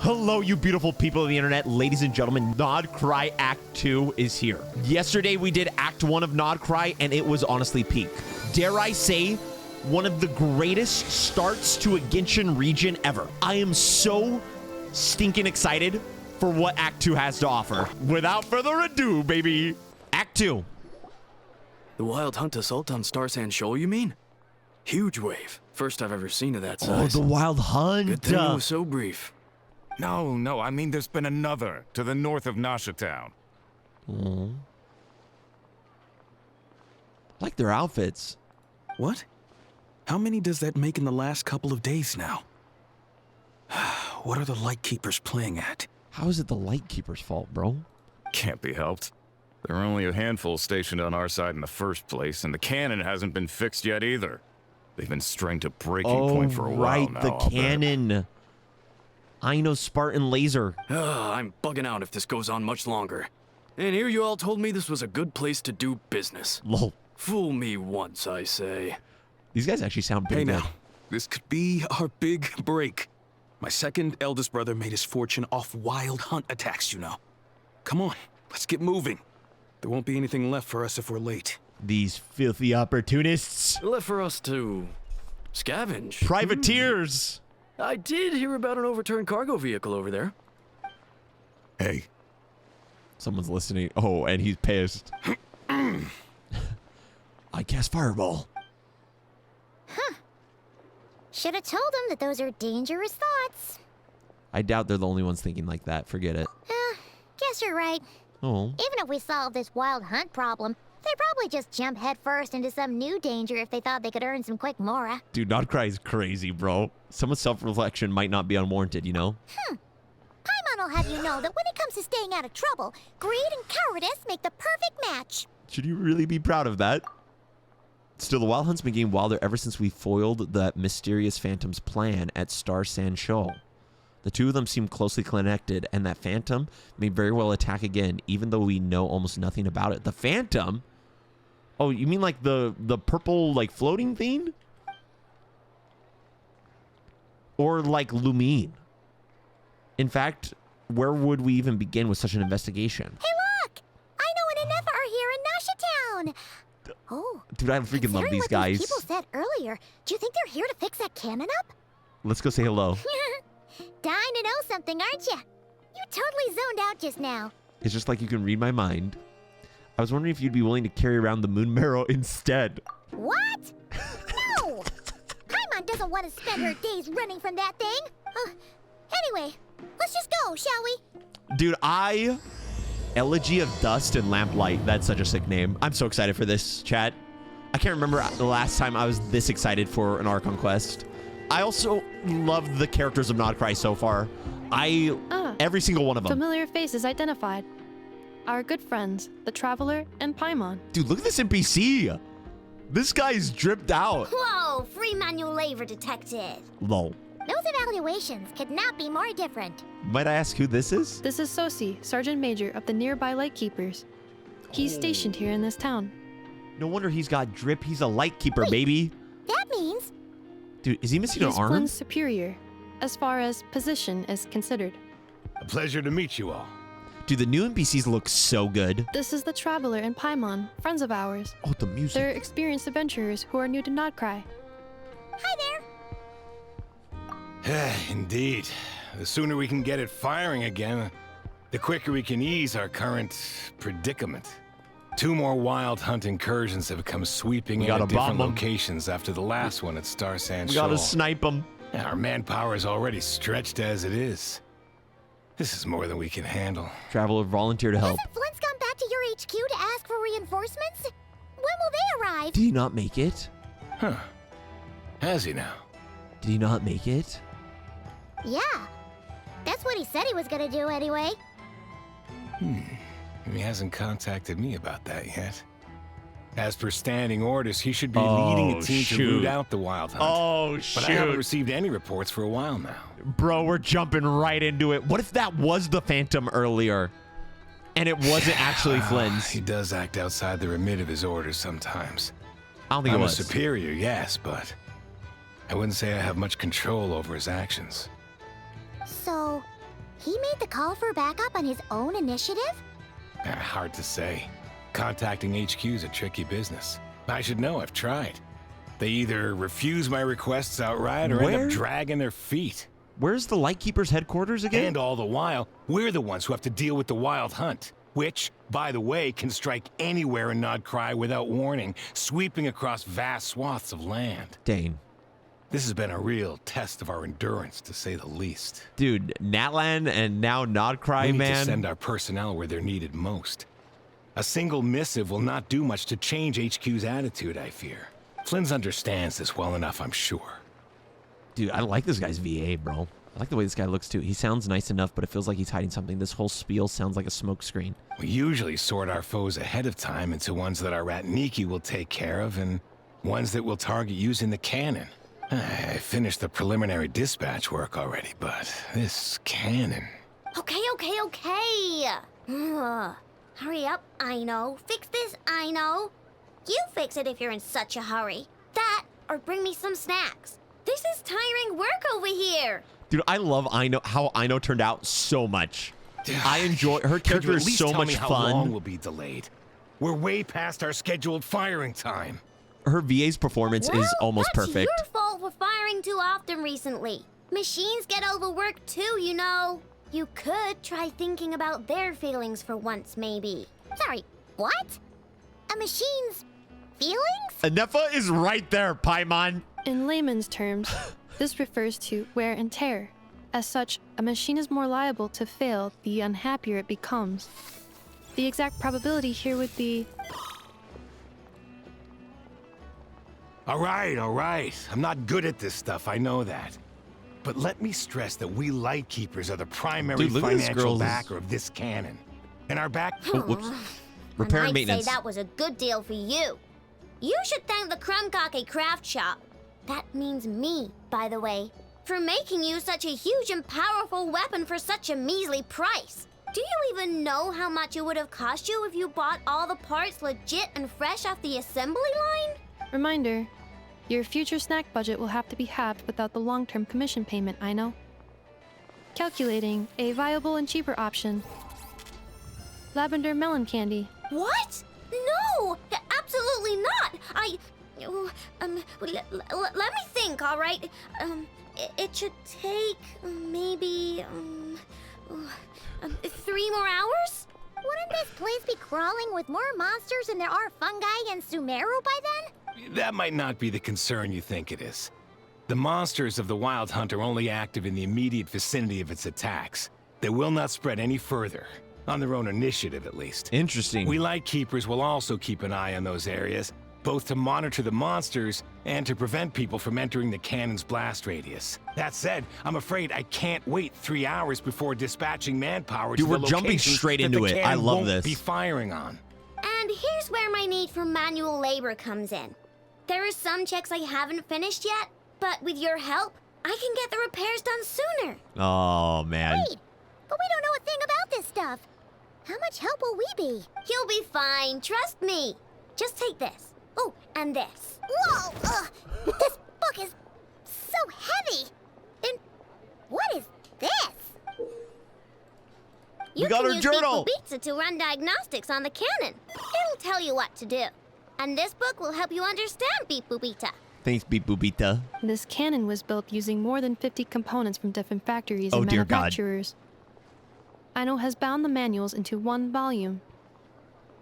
Hello, you beautiful people of the internet. Ladies and gentlemen, Nod Krai Act 2 is here. Yesterday, we did Act 1 of Nod Krai, and it was honestly peak. Dare I say, one of the greatest starts to a Genshin region ever. I am so stinking excited for what Act 2 has to offer. Without further ado, baby. Act 2. The wild hunt assault on Star Sand Shoal, you mean? Huge wave. First I've ever seen of that size. Oh, the wild hunt. Good thing it was so brief. No, I mean there's been another to the north of Nasha Town. I like their outfits. What? How many does that make in the last couple of days now? What are the Lightkeepers playing at? How is it the Lightkeeper's fault, bro? Can't be helped. There are only a handful stationed on our side in the first place, and the cannon hasn't been fixed yet either. They've been strained to breaking point for a while now. The cannon. I know Spartan laser. I'm bugging out if this goes on much longer. And here you all told me this was a good place to do business. Lol. Fool me once, I say. These guys actually sound pretty good. Now, this could be our big break. My second eldest brother made his fortune off wild hunt attacks, you know. Come on, let's get moving. There won't be anything left for us if we're late. These filthy opportunists. Left for us to scavenge. Privateers. I did hear about an overturned cargo vehicle over there. Hey. Someone's listening. Oh, and he's pissed. I cast Fireball. Should have told him that those are dangerous thoughts. I doubt they're the only ones thinking like that. Forget it. Guess you're right. Oh. Even if we solve this wild hunt problem, they'd probably just jump headfirst into some new danger if they thought they could earn some quick mora. Dude, Nod Krai is crazy, bro. Someone's self-reflection might not be unwarranted, you know? Paimon will have you know that when it comes to staying out of trouble, greed and cowardice make the perfect match. Should you really be proud of that? Still, the Wild Hunt's been getting wilder ever since we foiled that mysterious Phantom's plan at Star Sand Shoal. The two of them seem closely connected, and that Phantom may very well attack again, even though we know almost nothing about it. The Phantom? Oh, you mean like the purple, like, floating thing? Or like Lumine? In fact, where would we even begin with such an investigation? Hey, look! I know and Nefer are here in Nasha Town. Oh, dude, I freaking love these guys. People said earlier. Do you think they're here to fix that cannon up? Let's go say hello. Dying to know something, aren't you? You totally zoned out just now. It's just like you can read my mind. I was wondering if you'd be willing to carry around the moon marrow instead. What? No! Paimon doesn't want to spend her days running from that thing. Anyway, let's just go, shall we? Dude, Elegy of Dust and Lamplight. That's such a sick name. I'm so excited for this, chat. I can't remember the last time I was this excited for an Archon Quest. I also love the characters of Nod Krai so far. Every single one of them. Familiar faces identified. Our good friends, the Traveler and Paimon. Dude, look at this NPC. This guy's dripped out. Whoa, free manual labor detected. Lol. Those evaluations could not be more different. Might I ask who this is? This is Sosi, Sergeant Major of the nearby Lightkeepers. He's stationed here in this town. No wonder he's got drip. He's a Lightkeeper, baby. That means... Dude, is he missing an He's arm? Flynn's superior, as far as position is considered. A pleasure to meet you all. Dude, the new NPCs look so good. This is the Traveler and Paimon, friends of ours. Oh, the music. They're experienced adventurers who are new to Nod Krai. Hi there. Indeed. The sooner we can get it firing again, the quicker we can ease our current predicament. 2 more wild hunt incursions have come sweeping in at different locations after the last one at Star Sand Shoal. We gotta snipe them. Our manpower is already stretched as it is. This is more than we can handle. Traveler, volunteer to help. Hasn't Flint's gone back to your HQ to ask for reinforcements? When will they arrive? Did he not make it? Huh. Has he now? Did he not make it? Yeah. That's what he said he was gonna do anyway. He hasn't contacted me about that yet. As per standing orders, he should be leading a team to root out the wild hunt. Oh, shoot. But I haven't received any reports for a while now. Bro, we're jumping right into it. What if that was the Phantom earlier? And it wasn't actually Flynn's? He does act outside the remit of his orders sometimes. I don't think it was. I'm a superior, yes, but I wouldn't say I have much control over his actions. So, He made the call for backup on his own initiative? Hard to say. Contacting HQ is a tricky business. I should know, I've tried. They either refuse my requests outright or end up dragging their feet. Where's the Lightkeeper's headquarters again? And all the while, we're the ones who have to deal with the Wild Hunt, which, by the way, can strike anywhere in Nod Krai without warning, sweeping across vast swaths of land. Dane. This has been a real test of our endurance, to say the least. Dude, Natlan and now Nod Krai, we need man. to send our personnel where they're needed most. A single missive will not do much to change HQ's attitude, I fear. Flynn's understands this well enough, I'm sure. Dude, I like this guy's VA, bro. I like the way this guy looks, too. He sounds nice enough, but it feels like he's hiding something. This whole spiel sounds like a smokescreen. We usually sort our foes ahead of time into ones that our Ratniki will take care of and ones that we'll target using the cannon. I finished the preliminary dispatch work already, but this cannon... Okay. Hurry up, I know. Fix this, I know. You fix it if you're in such a hurry. That, or bring me some snacks. This is tiring work over here. Dude, I love how Aino turned out so much. I enjoy her character is so much how fun. Long will be delayed? We're way past our scheduled firing time. Her VA's performance is almost perfect. That's your fault for firing too often recently. Machines get overworked too, you know. You could try thinking about their feelings for once, maybe. Sorry, what? A machine's feelings? Nefer is right there, Paimon. In layman's terms, this refers to wear and tear. As such, a machine is more liable to fail the unhappier it becomes. The exact probability here would be... All right. I'm not good at this stuff, I know that. But let me stress that we Lightkeepers are the primary financial backer of this cannon. And our back... Oh, whoops. Repair and maintenance. I'd say that was a good deal for you. You should thank the Krumkake craft shop. That means me, by the way, for making you such a huge and powerful weapon for such a measly price. Do you even know how much it would have cost you if you bought all the parts legit and fresh off the assembly line? Reminder, your future snack budget will have to be halved without the long-term commission payment, I know. Calculating a viable and cheaper option. Lavender melon candy. What? No! Absolutely not! Let me think, all right? It should take maybe 3 more hours? Wouldn't this place be crawling with more monsters than there are fungi and Sumeru by then? That might not be the concern you think it is. The monsters of the Wild Hunt are only active in the immediate vicinity of its attacks. They will not spread any further, on their own initiative at least. Interesting. We Lightkeepers will also keep an eye on those areas, both to monitor the monsters and to prevent people from entering the cannon's blast radius. That said, I'm afraid I can't wait 3 hours before dispatching manpower to the we're jumping locations straight that into the it. cannon I love won't this. be firing on. And here's where my need for manual labor comes in. There are some checks I haven't finished yet, but with your help, I can get the repairs done sooner. Oh, man. Wait, but we don't know a thing about this stuff. How much help will we be? You'll be fine, trust me. Just take this. Oh, and this. Whoa! This book is so heavy. And what is this? You got can her use journal. Beep to run diagnostics on the cannon. It'll tell you what to do. And this book will help you understand Beep Boobita. Thanks, Beep Boobita. This cannon was built using more than 50 components from different factories Oh, and dear God. manufacturers. Aino has bound the manuals into one volume.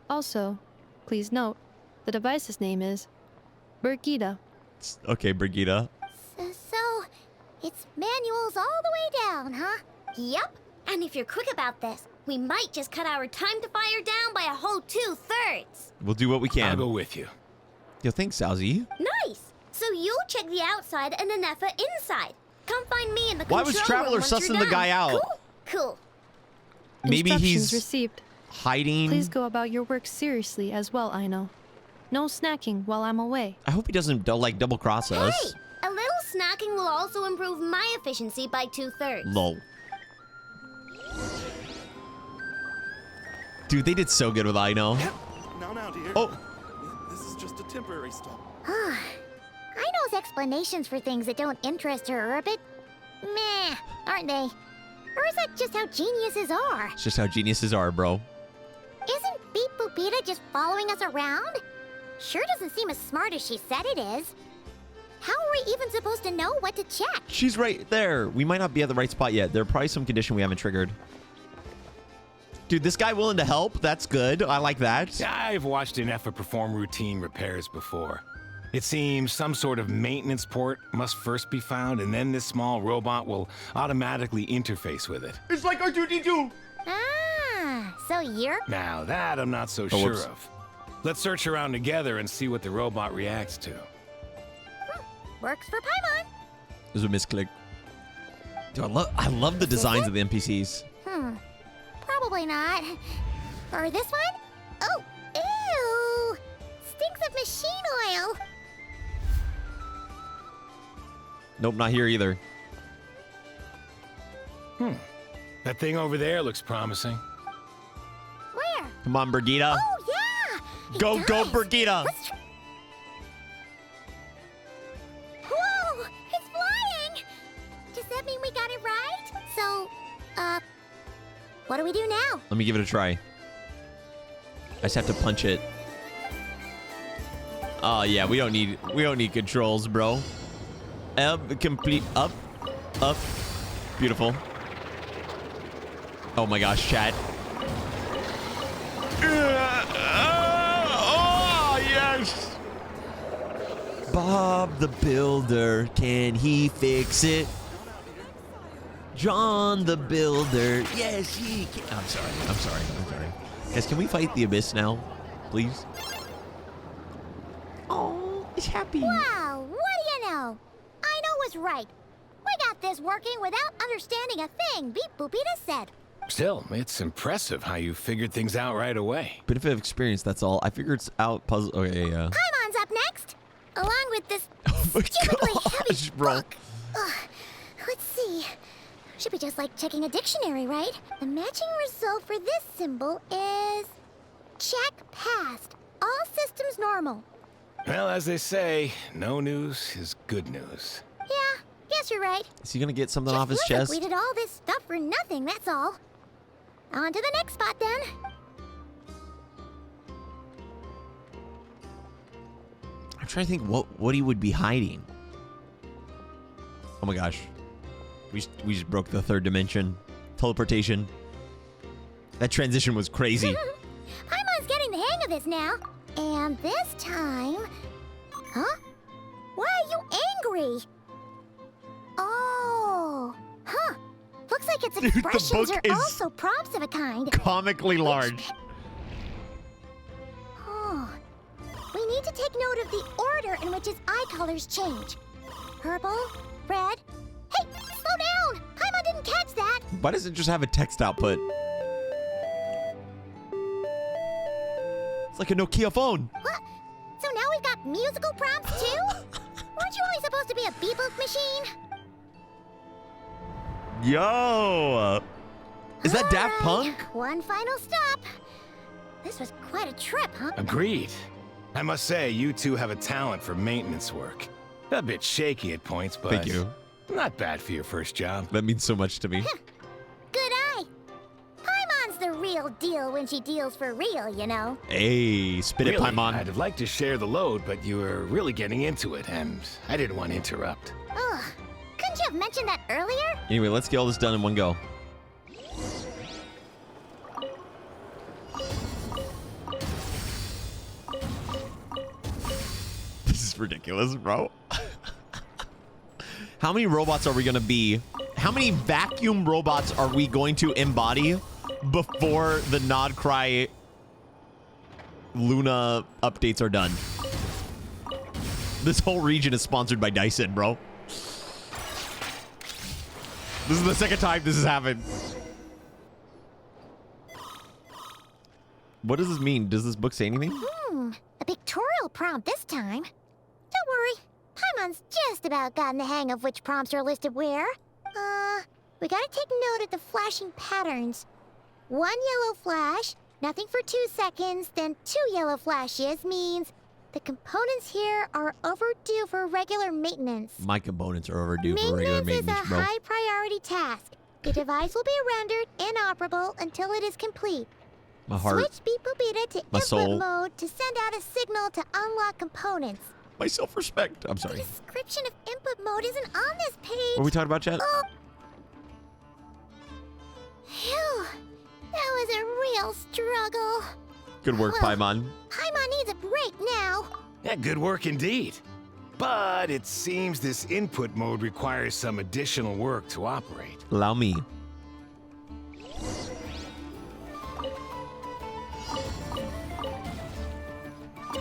Also, please note, the device's name is Brigida. Okay, Brigida. So, it's manuals all the way down, huh? Yep. And if you're quick about this, we might just cut our time to fire down by a whole 2/3. We'll do what we I'll can. go with you. Yo, thanks, Sosi. Nice. So you'll check the outside and the Nefer inside. Come find me in the Why control was room Traveler once you're sussing the guy done. out? Cool. Maybe Instructions he's received. hiding. Please go about your work seriously as well, Aino. No snacking while I'm away. I hope he doesn't double cross us. Hey, a little snacking will also improve my efficiency by 2/3. Lol. Dude, they did so good with Aino. Now, dear. Oh, This is just a temporary stop. Aino's explanations for things that don't interest her are a bit meh, aren't they? Or guess that's just how geniuses are. It's just how geniuses are, bro. Isn't Beep Boopita just following us around? Sure doesn't seem as smart as she said it is. How are we even supposed to know what to check? She's right there. We might not be at the right spot yet. There's probably some condition we haven't triggered. Dude, this guy willing to help? That's good. I like that. I've watched Nefer perform routine repairs before. It seems some sort of maintenance port must first be found, and then this small robot will automatically interface with it. It's like R2-D2. Ah, so you're... Now that I'm not so Oh, sure whoops. of. Let's search around together and see what the robot reacts to. Works for Paimon. There's a misclick. Dude, I love the designs of the NPCs. Probably not. Or this one? Oh, ew! Stinks of machine oil. Nope, not here either. That thing over there looks promising. Where? Come on, Brigitte. Oh, yeah! It Go, go, does. Brigitte. Let's try- Whoa! It's flying! Does that mean we got it right? So, what do we do now? Let me give it a try. I just have to punch it. Oh yeah, we don't need controls, bro. Complete up. Beautiful. Oh my gosh, chat. Oh yes. Bob the Builder, can he fix it? John the Builder, yes he can. I'm sorry. Guys, can we fight the Abyss now, please? Oh, it's happy. Wow, what do you know? I know was right. We got this working without understanding a thing Beep Boopita said. Still, it's impressive how you figured things out right away. Benefit of experience, that's all. I figured it's out puzzle. Okay, yeah. Paimon's up next, along with this Oh my stupidly gosh, heavy bro. book. Ugh, let's see. Should be just like checking a dictionary, right? The matching result for this symbol is check passed. All systems normal. Well, as they say, no news is good news. Yeah, guess you're right. Is he gonna get something Just off his feels like chest? we did all this stuff for nothing, that's all. On to the next spot, then. I'm trying to think what he would be hiding. Oh my gosh. We just broke the third dimension. Teleportation. That transition was crazy. Paimon's getting the hang of this now. And this time... Huh? Why are you angry? Oh. Huh. Looks like its the expressions book are is also prompts of a kind. Comically large. Oh. We need to take note of the order in which its eye colors change. Purple, red... Hey, slow down! Paimon didn't catch that! Why does it just have a text output? It's like a Nokia phone. What? So now we've got musical prompts too? Weren't you only supposed to be a beep-boop machine? Yo. Is that Daft All right, Punk? One final stop. This was quite a trip, huh? Agreed. I must say, you two have a talent for maintenance work. A bit shaky at points, but Thank you. not bad for your first job. That means so much to me. Good eye. Paimon's the real deal when she deals for real, you know. Hey, spit it, Really, Paimon. I'd have liked to share the load, but you were really getting into it, and I didn't want to interrupt. Ugh. Couldn't you have mentioned that earlier? Anyway, let's get all this done in one go. This is ridiculous, bro. How many robots are we going to be? How many vacuum robots are we going to embody before the Krai Luna updates are done? This whole region is sponsored by Dyson, bro. This is the second time this has happened. What does this mean? Does this book say anything? A pictorial prompt this time. Don't worry. Paimon's just about gotten the hang of which prompts are listed where. We gotta take note of the flashing patterns. 1 yellow flash, nothing for 2 seconds, then 2 yellow flashes means the components here are overdue for regular maintenance. My components are overdue for regular maintenance, is a bro. high priority task. The device will be rendered inoperable until it is complete. My heart. Switch Beep Boopita to My input soul. mode to send out a signal to unlock components. My self-respect. I'm The sorry. description of input mode isn't on this page. What are we talking about, chat? Oh. Phew. That was a real struggle. Good work, Well, Paimon. Paimon needs a break now. Yeah, good work indeed. But it seems this input mode requires some additional work to operate. Allow me.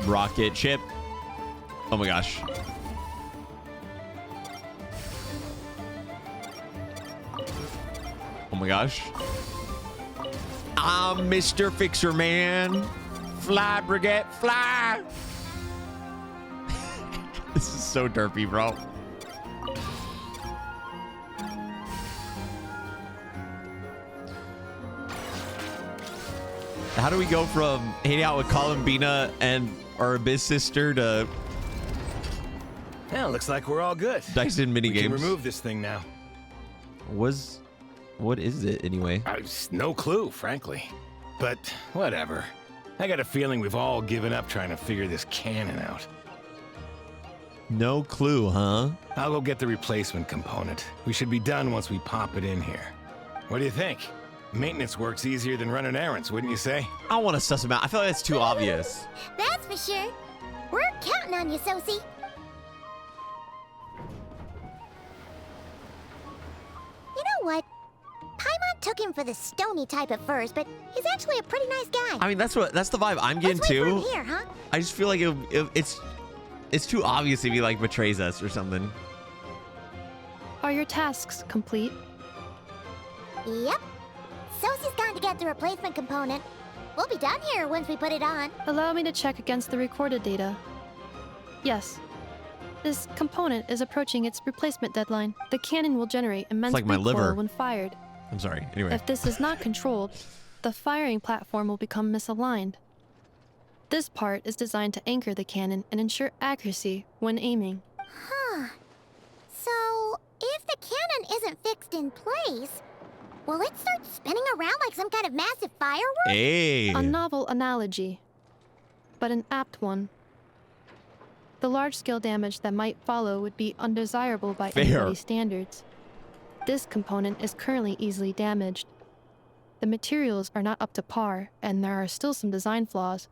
Rocket ship. Oh my gosh. Oh my gosh. I'm Mr. Fixer Man. Fly, Brigade, fly. This is so derpy, bro. How do we go from hanging out with Columbina and our Abyss sister to Well, looks like we're all good. Dyson We can minigames? remove this thing now. What is it anyway? No clue, frankly. But whatever. I got a feeling we've all given up trying to figure this cannon out. No clue, huh? I'll go get the replacement component. We should be done once we pop it in here. What do you think? Maintenance work's easier than running errands, wouldn't you say? I want to suss him out. I feel like that's too obvious. That's for sure. We're counting on you, Sosi. You know what? Paimon took him for the stony type at first, but he's actually a pretty nice guy. I mean, that's the vibe I'm getting Let's wait for him too. here, huh? I just feel like it's too obvious if he like betrays us or something. Are your tasks complete? Yep. Sosi's gone to get the replacement component. We'll be done here once we put it on. Allow me to check against the recorded data. Yes. This component is approaching its replacement deadline. The cannon will generate immense like my recoil liver. when fired. I'm sorry. Anyway. If this is not controlled, the firing platform will become misaligned. This part is designed to anchor the cannon and ensure accuracy when aiming. Huh. So, if the cannon isn't fixed in place, will it start spinning around like some kind of massive firework? Hey. A novel analogy, but an apt one. The large-scale damage that might follow would be undesirable by Fair. anybody's standards. This component is currently easily damaged. The materials are not up to par, and there are still some design flaws.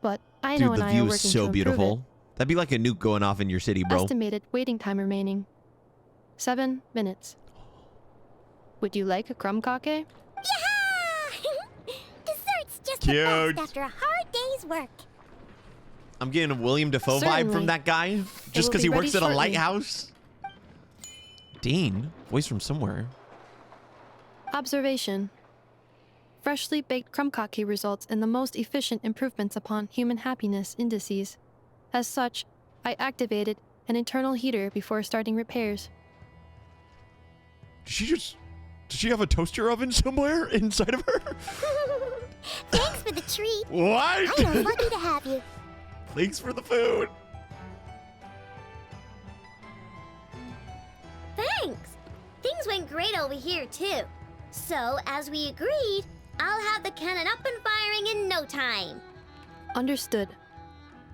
But I know Dude, and the I are view working is to so improve beautiful. That'd be like a nuke going off in your city, it. bro. Estimated waiting time remaining: 7 minutes. Would you like a crumb cake? Yeah! Dessert's just Cute. the best after a hard day's work. I'm getting a William Dafoe vibe Certainly. from that guy just will because be he ready works at a shortly. lighthouse. Dean, voice from somewhere. Observation. Freshly baked crumb cake results in the most efficient improvements upon human happiness indices. As such, I activated an internal heater before starting repairs. Does she have a toaster oven somewhere inside of her? Thanks for the treat. What? I was lucky to have you. Thanks for the food. Thanks. Things went great over here, too. So, as we agreed, I'll have the cannon up and firing in no time. Understood.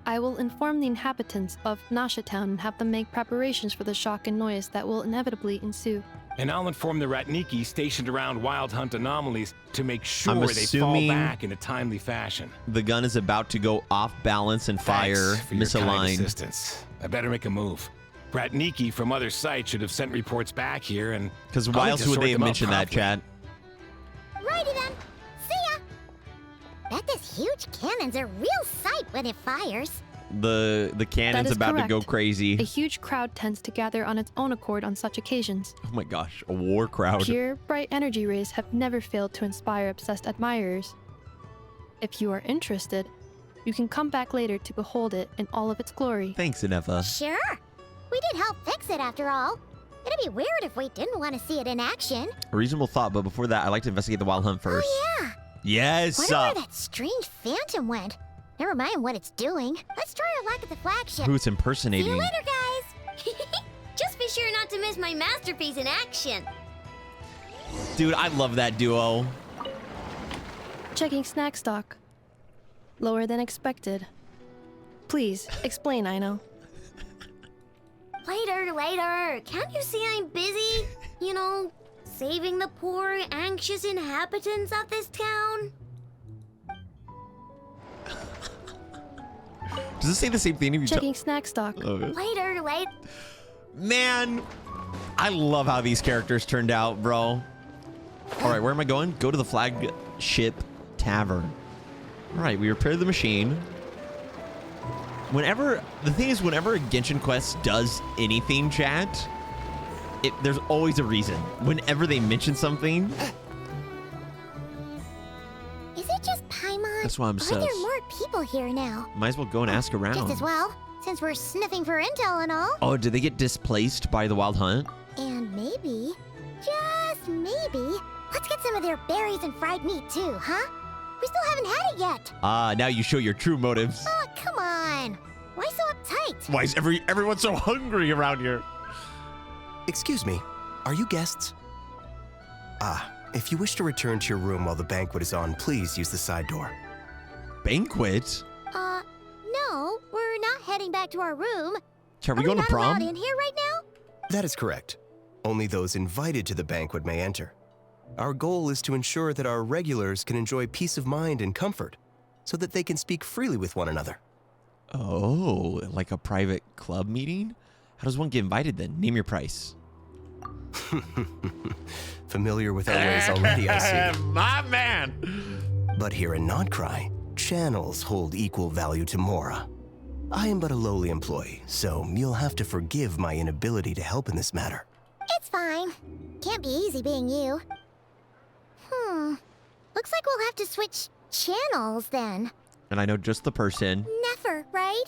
I will inform the inhabitants of Nasha Town and have them make preparations for the shock and noise that will inevitably ensue. And I'll inform the Ratniki stationed around Wild Hunt anomalies to make sure I'm they fall assuming back in a timely fashion. The gun is about to go off balance and fire, Thanks for your kind misaligned. assistance. I better make a move. Ratniki from other sites should have sent reports back here, and Because I'll why need else to would sort they have them out mentioned that, promptly. chat? Righty then. See ya. Bet this huge cannon's a real sight when it fires. The cannon's is about to go correct. crazy. A huge crowd tends to gather on its own accord on such occasions. Oh my gosh, a war crowd. Pure, bright energy rays have never failed to inspire obsessed admirers. If you are interested, you can come back later to behold it in all of its glory. Thanks, Nefer. Sure. We did help fix it after all. It'd be weird if we didn't want to see it in action. A reasonable thought, but before that, I'd like to investigate the Wild Hunt first. Oh, yeah. Yes! Wonder where that strange phantom went. Never mind what it's doing. Let's try our luck at the flagship. Who it's See impersonating. you later, guys. Just be sure not to miss my masterpiece in action. Dude, I love that duo. Checking snack stock. Lower than expected. Please, explain, Aino. Later. Can't you see I'm busy? You know, saving the poor, anxious inhabitants of this town? Does this say the same thing if you Checking snack stock. Okay. Later. Man, I love how these characters turned out, bro. All right, where am I going? Go to the flagship tavern. All right, we repaired the machine. The thing is, whenever a Genshin Quest does anything, chat, there's always a reason. Whenever they mention something. Is it just Paimon? That's why I'm Are sus. there more people here now? Might as well go and ask around. Just as well, since we're sniffing for intel and all. Oh, did they get displaced by the wild hunt? And maybe, just maybe, let's get some of their berries and fried meat too, huh? We still haven't had it yet. Now you show your true motives. Oh, come on. Why so uptight? Why is everyone so hungry around here? Excuse me, are you guests? If you wish to return to your room while the banquet is on, please use the side door. Banquet? No, we're not heading back to our room. Are we going to not prom? allowed in here right now? That is correct. Only those invited to the banquet may enter. Our goal is to ensure that our regulars can enjoy peace of mind and comfort, so that they can speak freely with one another. Oh, like a private club meeting? How does one get invited then? Name your price. Familiar with our ways already, I see. My man! But here in Krai, channels hold equal value to Mora. I am but a lowly employee, so you'll have to forgive my inability to help in this matter. It's fine. Can't be easy being you. Looks like we'll have to switch channels then. And I know just the person. Nefer, right?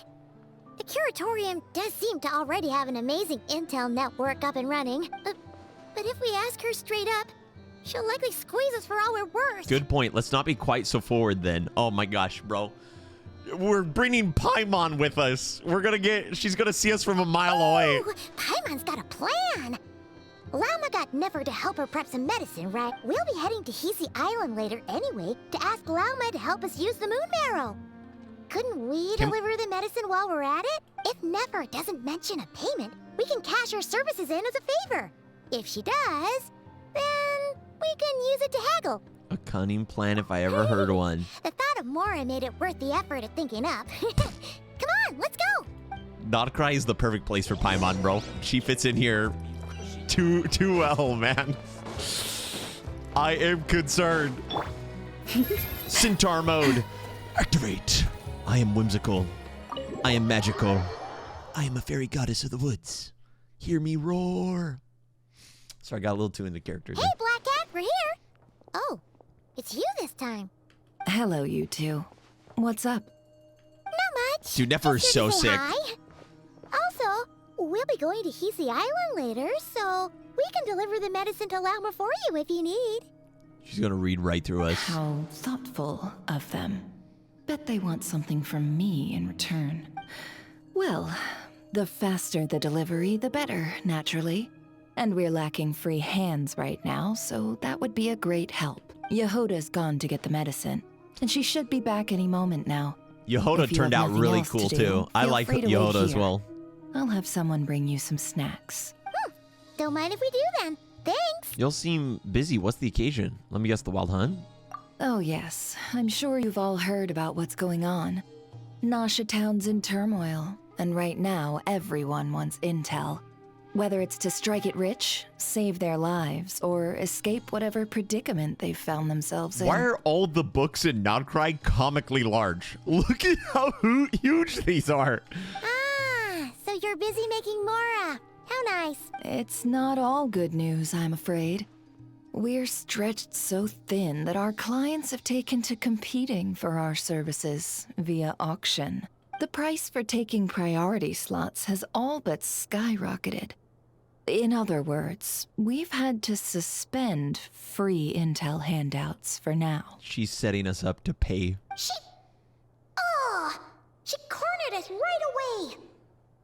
The Curatorium does seem to already have an amazing intel network up and running. But if we ask her straight up, she'll likely squeeze us for all we're worth. Good point. Let's not be quite so forward then. Oh my gosh, bro. We're bringing Paimon with us. She's gonna see us from a mile away. Oh, Paimon's got a plan. Llama got Nefer to help her prep some medicine, right? We'll be heading to Hisi Island later anyway to ask Llama to help us use the moon marrow. Couldn't we deliver the medicine while we're at it? If Nefer doesn't mention a payment, we can cash her services in as a favor. If she does, then we can use it to haggle. A cunning plan if I ever heard one. The thought of Mora made it worth the effort of thinking up. Come on, let's go! Krai is the perfect place for Paimon, bro. She fits in here too well, man. I am concerned. Centaur mode. Activate. I am whimsical. I am magical. I am a fairy goddess of the woods. Hear me roar. Sorry, I got a little too into character. Hey, Black Cat, we're here! Oh, it's you this time. Hello, you two. What's up? Not much. Dude, Nefer is Just so here to say sick. hi. Also, we'll be going to Hisi Island later, so we can deliver the medicine to Llama for you if you need. She's gonna read right through us. How thoughtful of them. Bet they want something from me in return. Well, the faster the delivery, the better, naturally. And we're lacking free hands right now, so that would be a great help. Yehoda's gone to get the medicine, and she should be back any moment now. Yehoda If you turned have out nothing really else cool to do, too. I feel like free to wait Yehoda as here. well. I'll have someone bring you some snacks. Don't mind if we do then. Thanks. Y'all seem busy. What's the occasion? Let me guess, the wild hunt? Oh yes, I'm sure you've all heard about what's going on. Nasha Town's in turmoil, and right now everyone wants intel. Whether it's to strike it rich, save their lives, or escape whatever predicament they've found themselves in. Why are all the books in Krai comically large? Look at how huge these are. Ah, so you're busy making Mora. How nice. It's not all good news, I'm afraid. We're stretched so thin that our clients have taken to competing for our services via auction. The price for taking priority slots has all but skyrocketed. In other words, we've had to suspend free intel handouts for now. She's setting us up to pay. She cornered us right away.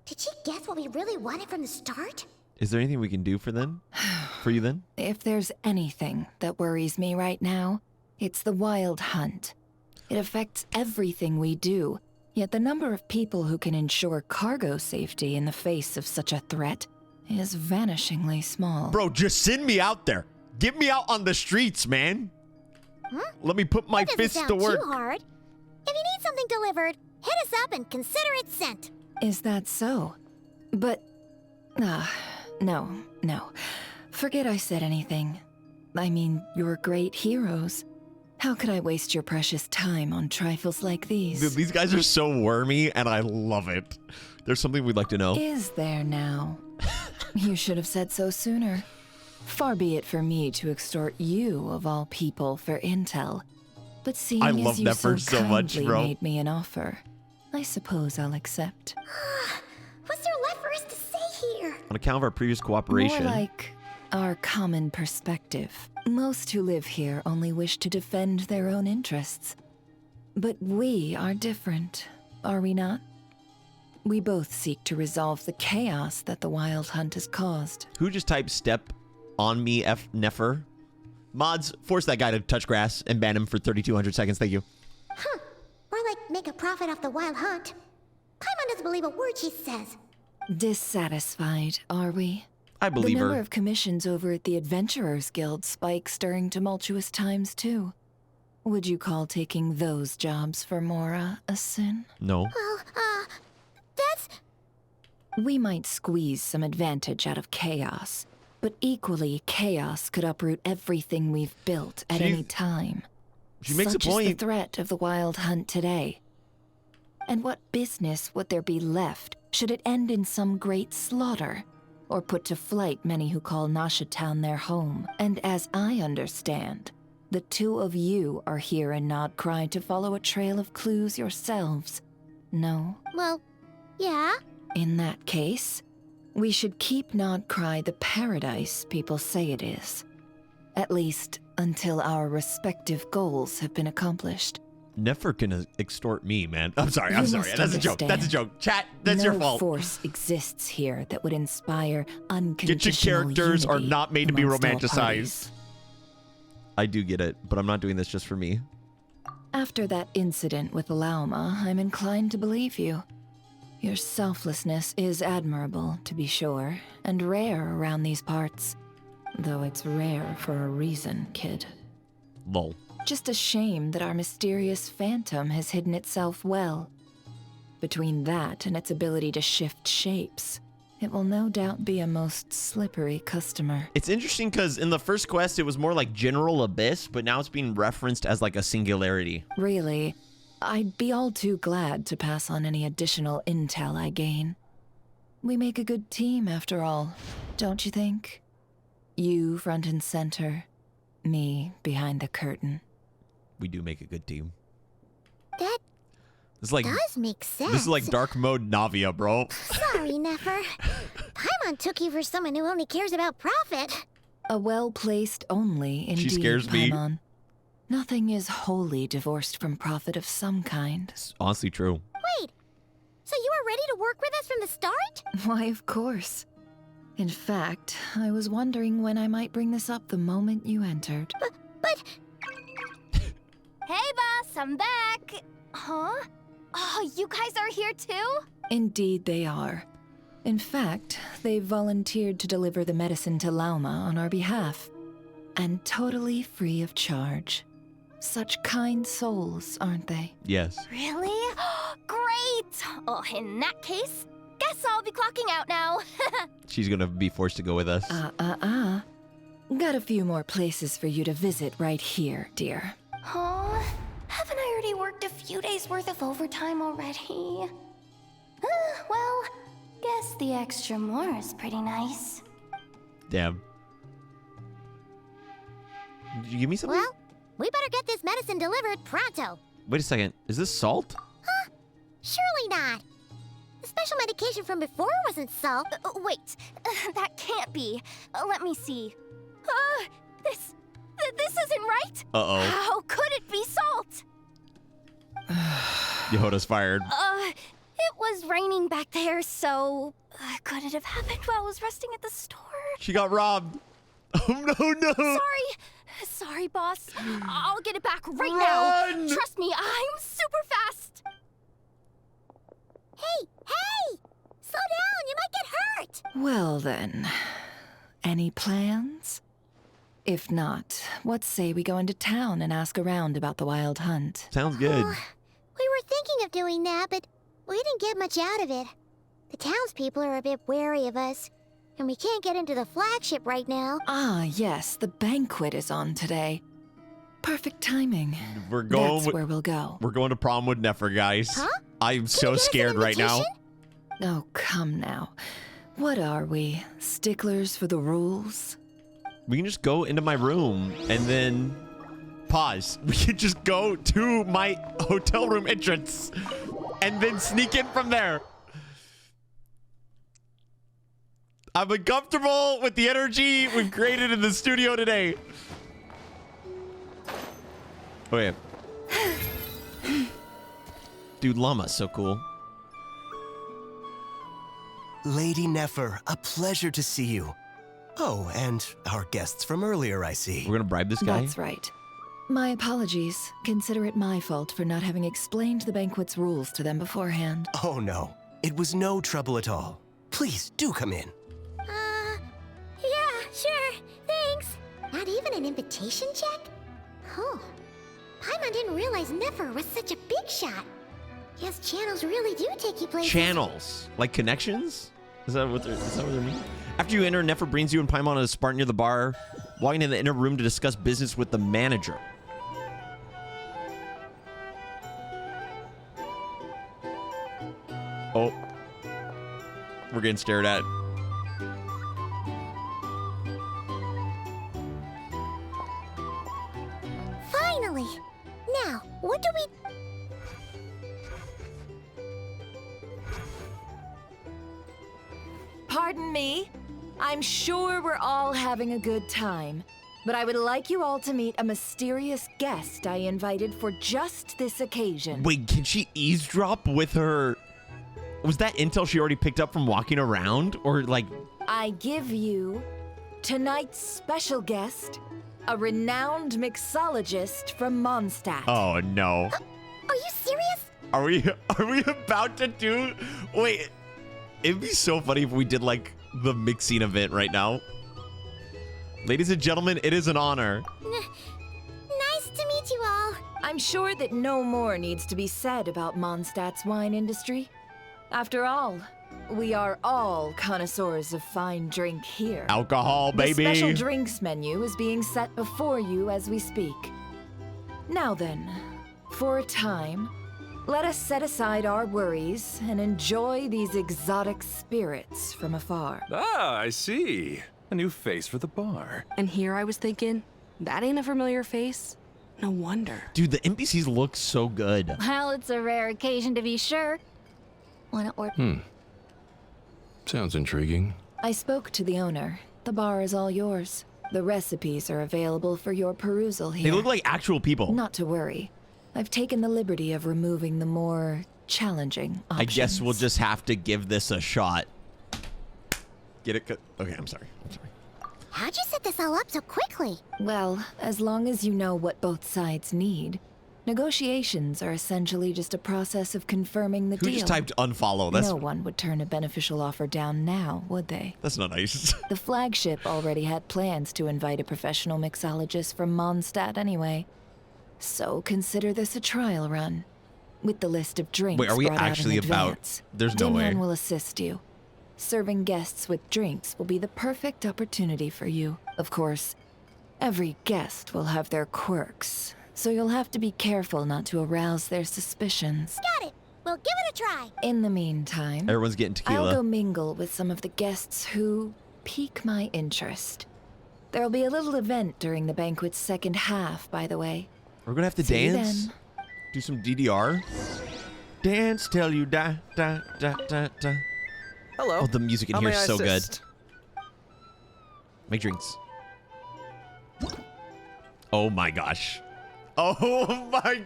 Did she guess what we really wanted from the start? Is there anything we can do for you then? If there's anything that worries me right now, it's the wild hunt. It affects everything we do, yet the number of people who can ensure cargo safety in the face of such a threat is vanishingly small. Bro, just send me out there. Get me out on the streets, man. Huh? Let me put my fists to work. Too hard. If you need something delivered, hit us up and consider it sent. Is that so? But... no. Forget I said anything. I mean, you're great heroes. How could I waste your precious time on trifles like these? Dude, these guys are so wormy, and I love it. There's something we'd like to know. Is there now? You should have said so sooner. Far be it for me to extort you, of all people, for intel. But seeing I love as you Nefer so so much, kindly bro. made me an offer, I suppose I'll accept. What's there left for us to say here? On account of our previous cooperation. More like our common perspective. Most who live here only wish to defend their own interests. But we are different, are we not? We both seek to resolve the chaos that the wild hunt has caused. Who just typed step on me, Nefer? Mods, force that guy to touch grass and ban him for 3,200 seconds. Thank you. Huh. Or like make a profit off the wild hunt. Paimon doesn't believe a word she says. Dissatisfied, are we? I believe The number her. of commissions over at the Adventurers Guild spikes during tumultuous times, too. Would you call taking those jobs for Mora a sin? No. Well, that's... We might squeeze some advantage out of chaos, but equally, chaos could uproot everything we've built at any time. She makes Such a point. is the threat of the wild hunt today. And what business would there be left should it end in some great slaughter, or put to flight many who call Nasha Town their home? And as I understand, the two of you are here in Nod Krai to follow a trail of clues yourselves. No? Well, yeah. In that case, we should keep Nod Krai the paradise people say it is. At least until our respective goals have been accomplished. Nefer can extort me, man. I'm sorry. You I'm sorry. must That's a joke. That's a understand. joke. Chat, that's No your fault. force exists here that would inspire unconditional Genshin characters are unity not made to be amongst all romanticized. parties. I do get it, but I'm not doing this just for me. After that incident with Lauma, I'm inclined to believe you. Your selflessness is admirable, to be sure, and rare around these parts. Though it's rare for a reason, kid. Lol. Just a shame that our mysterious phantom has hidden itself well. Between that and its ability to shift shapes, it will no doubt be a most slippery customer. It's interesting because in the first quest, it was more like General Abyss, but now it's being referenced as like a singularity. Really, I'd be all too glad to pass on any additional intel I gain. We make a good team, after all, don't you think? You front and center, me behind the curtain. We do make a good team. That This is like does make sense. this is like dark mode Navia, bro. Sorry, Nefer. Paimon took you for someone who only cares about profit. A well-placed only, indeed, scares me. Paimon. Nothing is wholly divorced from profit of some kind. It's honestly true. Wait, so you were ready to work with us from the start? Why, of course. In fact, I was wondering when I might bring this up the moment you entered. But... Hey, boss, I'm back. Huh? Oh, you guys are here too? Indeed they are. In fact, they've volunteered to deliver the medicine to Lauma on our behalf. And totally free of charge. Such kind souls, aren't they? Yes. Really? Great! Oh, in that case, guess I'll be clocking out now. She's gonna be forced to go with us. Got a few more places for you to visit right here, dear. Huh? Haven't I already worked a few days worth of overtime already? Well, guess the extra more is pretty nice. Damn. Did you give me something? Well, we better get this medicine delivered pronto. Wait a second. Is this salt? Surely not. The special medication from before wasn't salt. Wait, that can't be. Let me see. This isn't right. Uh-oh. How could it be salt? Yehoda's fired. It was raining back there, so could it have happened while I was resting at the store? She got robbed. Oh, no. Sorry, boss. I'll get it back right Run! now. Trust me, I'm super fast. Hey! Slow down, you might get hurt! Well then, any plans? If not, what say we go into town and ask around about the wild hunt? Sounds good. We were thinking of doing that, but we didn't get much out of it. The townspeople are a bit wary of us, and we can't get into the flagship right now. Ah, yes, the banquet is on today. Perfect timing. We're going That's where we'll go. We're going to prom with Nefer, guys. Huh? I'm so scared right now. Oh, come now. What are we? Sticklers for the rules? We can just go into my room and then pause. We can just go to my hotel room entrance and then sneak in from there. I'm uncomfortable with the energy we've created in the studio today. Oh, yeah. Dude, Llama's so cool. Lady Nefer, a pleasure to see you. Oh, and our guests from earlier, I see. We're gonna bribe this guy? That's right. My apologies. Consider it my fault for not having explained the banquet's rules to them beforehand. Oh, no. It was no trouble at all. Please, do come in. Yeah, sure, thanks. Not even an invitation check? Oh, Paimon didn't realize Nefer was such a big shot. Yes, channels really do take you places. Channels? Like connections? Is that what they're mean? After you enter, Nefer brings you and Paimon on a Spartan near the bar, walking in the inner room to discuss business with the manager. Oh. We're getting stared at. Finally! Now, what do we... Pardon me. I'm sure we're all having a good time, but I would like you all to meet a mysterious guest I invited for just this occasion. Wait, can she eavesdrop with her... Was that intel she already picked up from walking around? Or like... I give you tonight's special guest, a renowned mixologist from Mondstadt. Oh, no. Are you serious? Are we about to do... Wait, it'd be so funny if we did like the mixing event right now. Ladies and gentlemen, it is an honor. Nice to meet you all. I'm sure that no more needs to be said about Mondstadt's wine industry. After all, we are all connoisseurs of fine drink here. Alcohol, baby. The special drinks menu is being set before you as we speak. Now then, for a time, let us set aside our worries and enjoy these exotic spirits from afar. Ah, I see. A new face for the bar. And here I was thinking, that ain't a familiar face. No wonder. Dude, the NPCs look so good. Well, it's a rare occasion to be sure. Wanna order? Sounds intriguing. I spoke to the owner. The bar is all yours. The recipes are available for your perusal here. They look like actual people. Not to worry. I've taken the liberty of removing the more challenging options. I guess we'll just have to give this a shot. Get it? Okay, I'm sorry. How'd you set this all up so quickly? Well, as long as you know what both sides need. Negotiations are essentially just a process of confirming the Who deal. just typed unfollow? That's No one would turn a beneficial offer down now, would they? That's not nice. The flagship already had plans to invite a professional mixologist from Mondstadt anyway. So consider this a trial run. With the list of drinks Wait, are we brought out in actually about... advance, There's no way. Dimhan will assist you. Serving guests with drinks will be the perfect opportunity for you. Of course, every guest will have their quirks, so you'll have to be careful not to arouse their suspicions. Got it. We'll give it a try. In the meantime, Everyone's getting tequila. I'll go mingle with some of the guests who pique my interest. There'll be a little event during the banquet's second half, by the way. We're gonna have to See you dance? then. Do some DDR? Dance till you die, die, die, die, die. Hello. Oh, the music in How here may is I so assist? good. Make drinks. Oh my gosh. Oh my...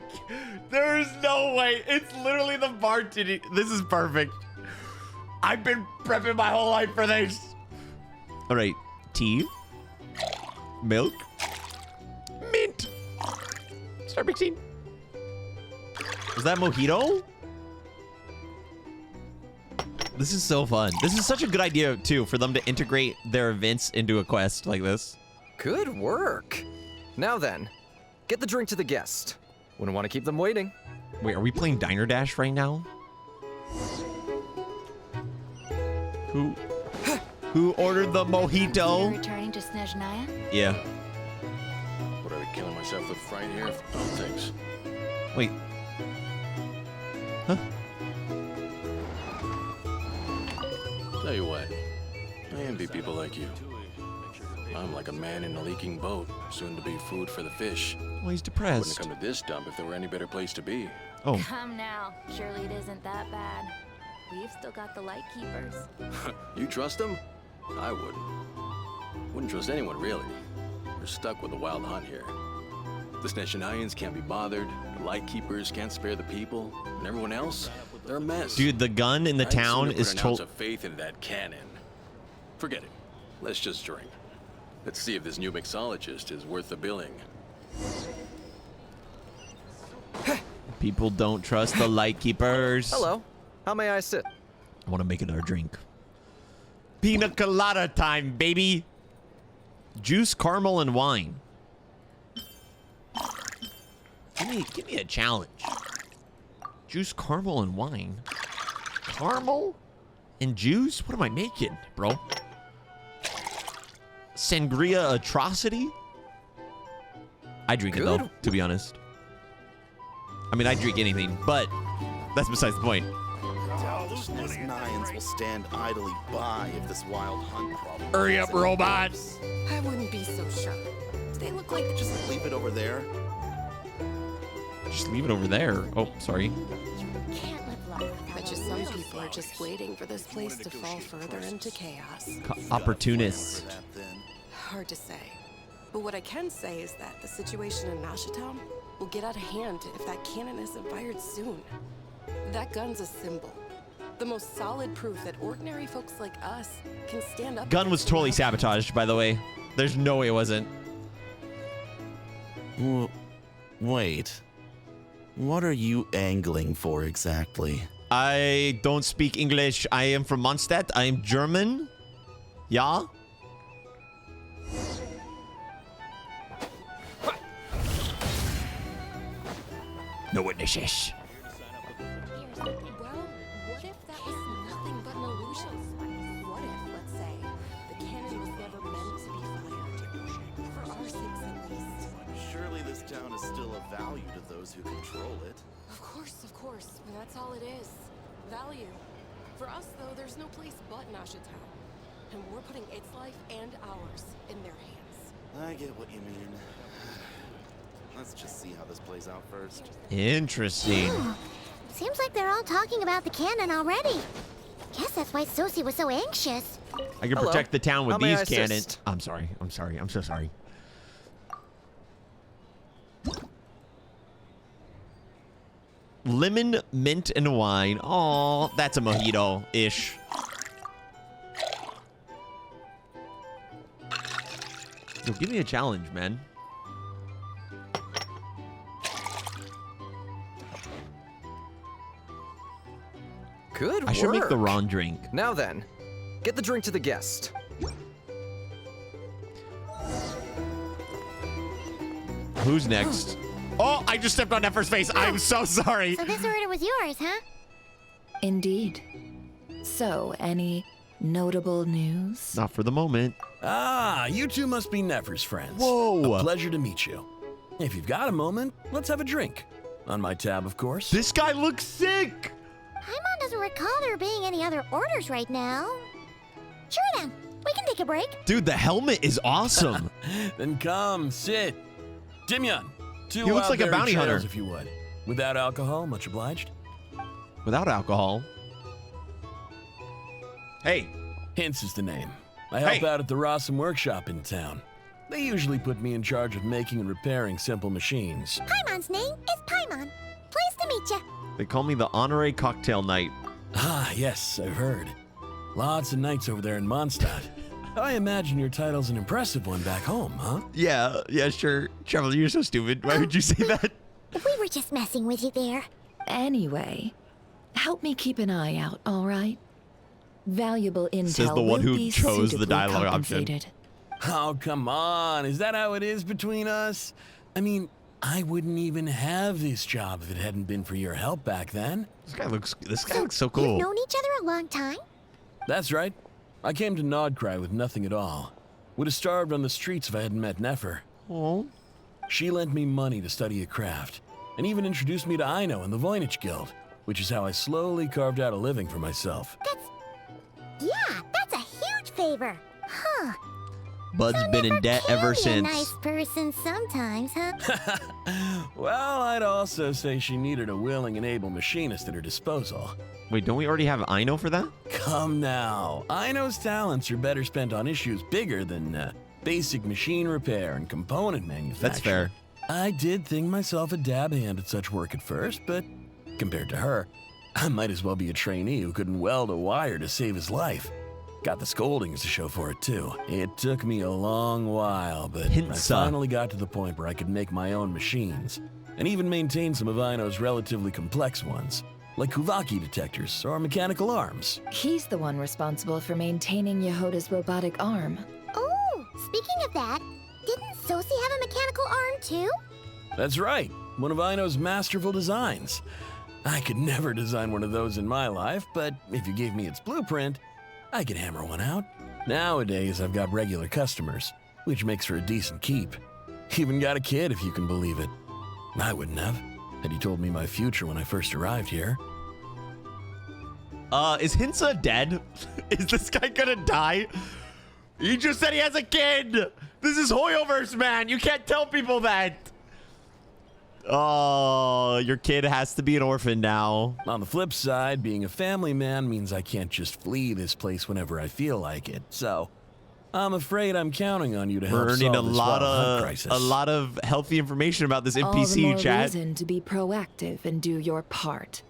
There's no way. It's literally the bartending. This is perfect. I've been prepping my whole life for this. All right, tea, milk, mint. Start mixing. Is that mojito? This is so fun. This is such a good idea, too, for them to integrate their events into a quest like this. Good work. Now then, get the drink to the guest. Wouldn't want to keep them waiting. Wait, are we playing Diner Dash right now? Who ordered the mojito? Returning to Snezhnaya? Yeah. What are we killing myself with fright here? Oh, thanks. Wait. Huh? Tell you what, I envy people like you. I'm like a man in a leaking boat, soon to be food for the fish. Well, he's depressed. Wouldn't come to this dump if there were any better place to be. Oh. Come now. Surely it isn't that bad. We've still got the light keepers. You trust them? I wouldn't. Wouldn't trust anyone, really. We're stuck with the wild hunt here. The Snezhnayans can't be bothered, the light keepers can't spare the people, and everyone else, they're a mess. Dude, the gun in the town is told. Of faith in that cannon. Forget it. Let's just drink. Let's see if this new mixologist is worth the billing. People don't trust the light keepers. Hello. How may I sit? I want to make another drink. Pina colada time, baby. Juice, caramel, and wine. Give me a challenge. Juice, caramel, and wine. Caramel and juice? What am I making, bro? Sangria atrocity? I drink it, though, to be honest. I mean, I drink anything, but that's besides the point. Nines will stand idly by if this wild hunt problem... Hurry up, robots! I wouldn't be so sure. They look like... Just leave it over there. Just leave it over there. Oh, sorry. Bet you some people are just waiting for this place to fall further into chaos. Opportunists. Hard to say. But what I can say is that the situation in Nashatown will get out of hand if that cannon isn't fired soon. That gun's a symbol. The most solid proof that ordinary folks like us can stand up. Gun was totally sabotaged, by the way. There's no way it wasn't. Wait. What are you angling for exactly? I don't speak English. I am from Mondstadt. I am German. Yeah? No witnesses. Well, what if that was nothing but an illusion? What if, let's say, the cannon was never meant to be fired? For our sakes, at least. Surely this town is still of value to those who control it. Of course. And that's all it is. Value. For us, though, there's no place but Nashatown. And we're putting its life and ours in their hands. I get what you mean. Let's just see how this plays out first. Interesting. Seems like they're all talking about the cannon already. Guess that's why Sosi was so anxious. I can protect the town with How may these I cannons. assist? I'm sorry. I'm so sorry. Lemon, mint, and wine. Oh, that's a mojito-ish. Yo, give me a challenge, man. Good work. I should make the wrong drink. Now then, get the drink to the guest. Who's next? Oh, I just stepped on Nefer's face. I'm so sorry. So this order was yours, huh? Indeed. So, any notable news? Not for the moment. Ah, you two must be Nefer's friends. Whoa. A pleasure to meet you. If you've got a moment, let's have a drink. On my tab, of course. This guy looks sick. Paimon doesn't recall there being any other orders right now. Sure then, we can take a break. Dude, the helmet is awesome. Then come, sit. Dimyon, two He looks like a berry bounty hunter. trails, if you would. Without alcohol, much obliged. Without alcohol. Hey. Hints is the name. I help out at the Rossum workshop in town. They usually put me in charge of making and repairing simple machines. Paimon's name is Paimon. Pleased to meet you. They call me the Honorary Cocktail Knight. Ah, yes, I've heard. Lots of nights over there in Mondstadt. I imagine your title's an impressive one back home, huh? Yeah, sure. Trevor, you're so stupid. Why would you say that? We were just messing with you there. Anyway, help me keep an eye out, all right? Valuable intel Says the one will who be chose the suitably dialogue option. compensated. Oh, come on. Is that how it is between us? I mean, I wouldn't even have this job if it hadn't been for your help back then. This guy looks so cool. You've known each other a long time? That's right. I came to Krai with nothing at all. Would have starved on the streets if I hadn't met Nefer. Oh. She lent me money to study a craft, and even introduced me to Aino and the Voynich Guild, which is how I slowly carved out a living for myself. That's a huge favor. Huh. Bud's been in debt ever since. A nice person sometimes, huh? Well, I'd also say she needed a willing and able machinist at her disposal. Wait, don't we already have Aino for that? Come now. Aino's talents are better spent on issues bigger than basic machine repair and component manufacture. That's fair. I did think myself a dab hand at such work at first, but compared to her, I might as well be a trainee who couldn't weld a wire to save his life. Got the scoldings to show for it, too. It took me a long while, but I finally got to the point where I could make my own machines, and even maintain some of Aino's relatively complex ones, like Kuvaki detectors or mechanical arms. He's the one responsible for maintaining Yehoda's robotic arm. Oh, speaking of that, didn't Sosi have a mechanical arm too? That's right, one of Aino's masterful designs. I could never design one of those in my life, but if you gave me its blueprint, I could hammer one out. Nowadays, I've got regular customers, which makes for a decent keep. Even got a kid, if you can believe it. I wouldn't have, had he told me my future when I first arrived here. Is Hinsa dead? Is this guy gonna die? You just said he has a kid! This is Hoyoverse, man! You can't tell people that! Oh, your kid has to be an orphan now. On the flip side, being a family man means I can't just flee this place whenever I feel like it. So, I'm afraid I'm counting on you to help We're earning solve this wild hunt crisis. a lot of healthy information about this All the NPC more chat. reason to be proactive and do your part.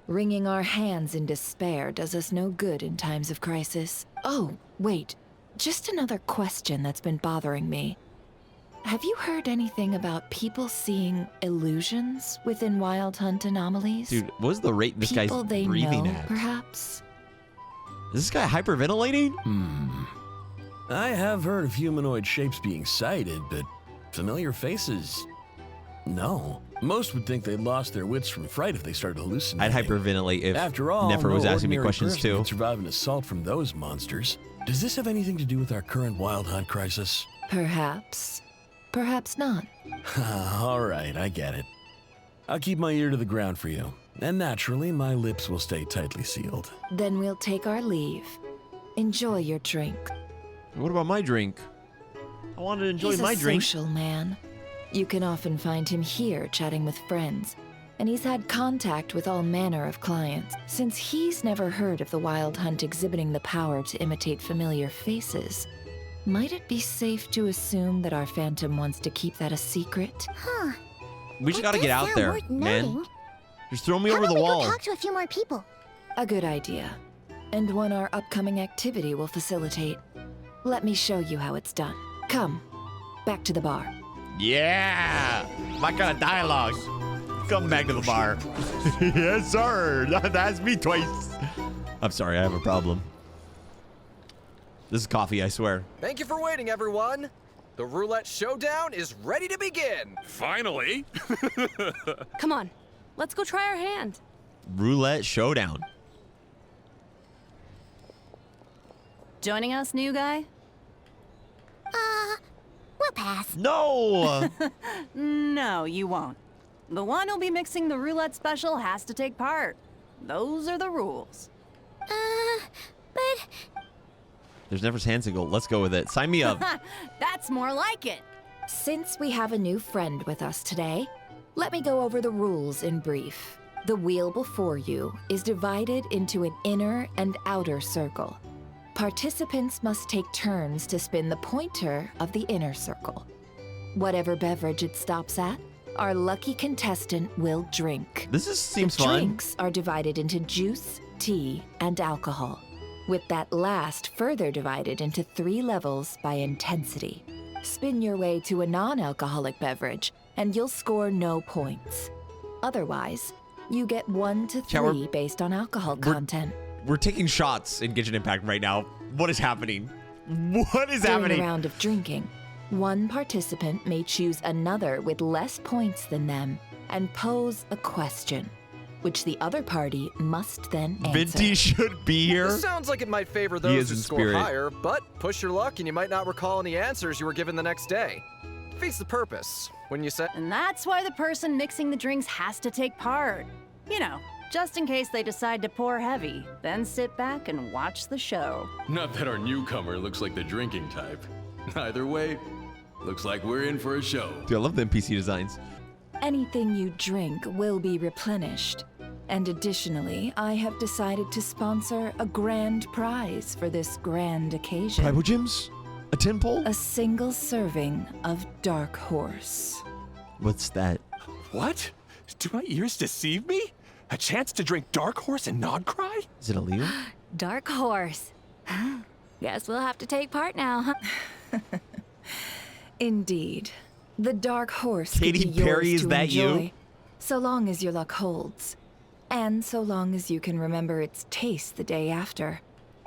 Wringing our hands in despair does us no good in times of crisis. Oh, wait. Just another question that's been bothering me. Have you heard anything about people seeing illusions within Wild Hunt anomalies? Dude, what was the rate this people guy's they breathing know, at? perhaps? Is this guy hyperventilating? I have heard of humanoid shapes being sighted, but familiar faces? No. Most would think they'd lost their wits from fright if they started hallucinating. I'd hyperventilate if After all, Nefer was no asking me ordinary questions person too. could survive an assault from those monsters. Does this have anything to do with our current Wild Hunt crisis? Perhaps. Perhaps not. All right, I get it. I'll keep my ear to the ground for you. And naturally, my lips will stay tightly sealed. Then we'll take our leave. Enjoy your drink. What about my drink? I wanted to enjoy He's my a drink. social man. You can often find him here chatting with friends, and he's had contact with all manner of clients. Since he's never heard of the Wild Hunt exhibiting the power to imitate familiar faces, might it be safe to assume that our Phantom wants to keep that a secret? Huh. We just gotta get out sound there, worth man. noting. Just throw me How over about the we go wall. talk to a few more people? A good idea. And one our upcoming activity will facilitate. Let me show you how it's done. Come, back to the bar. Yeah! My kind of dialogue. Come back to the bar. Yes, sir. That's me twice. I'm sorry, I have a problem. This is coffee, I swear. Thank you for waiting, everyone. The Roulette showdown is ready to begin. Finally. Come on, let's go try our hand. Roulette showdown. Joining us, new guy? We'll pass. No! No, you won't. The one who'll be mixing the roulette special has to take part. Those are the rules. But There's Nefer's hand signal. Let's go with it. Sign me up. That's more like it. Since we have a new friend with us today, let me go over the rules in brief. The wheel before you is divided into an inner and outer circle. Participants must take turns to spin the pointer of the inner circle. Whatever beverage it stops at, our lucky contestant will drink. This seems the fun. Drinks are divided into juice, tea, and alcohol. with that last further divided into 3 levels by intensity. Spin your way to a non-alcoholic beverage, and you'll score no points. Otherwise, you get 1 to 3 based on alcohol content. We're taking shots in Genshin Impact right now. What is happening? What is happening? During a round of drinking, one participant may choose another with less points than them and pose a question, which the other party must then answer. Vinty should be here. This sounds like it might favor those who score higher, but push your luck and you might not recall any answers you were given the next day. Defeats the purpose when you say. And that's why the person mixing the drinks has to take part. You know, just in case they decide to pour heavy, then sit back and watch the show. Not that our newcomer looks like the drinking type. Either way, looks like we're in for a show. Dude, I love the NPC designs. Anything you drink will be replenished. And additionally, I have decided to sponsor a grand prize for this grand occasion. Primogems? A temple? A single serving of Dark Horse. What's that? What? Do my ears deceive me? A chance to drink Dark Horse and Nod Cry? Is it illegal? Dark Horse. Guess we'll have to take part now, huh? Indeed. The Dark Horse Katy could be Perry, yours is to that enjoy, you? so long as your luck holds. And so long as you can remember its taste the day after.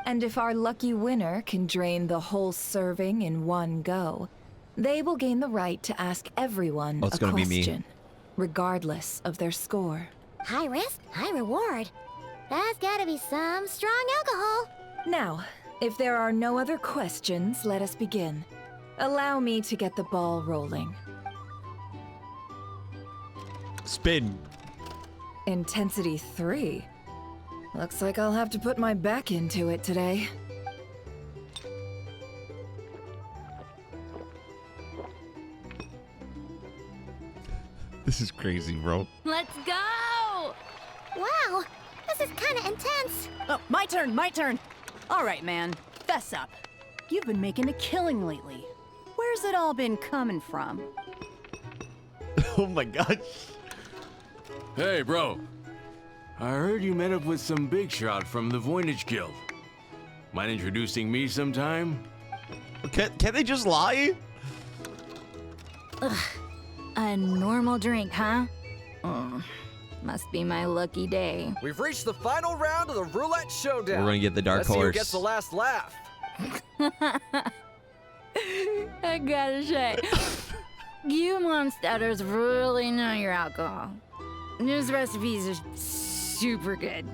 And if our lucky winner can drain the whole serving in one go, they will gain the right to ask everyone a gonna be me. question, regardless of their score. High risk, high reward. That's gotta be some strong alcohol. Now, if there are no other questions, let us begin. Allow me to get the ball rolling. Spin. Intensity 3. Looks like I'll have to put my back into it today. This is crazy, bro. Let's go! Wow, this is kinda intense. Oh, my turn. All right, man, fess up. You've been making a killing lately. Where's it all been coming from? Oh my gosh. Hey, bro. I heard you met up with some big shot from the Voynich Guild. Mind introducing me sometime? Can't they just lie? Ugh. A normal drink, huh? Must be my lucky day. We've reached the final round of the Roulette showdown. We're gonna get the Dark Let's see who Horse. gets the last laugh. I gotta say, you monsters really know your alcohol. These recipes are super good.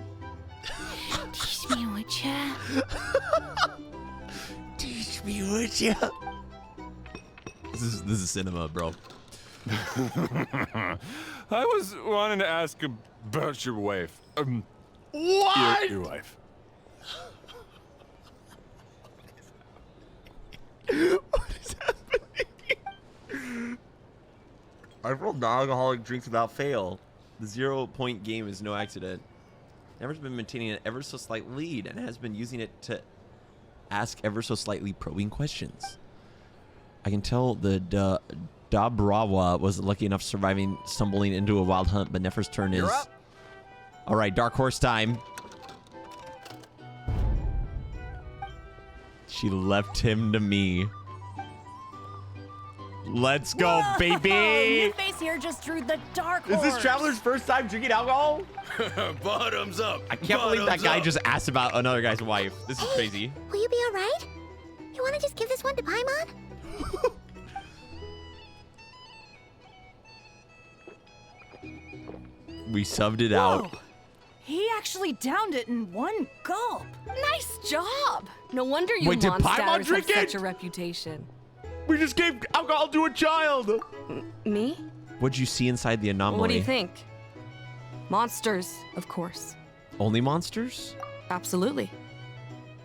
Teach me, would ya? Teach me, would ya? This is cinema, bro. I was wanting to ask about your wife. What? Your wife. What is happening? I've rolled non-alcoholic drinks without fail. The 0-point game is no accident. Never's been maintaining an ever so slight lead and has been using it to ask ever so slightly probing questions. I can tell the Dabrawa was lucky enough surviving stumbling into a wild hunt, but Nefer's turn is... All right, Dark Horse time. She left him to me. Let's go, Whoa! baby! New-Face here just drew the Dark Is Horse. this Traveler's first time drinking alcohol? Bottoms up. I can't believe that guy just asked about another guy's wife. This is crazy. Will you be alright? You wanna just give this one to Paimon? We subbed it Whoa. out. He actually downed it in one gulp. Nice job! No wonder you Wait, did Paimon monsters have drink it? such a reputation. We just gave alcohol to a child. Me? What'd you see inside the anomaly? What do you think? Monsters, of course. Only monsters? Absolutely.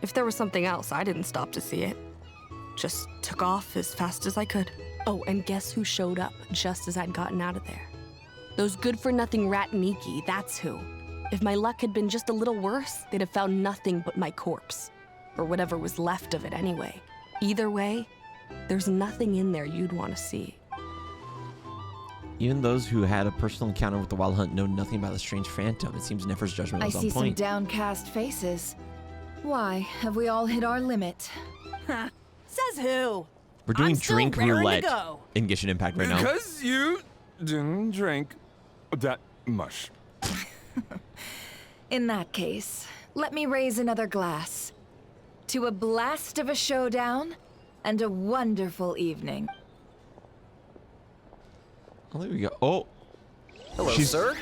If there was something else, I didn't stop to see it. Just took off as fast as I could. Oh, and guess who showed up just as I'd gotten out of there? Those good-for-nothing rat Miki, that's who. If my luck had been just a little worse, they'd have found nothing but my corpse. Or whatever was left of it anyway. Either way, there's nothing in there you'd want to see. Even those who had a personal encounter with the Wild Hunt know nothing about the strange phantom. It seems Nefer's judgment I was see on some point. downcast faces. Why, have we all hit our limit? Says who? We're doing I'm still drink raring to roulette go. in Genshin Impact right now. Because you didn't drink that much. In that case, let me raise another glass. To a blast of a showdown and a wonderful evening. Oh, there we go. Oh. Hello, sir.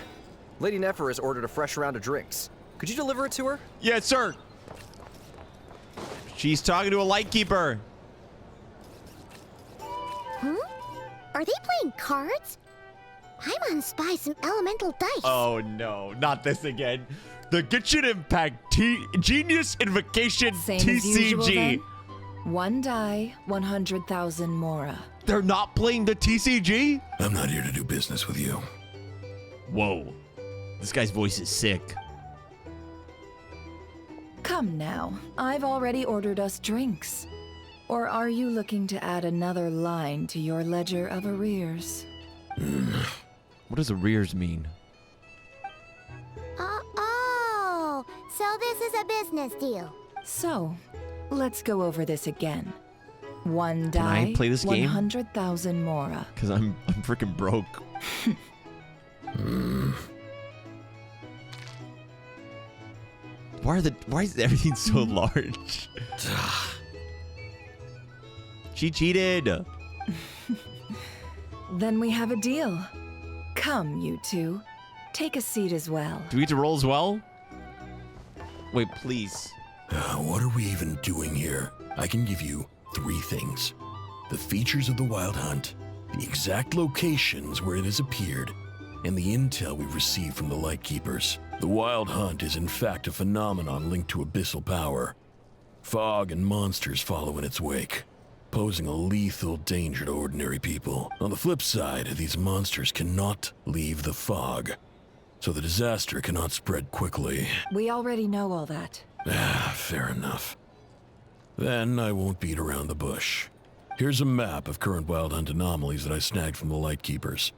Lady Nefer has ordered a fresh round of drinks. Could you deliver it to her? Yes, sir. She's talking to a lightkeeper. Are they playing cards? I want to spy some elemental dice. Oh no, not this again. The Genshin Impact Genius Invocation Same as usual, TCG. then? One die, 100,000 mora. They're not playing the TCG? I'm not here to do business with you. Whoa. This guy's voice is sick. Come now, I've already ordered us drinks. Or are you looking to add another line to your ledger of arrears? What does arrears mean? Oh, so this is a business deal. So, let's go over this again. One Can I die, play this game? 100,000 mora. Because I'm freaking broke. Why is everything so large? She cheated. Then we have a deal. Come, you two. Take a seat as well. Do we get to roll as well? Wait, please. What are we even doing here? I can give you 3 things. The features of the Wild Hunt, the exact locations where it has appeared, and the intel we've received from the Lightkeepers. The Wild Hunt is in fact a phenomenon linked to abyssal power. Fog and monsters follow in its wake, posing a lethal danger to ordinary people. On the flip side, these monsters cannot leave the fog, so the disaster cannot spread quickly. We already know all that. Fair enough. Then I won't beat around the bush. Here's a map of current Wild Hunt anomalies that I snagged from the Lightkeepers,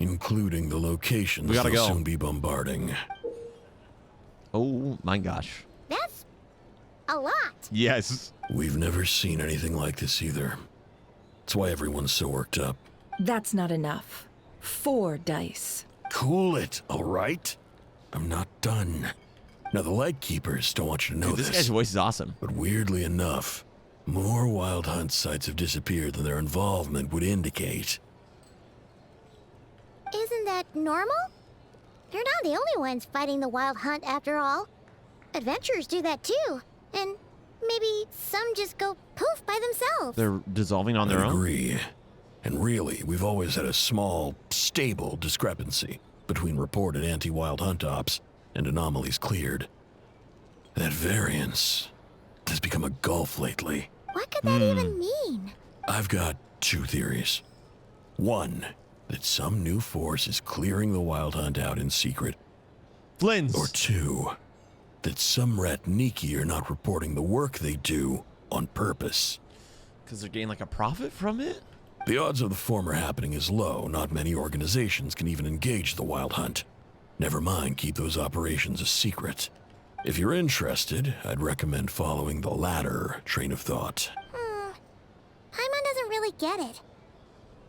including the locations they'll soon be bombarding. Oh my gosh. That's a lot. Yes. We've never seen anything like this either. That's why everyone's so worked up. That's not enough. 4 dice. Cool it, all right? I'm not done. Now, the Lightkeepers don't want you to know Dude, this guy's voice is awesome. But weirdly enough, more Wild Hunt sites have disappeared than their involvement would indicate. Isn't that normal? They're not the only ones fighting the Wild Hunt after all. Adventurers do that too. And maybe some just go poof by themselves. They're dissolving on their I own? agree. And really, we've always had a small, stable discrepancy between reported anti-Wild Hunt ops and anomalies cleared. That variance has become a gulf lately. What could that even mean? I've got 2 theories. One, that some new force is clearing the Wild Hunt out in secret. Flins. Or 2, that some Ratniki are not reporting the work they do on purpose. Because they're getting like a profit from it? The odds of the former happening is low. Not many organizations can even engage the Wild Hunt. Never mind keep those operations a secret. If you're interested, I'd recommend following the latter train of thought. Paimon doesn't really get it.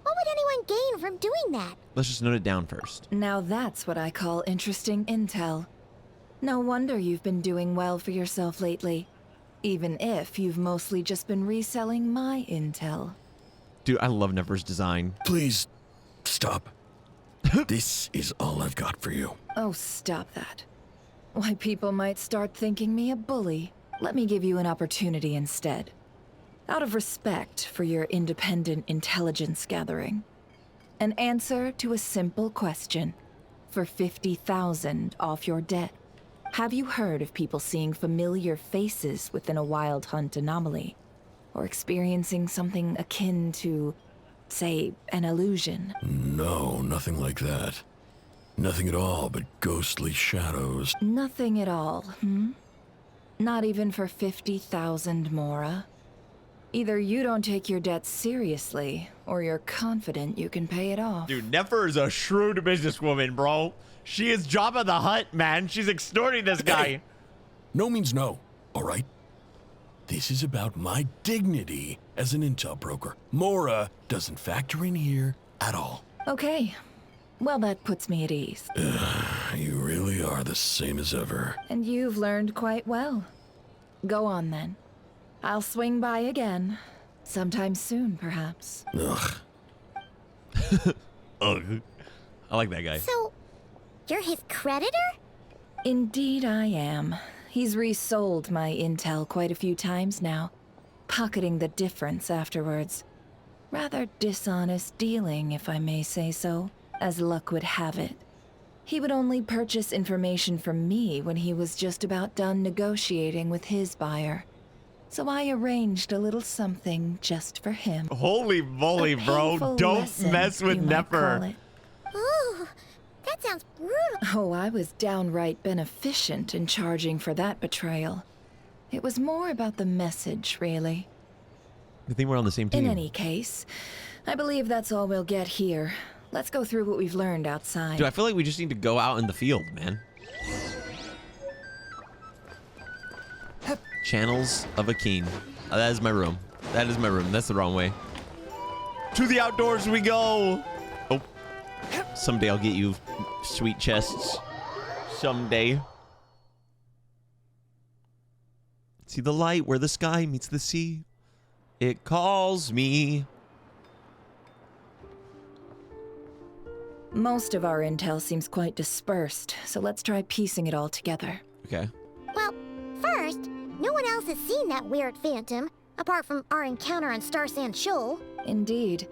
What would anyone gain from doing that? Let's just note it down first. Now that's what I call interesting intel. No wonder you've been doing well for yourself lately. Even if you've mostly just been reselling my intel. Dude, I love Nefer's design. Please, stop. This is all I've got for you. Oh, stop that. Why, people might start thinking me a bully. Let me give you an opportunity instead. Out of respect for your independent intelligence gathering. An answer to a simple question. For 50,000 off your debt. Have you heard of people seeing familiar faces within a Wild Hunt anomaly? Or experiencing something akin to, say, an illusion? No, nothing like that. Nothing at all but ghostly shadows. Nothing at all, Not even for 50,000 mora? Either you don't take your debt seriously, or you're confident you can pay it off. Dude, Nefer is a shrewd businesswoman, bro. She is Jabba the Hutt, man. She's extorting this guy. No means no, all right? This is about my dignity as an intel broker. Mora doesn't factor in here at all. Okay. Well, that puts me at ease. You really are the same as ever. And you've learned quite well. Go on, then. I'll swing by again. Sometime soon, perhaps. Ugh. Ugh. I like that guy. So, you're his creditor? Indeed I am. He's resold my intel quite a few times now, pocketing the difference afterwards. Rather dishonest dealing, if I may say so, as luck would have it. He would only purchase information from me when he was just about done negotiating with his buyer. So I arranged a little something just for him. Holy moly, bro. Don't mess with Nefer. Ooh, that sounds brutal. Oh, I was downright beneficent in charging for that betrayal. It was more about the message, really. I think we're on the same team. In any case, I believe that's all we'll get here. Let's go through what we've learned outside. Dude, I feel like we just need to go out in the field, man. Channels of a King. That is my room. That is my room. That's the wrong way. To the outdoors we go. Oh. Someday I'll get you sweet chests. Someday. See the light where the sky meets the sea. It calls me. Most of our intel seems quite dispersed, so let's try piecing it all together. Okay. Well, first, no one else has seen that weird phantom, apart from our encounter on Star Sand Shoal. Indeed.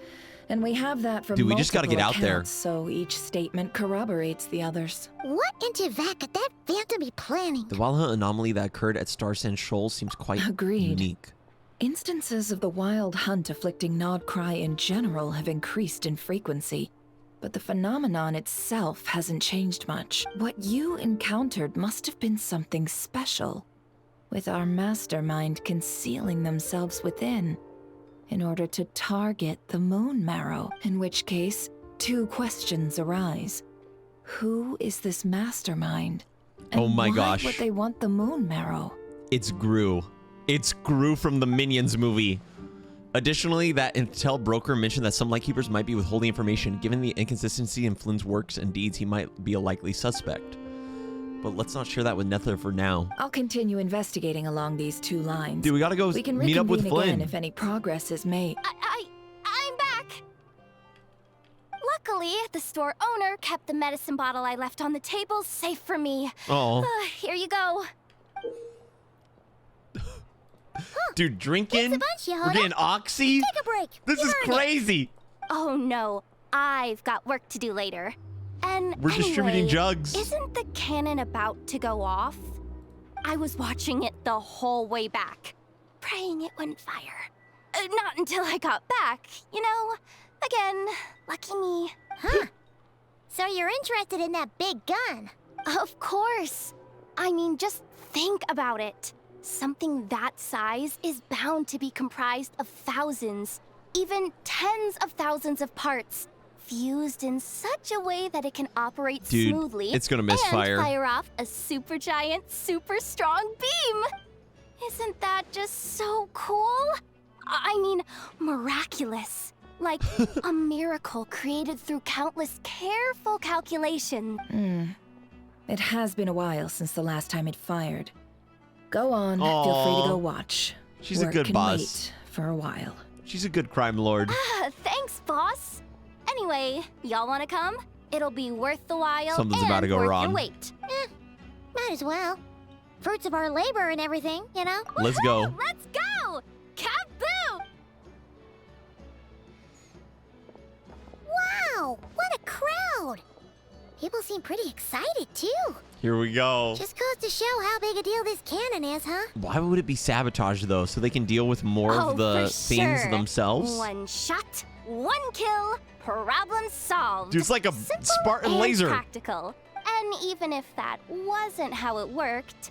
And we have that from Dude, we just gotta get out there. So each statement corroborates the others. What in Teyvat could that phantom be planning? The wild hunt anomaly that occurred at Star Sand Shoal seems quite unique. Instances of the wild hunt afflicting Nod Krai in general have increased in frequency, but the phenomenon itself hasn't changed much. What you encountered must have been something special, with our mastermind concealing themselves within, in order to target the Moon Marrow, in which case, two questions arise. Who is this mastermind? And oh my gosh. Why would they want the Moon Marrow? It's Gru. It's Gru from the Minions movie. Additionally, that intel broker mentioned that some lightkeepers might be withholding information. Given the inconsistency in Flynn's works and deeds, he might be a likely suspect. But let's not share that with Nefer for now. I'll continue investigating along these two lines. Dude, we gotta go meet up with Flynn. Again if any progress is made. I'm back! Luckily, the store owner kept the medicine bottle I left on the table safe for me. Oh. Here you go. Dude, drinking? We're getting oxy? Take a break. This is crazy. Oh no, I've got work to do later. And we're distributing jugs. Isn't the cannon about to go off? I was watching it the whole way back, praying it wouldn't fire. Not until I got back, you know? Again, lucky me. Huh. So you're interested in that big gun? Of course. I mean, just think about it. Something that size is bound to be comprised of thousands, even tens of thousands of parts, fused in such a way that it can operate smoothly it's gonna misfire. And fire off a super giant, super strong beam. Isn't that just so cool? I mean, miraculous. Like a miracle created through countless careful calculations. It has been a while since the last time it fired. Go on, Aww. feel free to go watch. She's Work a good can boss. Wait for a while. She's a good crime lord. Thanks, boss. Anyway, y'all wanna come? It'll be worth the while. Something's and about to go worth wrong. Your wait. Might as well. Fruits of our labor and everything, you know? Let's go. Let's go! Kaboo! Wow, what a crowd! People seem pretty excited, too. Here we go. Just goes to show how big a deal this cannon is, huh? Why would it be sabotage, though? So they can deal with more of the for things sure. themselves? One shot, one kill, problem solved. Dude, it's like a Simple Spartan and laser. Practical. And even if that wasn't how it worked,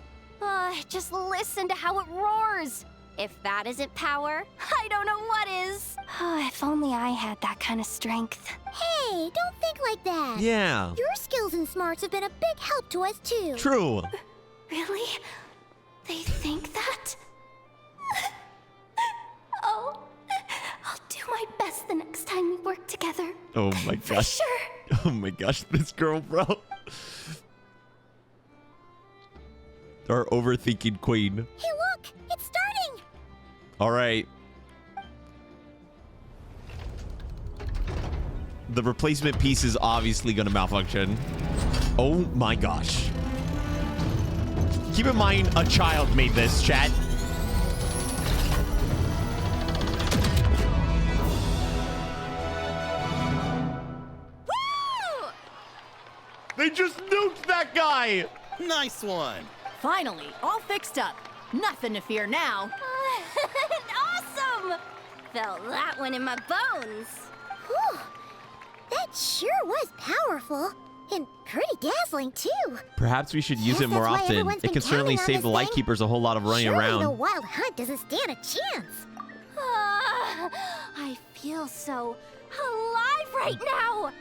just listen to how it roars. If that isn't power, I don't know what is. If only I had that kind of strength. Hey, don't think like that. Yeah. Your skills and smarts have been a big help to us, too. True. Really? They think that? Oh, I'll do my best the next time we work together. Oh my gosh. Sure. Oh my gosh, this girl, bro. Our overthinking queen. Hey, look! It's starting! All right. The replacement piece is obviously going to malfunction. Oh my gosh. Keep in mind, a child made this, chat. Woo! They just nuked that guy! Nice one. Finally, all fixed up. Nothing to fear now. Awesome! Felt that one in my bones. Whew. That sure was powerful. And pretty dazzling, too. Perhaps we should use Guess it more that's why often. everyone's It been can certainly counting on save the this thing. lightkeepers a whole lot of running Surely around. the wild hunt doesn't stand a chance. I feel so alive right now.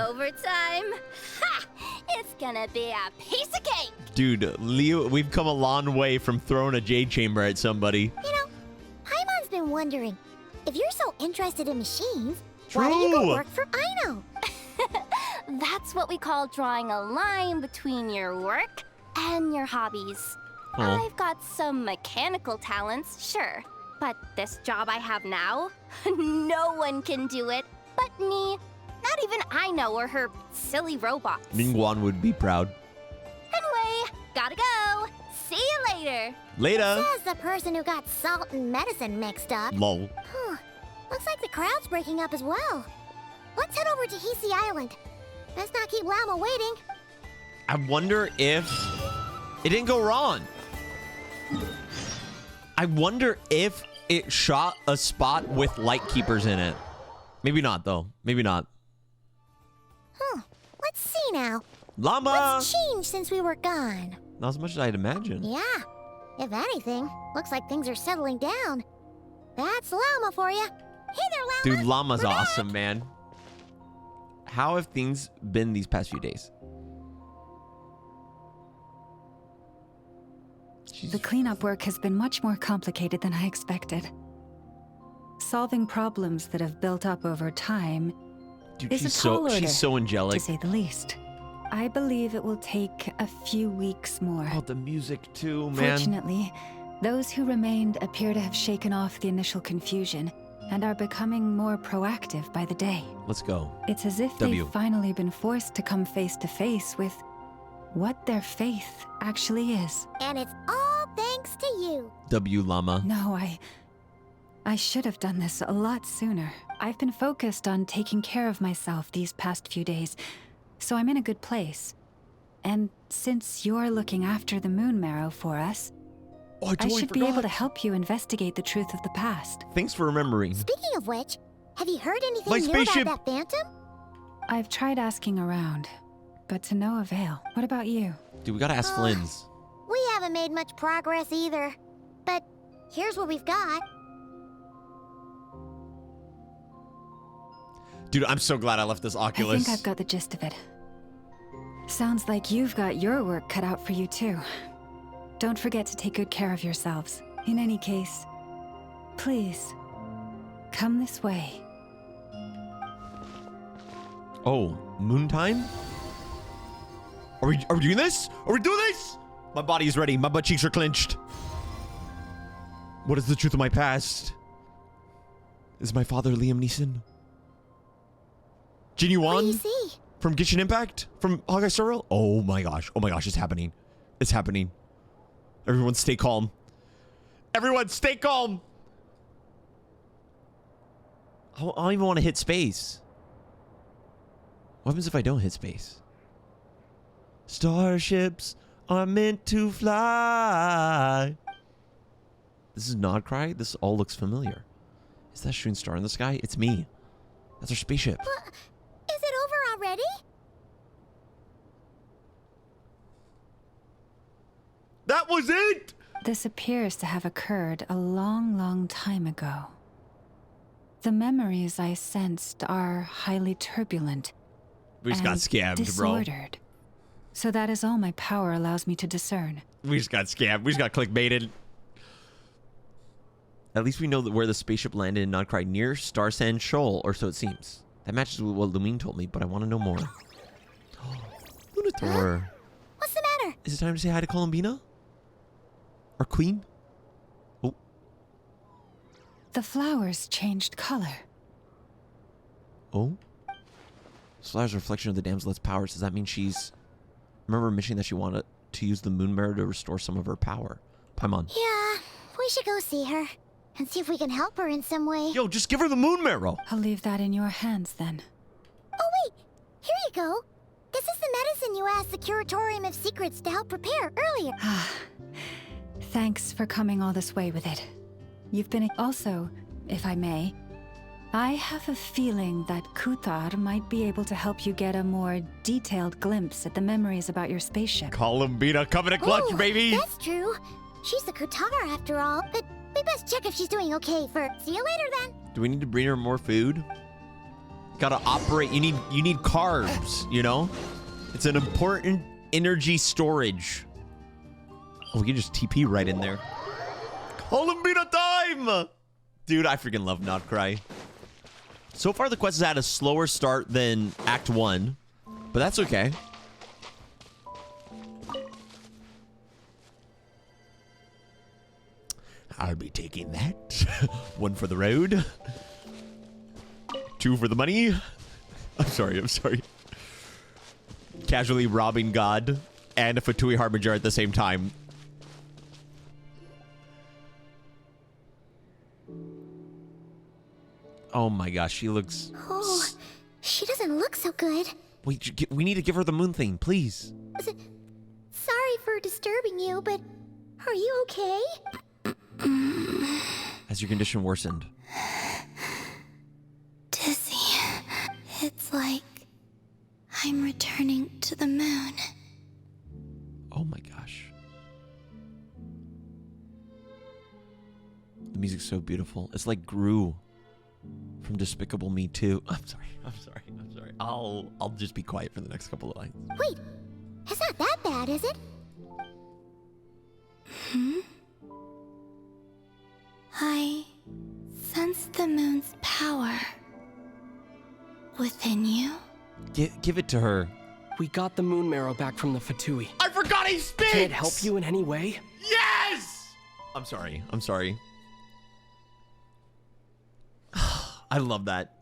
Overtime. Ha! It's gonna be a piece of cake. Dude, Leo, we've come a long way from throwing a jade chamber at somebody. You know, Paimon's been wondering, if you're so interested in machines, why don't you go True. work for Aino? That's what we call drawing a line between your work and your hobbies. Oh. I've got some mechanical talents, sure. But this job I have now, no one can do it but me. Not even Aino or her silly robots. Ningguan would be proud. Anyway, gotta go. See you later. Later. Says the person who got salt and medicine mixed up. Lol. Huh. Looks like the crowd's breaking up as well. Let's head over to Hisi Island. Best not keep Llama waiting. I wonder if it didn't go wrong. I wonder if it shot a spot with lightkeepers in it. Maybe not, though. Maybe not. Huh. Let's see now. Llama! What's changed since we were gone? Not as much as I'd imagine. Yeah. If anything, looks like things are settling down. That's Llama for you. Hey there, Llama. Dude, Llama's We're back. awesome, man. How have things been these past few days? The cleanup work has been much more complicated than I expected. Solving problems that have built up over time Dude, is a tall order, she's so angelic. to say the least. I believe it will take a few weeks more. Oh, the music too, man. Fortunately, those who remained appear to have shaken off the initial confusion and are becoming more proactive by the day. Let's go. It's as if W. they've finally been forced to come face to face with what their faith actually is. And it's all thanks to you. W Llama. No, I should have done this a lot sooner. I've been focused on taking care of myself these past few days, so I'm in a good place. And since you're looking after the moon marrow for us, I I totally should be able forgot. to help you investigate the truth of the past. Thanks for remembering. Speaking of which, have you heard anything My new spaceship! about that phantom? I've tried asking around, but to no avail. What about you? Dude, we gotta ask Flynn's. We haven't made much progress either. But here's what we've got. Dude, I'm so glad I left this Oculus. I think I've got the gist of it. Sounds like you've got your work cut out for you too. Don't forget to take good care of yourselves. In any case, please, come this way. Oh, moon time? Are we doing this? Are we doing this? My body is ready. My butt cheeks are clenched. What is the truth of my past? Is my father Liam Neeson? Jin What do you Yuan? see? From Genshin Impact? From Hawkeye Star Rail? Oh my gosh. Oh my gosh, it's happening. It's happening. Everyone stay calm. Everyone stay calm. I don't even want to hit space. What happens if I don't hit space? Starships are meant to fly. This is Nod Cry? This all looks familiar. Is that shooting star in the sky? It's me. That's our spaceship. Is it over already? That was it! This appears to have occurred a long, long time ago. The memories I sensed are highly turbulent. We just got and scammed, bro. disordered. So that is all my power allows me to discern. We just got scammed. We just got clickbaited. At least we know that where the spaceship landed in Krai, near Starsand Shoal, or so it seems. That matches with what Lumine told me, but I want to know more. Lunator. Huh? What's the matter? Is it time to say hi to Columbina? Our queen? Oh. The flowers changed color. Oh? Solar's reflection of the damsel's powers. Does that mean she's... Remember mentioning that she wanted to use the moon mirror to restore some of her power. Paimon. Yeah, we should go see her and see if we can help her in some way. Yo, just give her the moon mirror. I'll leave that in your hands then. Oh wait, here you go. This is the medicine you asked the Curatorium of Secrets to help prepare earlier. Thanks for coming all this way with it. You've been... Also, if I may, I have a feeling that Kuthar might be able to help you get a more detailed glimpse at the memories about your spaceship. Columbina coming to clutch, baby! That's true. She's the Kutara after all, but we best check if she's doing okay first. See you later then. Do we need to bring her more food? Gotta operate. You need carbs, you know? It's an important energy storage. Oh, we can just TP right in there. Columbina time! Dude, I freaking love Krai. So far, the quest has had a slower start than Act 1, but that's okay. I'll be taking that. 1 for the road. 2 for the money. I'm sorry. Casually robbing God and a Fatui Harbinger at the same time. Oh my gosh, she looks... Oh, she doesn't look so good. Wait, we need to give her the moon thing, please. Sorry for disturbing you, but are you okay? Has your condition worsened? Dizzy. It's like I'm returning to the moon. Oh my gosh. The music's so beautiful. It's like Gru from Despicable Me 2. I'm sorry. I'll just be quiet for the next couple of lines. Wait, it's not that bad, is it? I sense the moon's power within you. Give it to her. We got the moon marrow back from the Fatui. I forgot he speaks! Can it help you in any way? Yes! I'm sorry. I love that.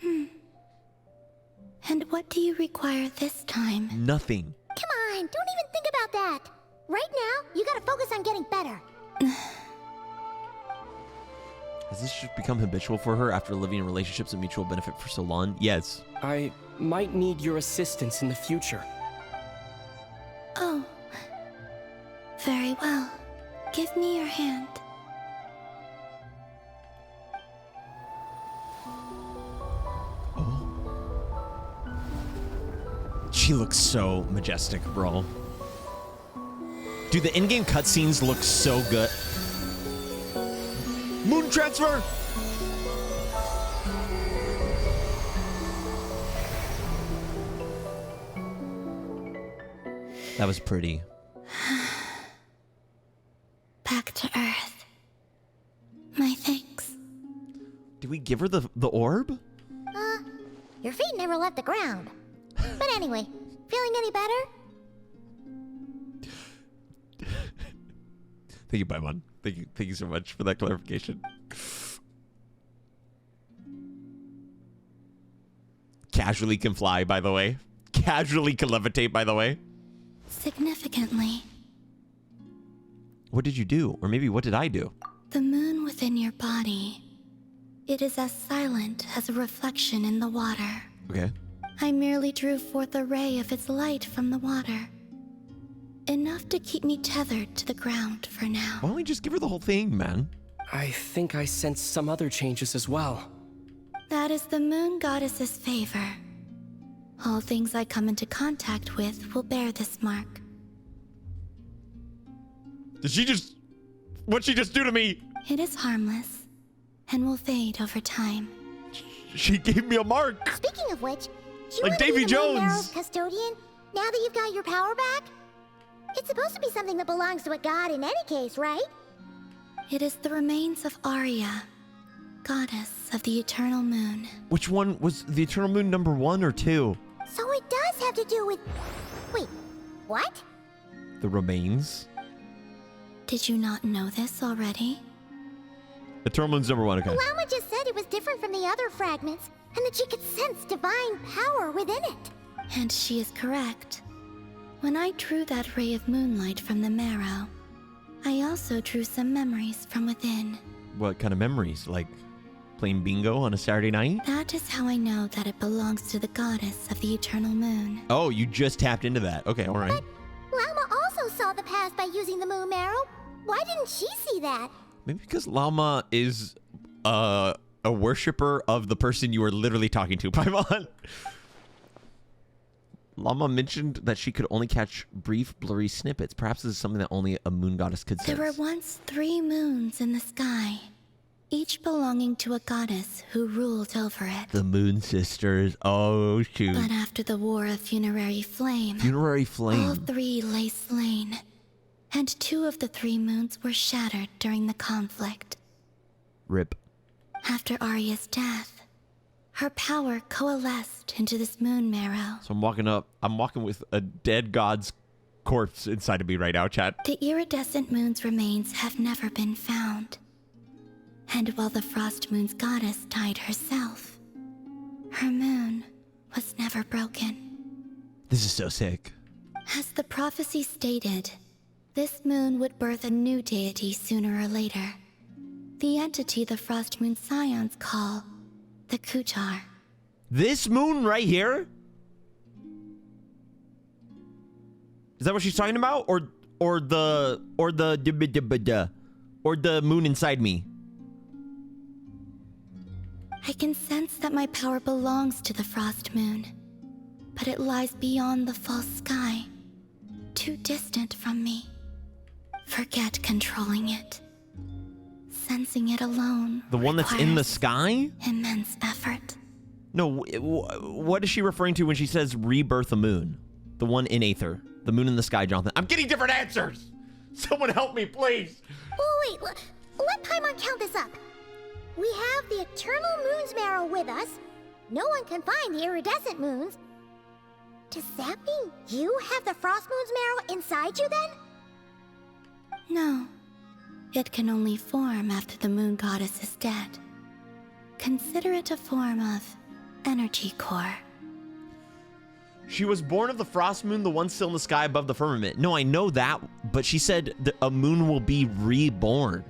And what do you require this time? Nothing. Come on, don't even think about that. Right now, you gotta focus on getting better. Has this just become habitual for her after living in relationships of mutual benefit for so long? Yes. I might need your assistance in the future. Oh. Very well. Give me your hand. She looks so majestic, bro. Dude, the in-game cutscenes look so good. Moon transfer! That was pretty. Back to Earth. My thanks. Did we give her the orb? Your feet never left the ground. But anyway, feeling any better? Thank you, Paimon. Thank you so much for that clarification. Casually can fly, by the way. Casually can levitate, by the way. Significantly. What did you do? Or maybe what did I do? The moon within your body. It is as silent as a reflection in the water. Okay. I merely drew forth a ray of its light from the water. Enough to keep me tethered to the ground for now. Why don't we just give her the whole thing, man? I think I sense some other changes as well. That is the moon goddess's favor. All things I come into contact with will bear this mark. Did she just... What'd she just do to me? It is harmless, and will fade over time. She gave me a mark! Speaking of which, you like want to Davy be the Moon Jones! Marrow's custodian, now that you've got your power back? It's supposed to be something that belongs to a god in any case, right? It is the remains of Arya, goddess of the eternal moon. Which one was the eternal moon, number 1 or 2? So it does have to do with... Wait, what? The remains? Did you not know this already? Eternal moon's number 1, okay. Llama just said it was different from the other fragments, and that she could sense divine power within it. And she is correct. When I drew that ray of moonlight from the marrow, I also drew some memories from within. What kind of memories? Like playing bingo on a Saturday night? That is how I know that it belongs to the goddess of the eternal moon. Oh, you just tapped into that. Okay, all right. But Llama also saw the past by using the moon marrow. Why didn't she see that? Maybe because Llama is a worshiper of the person you were literally talking to, Paimon. Llama mentioned that she could only catch brief, blurry snippets. Perhaps this is something that only a moon goddess could sense. There were once 3 moons in the sky, each belonging to a goddess who ruled over it. The Moon Sisters. Oh, shoot. But after the War of Funerary Flame, all 3 lay slain, and 2 of the 3 moons were shattered during the conflict. Rip. After Arya's death, her power coalesced into this moon marrow. So I'm walking with a dead god's corpse inside of me right now, chat. The iridescent moon's remains have never been found. And while the frost moon's goddess died herself, her moon was never broken. This is so sick. As the prophecy stated, this moon would birth a new deity sooner or later. The entity the frost moon scions call the Kutar. This moon right here? Is that what she's talking about? Or the moon inside me? I can sense that my power belongs to the frost moon, but it lies beyond the false sky, too distant from me. Forget controlling it. Sensing it alone. The one that's in the sky? Immense effort. No, what is she referring to when she says rebirth a moon? The one in Aether. The moon in the sky, Jonathan. I'm getting different answers! Someone help me, please! Oh, wait, let Paimon count this up. We have the eternal moon's marrow with us. No one can find the iridescent moons. Does that mean you have the frost moon's marrow inside you then? No. It can only form after the moon goddess is dead. Consider it a form of energy core. She was born of the frost moon, the one still in the sky above the firmament. No, I know that, but she said that a moon will be reborn.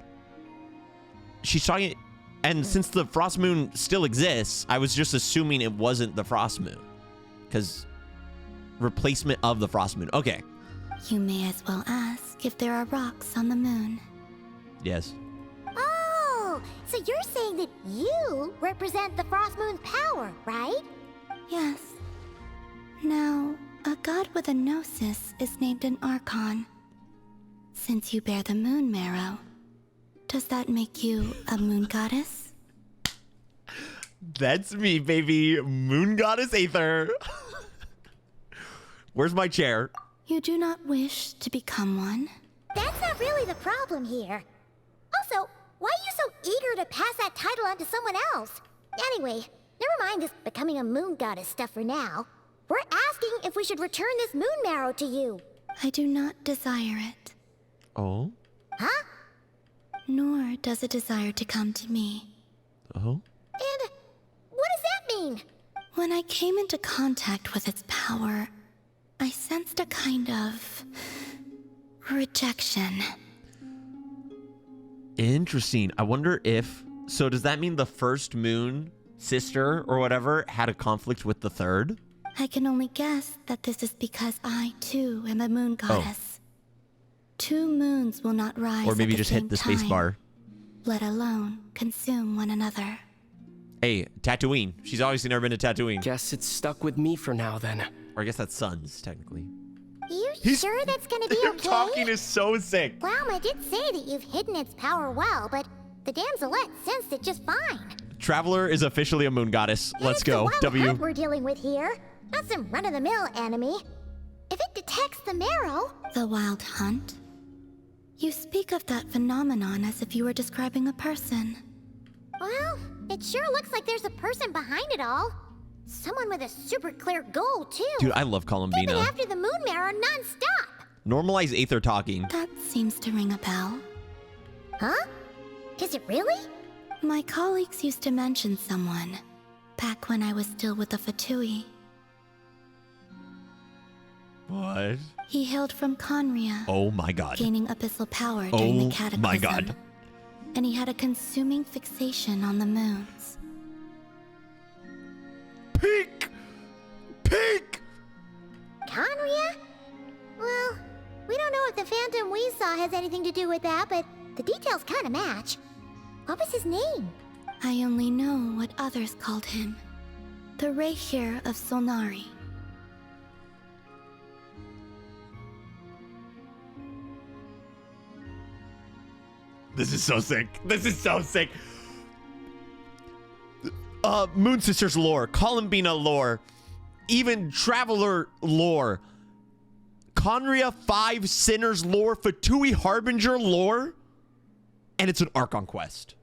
She's talking, and since the frost moon still exists, I was just assuming it wasn't the frost moon. Because replacement of the frost moon. Okay. You may as well ask if there are rocks on the moon. Yes. Oh, so you're saying that you represent the frost moon's power, right? Yes. Now, a god with a gnosis is named an Archon. Since you bear the moon marrow, does that make you a moon goddess? That's me, baby. Moon goddess Aether. Where's my chair? You do not wish to become one? That's not really the problem here. Also, why are you so eager to pass that title on to someone else? Anyway, never mind this becoming a moon goddess stuff for now. We're asking if we should return this moon marrow to you. I do not desire it. Oh? Huh? Nor does it desire to come to me. Oh? And what does that mean? When I came into contact with its power, I sensed a kind of rejection. Interesting. I wonder if... So does that mean the first moon sister or whatever had a conflict with the third? I can only guess that this is because I, too, am a moon goddess. 2 moons will not rise or maybe at the just same hit the space time, bar. let alone consume one another. Hey, Tatooine. She's obviously never been to Tatooine. Guess it's stuck with me for now, then. Or I guess that's Suns, technically. You sure that's gonna be okay? Talking is so sick. Llama did say that you've hidden its power well, but the damselette sensed it just fine. Traveler is officially a moon goddess. Let's go. It's the wild hunt we're dealing with here, not some run-of-the-mill enemy. If it protects the marrow? The Wild Hunt? You speak of that phenomenon as if you were describing a person. Well, it sure looks like there's a person behind it all. Someone with a super clear goal, too. Dude, I love They've been Columbina. after the moon marrow non-stop. Normalize Aether talking. That seems to ring a bell. Huh? Is it really? My colleagues used to mention someone, back when I was still with the Fatui. What? He hailed from Conria. Oh my god. Gaining abyssal power during the Cataclysm. Oh my god. And he had a consuming fixation on the moons. Peek! Peek! Conria? Well, we don't know if the phantom we saw has anything to do with that, but the details kind of match. What was his name? I only know what others called him. The Rehir of Solnari. This is so sick. This is so sick. Moon Sisters lore, Columbina lore, even Traveler lore, Conria 5 Sinners lore, Fatui Harbinger lore, and it's an Archon quest.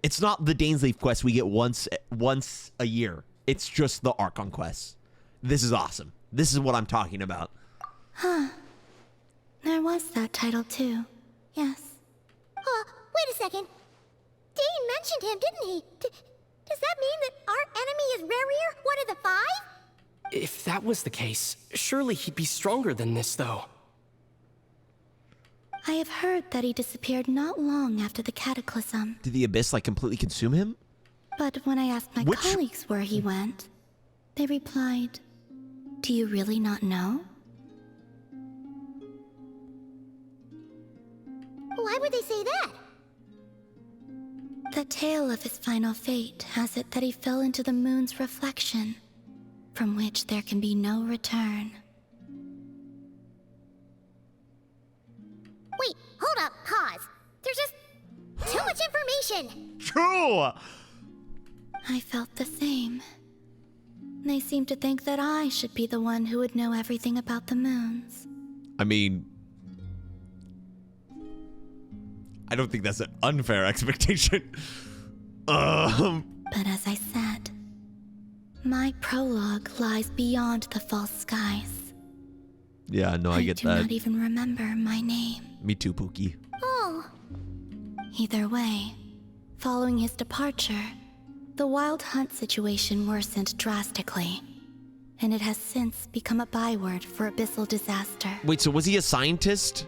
It's not the Dainsleif quest we get once a year. It's just the Archon quest. This is awesome. This is what I'm talking about. Huh. There was that title too. Yes. Wait a second. Dane mentioned him, didn't he? Does that mean that our enemy is Rerir, one of the 5? If that was the case, surely he'd be stronger than this, though. I have heard that he disappeared not long after the Cataclysm. Did the Abyss, like, completely consume him? But when I asked my colleagues where he went, they replied, "Do you really not know?" Why would they say that? The tale of his final fate has it that he fell into the moon's reflection, from which there can be no return. Wait, hold up, pause. There's just too much information. True! I felt the same. They seemed to think that I should be the one who would know everything about the moons. I mean, I don't think that's an unfair expectation. But as I said, my prologue lies beyond the false skies. Yeah, no, I get do that. not even remember my name. Me too, Pookie. Oh. Either way, following his departure, the Wild Hunt situation worsened drastically, and it has since become a byword for abyssal disaster. Wait, so was he a scientist?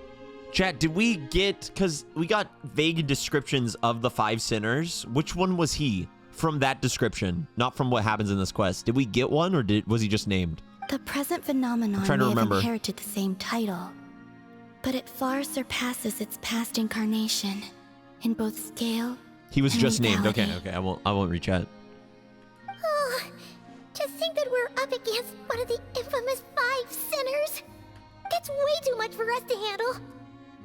Chat, did we get, because we got vague descriptions of the 5 sinners. Which one was he from that description? Not from what happens in this quest. Did we get one, or was he just named? The present phenomenon may have inherited the same title, but it far surpasses its past incarnation in both scale. He was and just named. legality. Okay, I won't rechat. Oh, to think that we're up against one of the infamous 5 sinners. That's way too much for us to handle.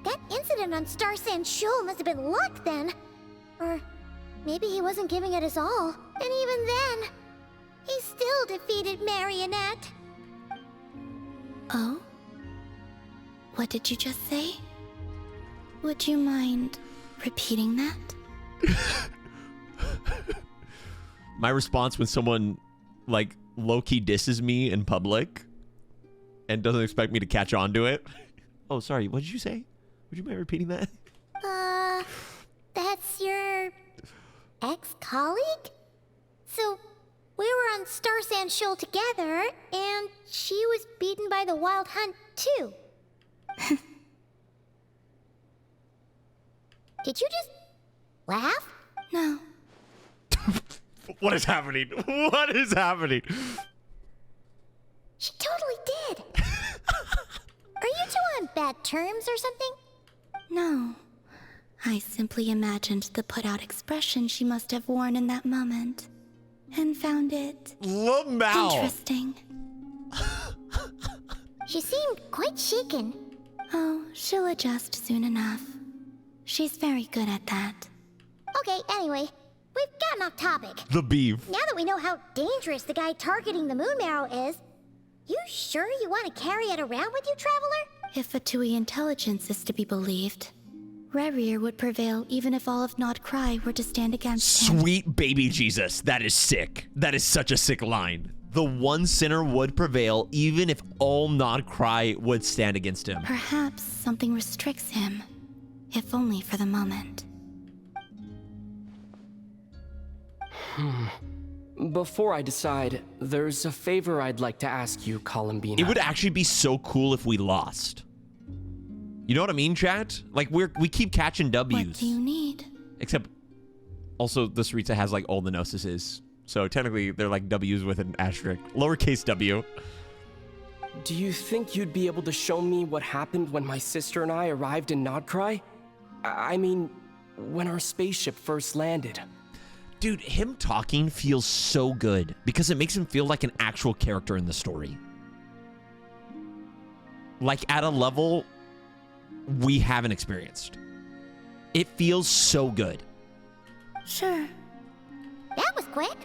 That incident on Star Sand Shoal must have been luck then. Or maybe he wasn't giving it his all. And even then, he still defeated Marionette. Oh? What did you just say? Would you mind repeating that? My response when someone, like, low-key disses me in public and doesn't expect me to catch on to it. Oh, sorry, what did you say? Would you mind repeating that? That's your ex-colleague? So, we were on Star Sand Shoal together, and she was beaten by the Wild Hunt, too. Did you just laugh? No. What is happening? What is happening? She totally did. Are you two on bad terms or something? No. I simply imagined the put-out expression she must have worn in that moment, and found it interesting. She seemed quite shaken. Oh, she'll adjust soon enough. She's very good at that. Okay, anyway, we've gotten off topic. The beef. Now that we know how dangerous the guy targeting the moon marrow is, You sure you want to carry it around with you, Traveler? If Fatui intelligence is to be believed, Rerir would prevail even if all of Nod Krai were to stand against him. Sweet baby Jesus. That is sick. That is such a sick line. The one sinner would prevail even if all Nod Krai would stand against him. Perhaps something restricts him, if only for the moment. Before I decide, there's a favor I'd like to ask you, Columbina. It would actually be so cool if we lost. You know what I mean, chat? Like, we keep catching W's. What do you need? Except, also, the Saritsa has, like, all the Gnosises. So, technically, they're, like, W's with an asterisk. Lowercase W. Do you think you'd be able to show me what happened when my sister and I arrived in Nod Krai? I mean, when our spaceship first landed. Dude, him talking feels so good because it makes him feel like an actual character in the story. Like at a level we haven't experienced. It feels so good. Sure. That was quick.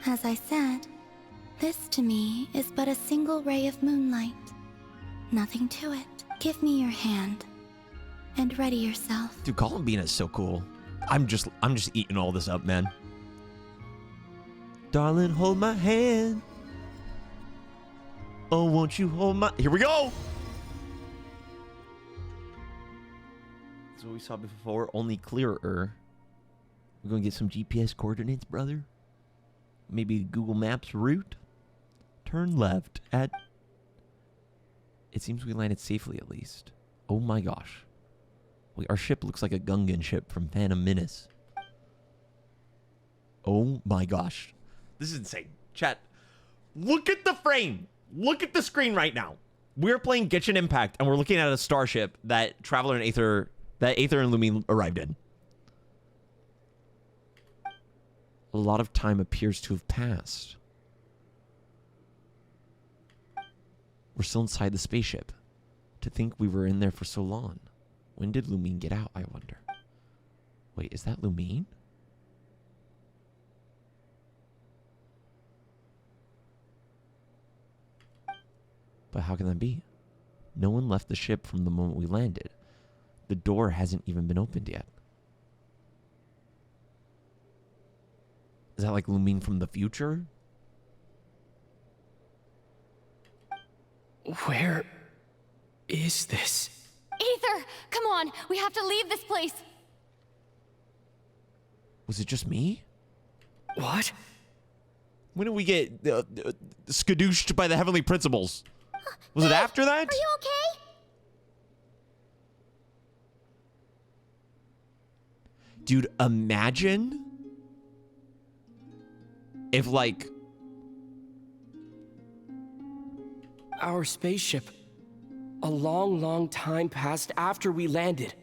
As I said, this to me is but a single ray of moonlight. Nothing to it. Give me your hand and ready yourself. Dude, Columbina is so cool. I'm just eating all this up, man. Darling, hold my hand. Oh, won't you hold my... Here we go! That's what we saw before, only clearer. We're gonna get some GPS coordinates, brother. Maybe Google Maps route. Turn left at... It seems we landed safely, at least. Oh my gosh. Our ship looks like a Gungan ship from Phantom Menace. Oh my gosh. This is insane. Chat, look at the frame. Look at the screen right now. We're playing Genshin Impact, and we're looking at a starship that Traveler and Aether, that Aether and Lumine arrived in. A lot of time appears to have passed. We're still inside the spaceship. To think we were in there for so long. When did Lumine get out, I wonder? Wait, is that Lumine? But how can that be? No one left the ship from the moment we landed. The door hasn't even been opened yet. Is that like Lumine from the future? Where is this? Aether, come on. We have to leave this place. Was it just me? What? When did we get skadooshed by the heavenly principles? Was it after that? Are you okay? Dude, imagine if, like... Our spaceship. A long, long time passed after we landed.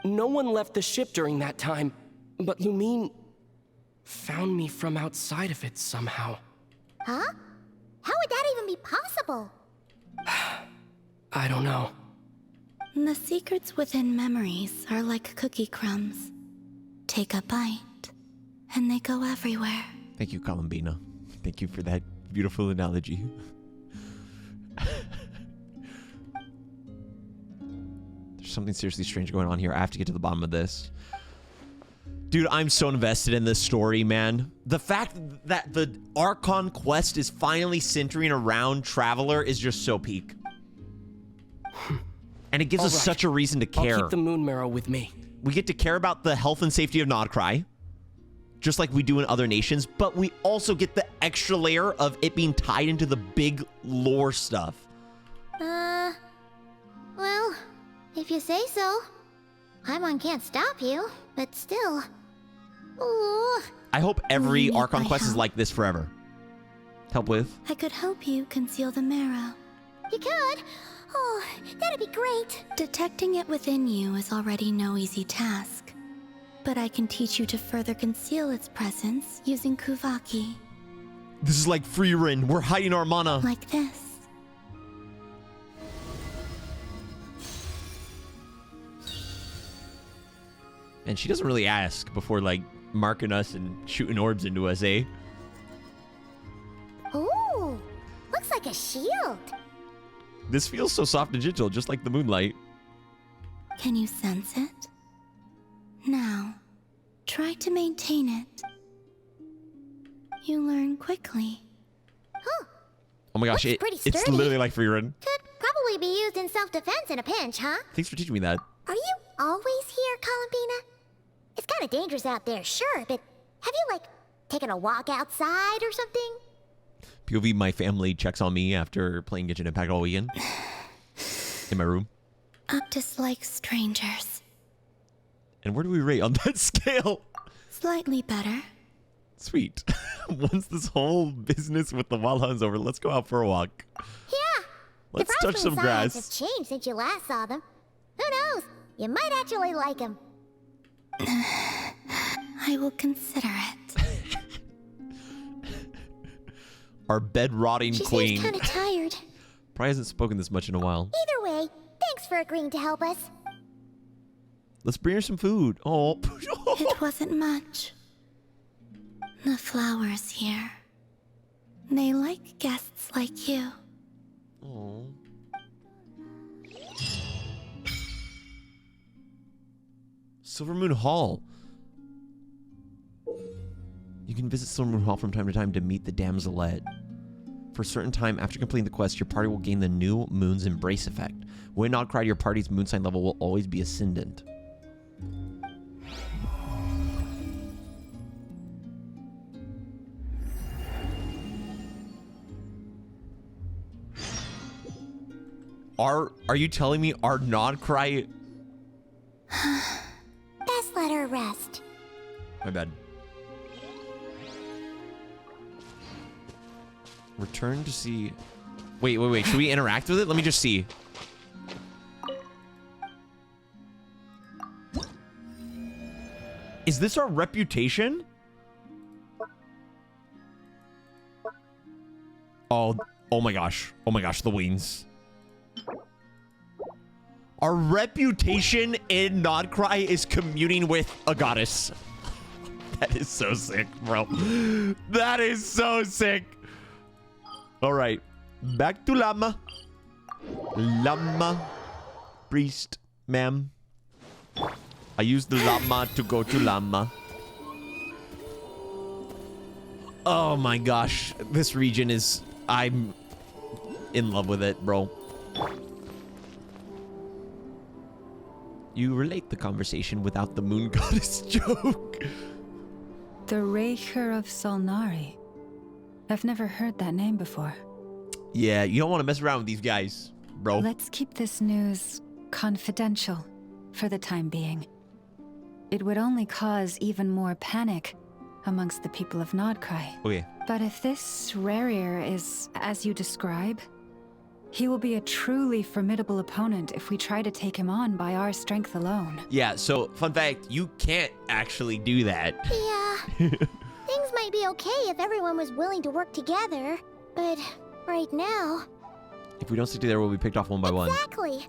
No one left the ship during that time, but Lumine found me from outside of it somehow. Huh? How would that even be possible? I don't know. The secrets within memories are like cookie crumbs. Take a bite, and they go everywhere. Thank you, Columbina. Thank you for that beautiful analogy. There's something seriously strange going on here. I have to get to the bottom of this. Dude, I'm so invested in this story, man. The fact that the Archon Quest is finally centering around Traveler is just so peak. And it gives us such a reason to care. I'll keep the moon marrow with me. We get to care about the health and safety of Nod Krai, just like we do in other nations, but we also get the extra layer of it being tied into the big lore stuff. Well, if you say so. Paimon can't stop you, but still. Ooh. I hope every Archon Quest is like this forever. Help with? I could help you conceal the marrow. You could? Oh, that'd be great. Detecting it within you is already no easy task. But I can teach you to further conceal its presence using Kuvaki. This is like Freerin. We're hiding our mana. Like this. And she doesn't really ask before, like, marking us and shooting orbs into us, eh? Ooh, looks like This feels so soft and gentle, just like the moonlight. Can you sense it? Now, try to maintain it. You learn quickly. Huh. Oh my gosh, Looks pretty it's sturdy. literally like Freerun. Could probably be used in self-defense in a pinch, huh? Thanks for teaching me that. Are you always here, Columbina? It's kind of dangerous out there, sure, but have you, like, taken a walk outside or something? POV, my family checks on me after playing Genshin Impact all weekend. In my room. Up to like strangers. And where do we rate on that scale? Slightly better. Sweet. Once this whole business with the wild hunt's over, let's go out for a walk. Yeah. Let's touch some the grass. have changed since you last saw them. Who knows? You might actually like them. I will consider it. Our bed-rotting She queen. seems kind of tired. Probably hasn't spoken this much in a while. Either way, thanks for agreeing to help us. Let's bring her some food. Oh. It wasn't much. The flowers here. They like guests like you. Oh. Silvermoon Hall. You can visit Silvermoon Hall from time to time to meet the damselette. For a certain time after completing the quest, your party will gain the new Moon's Embrace effect. When not cried, your party's moon sign level will always be ascendant. Are you telling me our non-cry? Best let her rest. My bad. Return to see. Wait. Should we interact with it? Let me just see. Is this our reputation? Oh my gosh. Oh my gosh, the wings. Our reputation in Nodcry is communing with a goddess. That is so sick, bro. That is so sick. All right, back to Llama. Llama, priest, ma'am. I used the llama to go to Llama. Oh my gosh, this region is, I'm in love with it, bro. You relate the conversation without the moon goddess joke. The Raker of Solnari. I've never heard that name before. Yeah, you don't want to mess around with these guys, bro. Let's keep this news confidential for the time being. It would only cause even more panic amongst the people of Nodcry. Okay. But if this Rarir is as you describe, he will be a truly formidable opponent if we try to take him on by our strength alone. Yeah, so fun fact, you can't actually do that. Yeah. Things might be okay if everyone was willing to work together, but right now... If we don't stick together, we'll be picked off one by one. Exactly.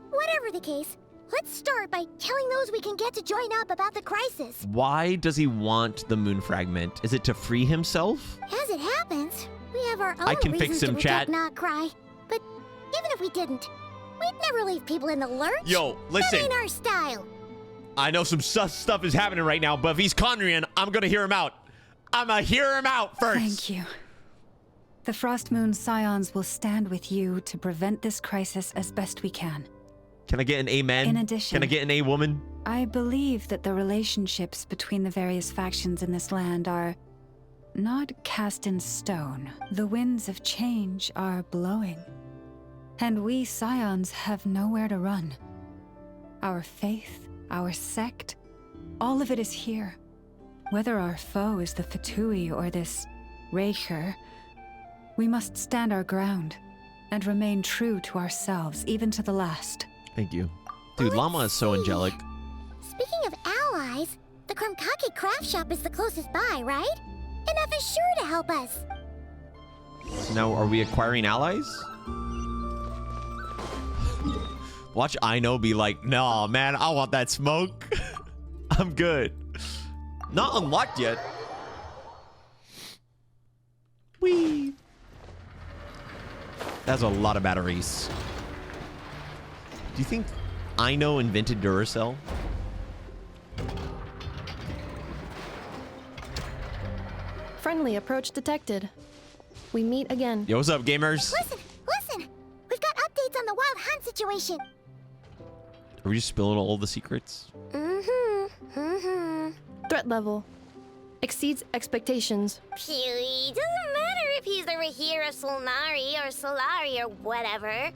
Whatever the case, let's start by telling those we can get to join up about the crisis. Why does he want the moon fragment? Is it to free himself? As it happens, we have our own I can reasons fix him, to protect chat. Nodcry. But even if we didn't, we'd never leave people in the lurch. Yo, listen. That ain't our style. I know some sus stuff is happening right now, but if he's Conrian, I'm gonna hear him out. I'm gonna hear him out first. Thank you. The Frost Moon Scions will stand with you to prevent this crisis as best we can. Can I get an amen? In addition, can I get an A woman? I believe that the relationships between the various factions in this land are not cast in stone. The winds of change are blowing. And we Scions have nowhere to run. Our faith, our sect, all of it is here. Whether our foe is the Fatui or this Raker, we must stand our ground and remain true to ourselves, even to the last. Thank you. Dude, Llama is so angelic. Speaking of allies, the Krumkake craft shop is the closest by, right? Enough is sure to help us. So now, are we acquiring allies? Watch Aino be like, nah, man, I want that smoke. I'm good. Not unlocked yet. Whee. That's a lot of batteries. Do you think Ino invented Duracell? Friendly approach detected. We meet again. Yo, what's up, gamers? Listen! We've got updates on the wild hunt situation. Are we just spilling all the secrets? Threat level exceeds expectations. Phew, doesn't matter if he's the Rahira Solnari or Solari or whatever.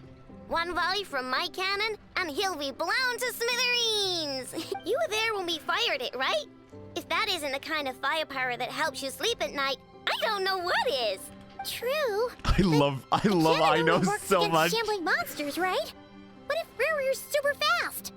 One volley from my cannon, and he'll be blown to smithereens! You were there when we fired it, right? If that isn't the kind of firepower that helps you sleep at night, I don't know what is. True. I love Ino so much. Shambling monsters, right? What if Rarir's super fast?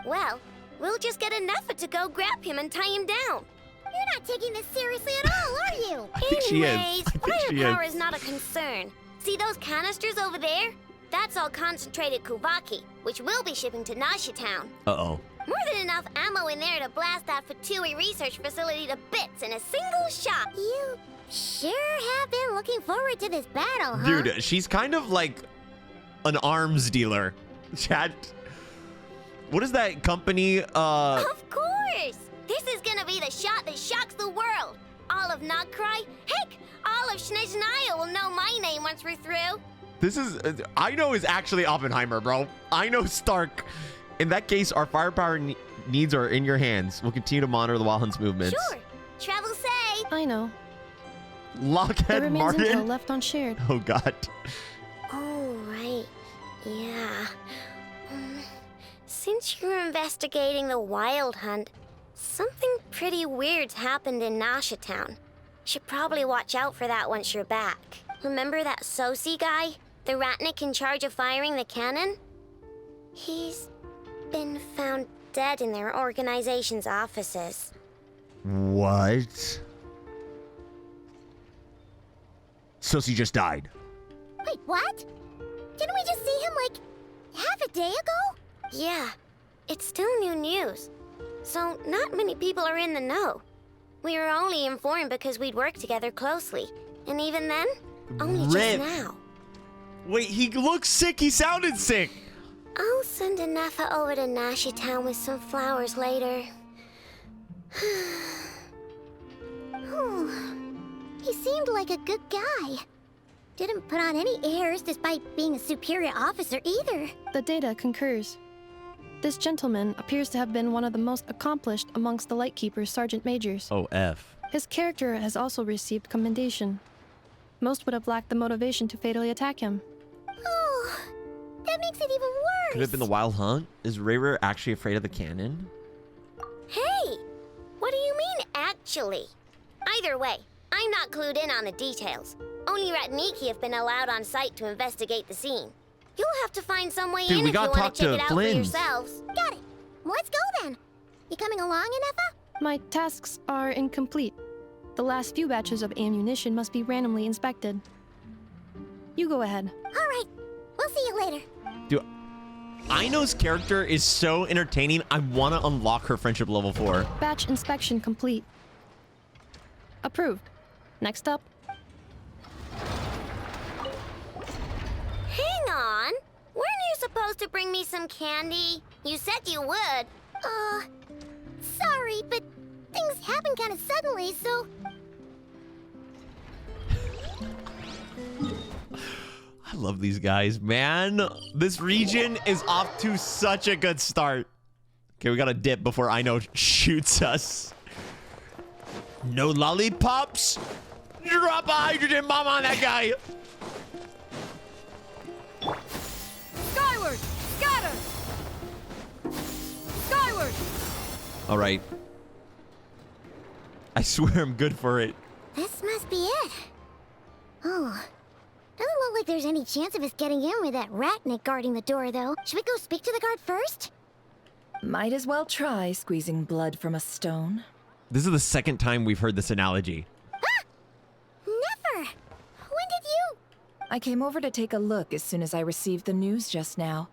Well, we'll just get a Nefer to go grab him and tie him down. You're not taking this seriously at all, are you? I think she is. Anyways, I think she firepower is. is not a concern. See those canisters over there? That's all concentrated Kuvaki, which we'll be shipping to Nashitown. Uh-oh. More than enough ammo in there to blast that Fatui research facility to bits in a single shot. You sure have been looking forward to this battle, huh? Dude, she's kind of like an arms dealer. Chad, what is that company? Of course! This is gonna be the shot that shocks the world. All of Krai, heck, all of Snezhnaya will know my name once we're through. This is, Ino is actually Oppenheimer, bro. Ino Stark. In that case, our firepower needs are in your hands. We'll continue to monitor the Wild Hunt's movements. Sure. Travel safe. I know. Lockheed There remains Martin? intel left unshared. Oh, God. Oh, right. Yeah. Since you're investigating the Wild Hunt, something pretty weird's happened in Nashitown. Should probably watch out for that once you're back. Remember that Sosi guy? The Ratnik in charge of firing the cannon? He's been found dead in their organization's offices. What? Sosi just died. Wait, what? Didn't we just see him like half a day ago? Yeah, it's still new news. So not many people are in the know. We were only informed because we'd worked together closely. And even then, only just now. Wait, he looks sick. He sounded sick. I'll send a Nefer over to Nashitown with some flowers later. He seemed like a good guy. Didn't put on any airs despite being a superior officer either. The data concurs. This gentleman appears to have been one of the most accomplished amongst the Lightkeeper's sergeant majors. Oh, F. His character has also received commendation. Most would have lacked the motivation to fatally attack him. Oh, that makes it even worse. Could it have been the Wild Hunt? Is Rayra actually afraid of the cannon? Hey! What do you mean, actually? Either way, I'm not clued in on the details. Only Ratniki have been allowed on site to investigate the scene. You'll have to find some way Dude, in we if you gotta want talk to check to it out for Flynn's. yourselves. Got it. Let's go then. You coming along, Nefer? My tasks are incomplete. The last few batches of ammunition must be randomly inspected. You go ahead. All right. We'll see you later. Dude, Ino's character is so entertaining. I want to unlock her friendship level 4. Batch inspection complete. Approved. Next up. Hang on. Weren't you supposed to bring me some candy? You said you would. Sorry, but things happen kind of suddenly, so... I love these guys, man. This region is off to such a good start. Okay, we got to dip before Ino shoots us. No lollipops. Drop a hydrogen bomb on that guy. Skyward! Scatter! Skyward! All right. I swear I'm good for it. This must be it. Oh. Doesn't look like there's any chance of us getting in with that Ratnik guarding the door, though. Should we go speak to the guard first? Might as well try squeezing blood from a stone. This is the second time we've heard this analogy. Nefer! When did you... I came over to take a look as soon as I received the news just now.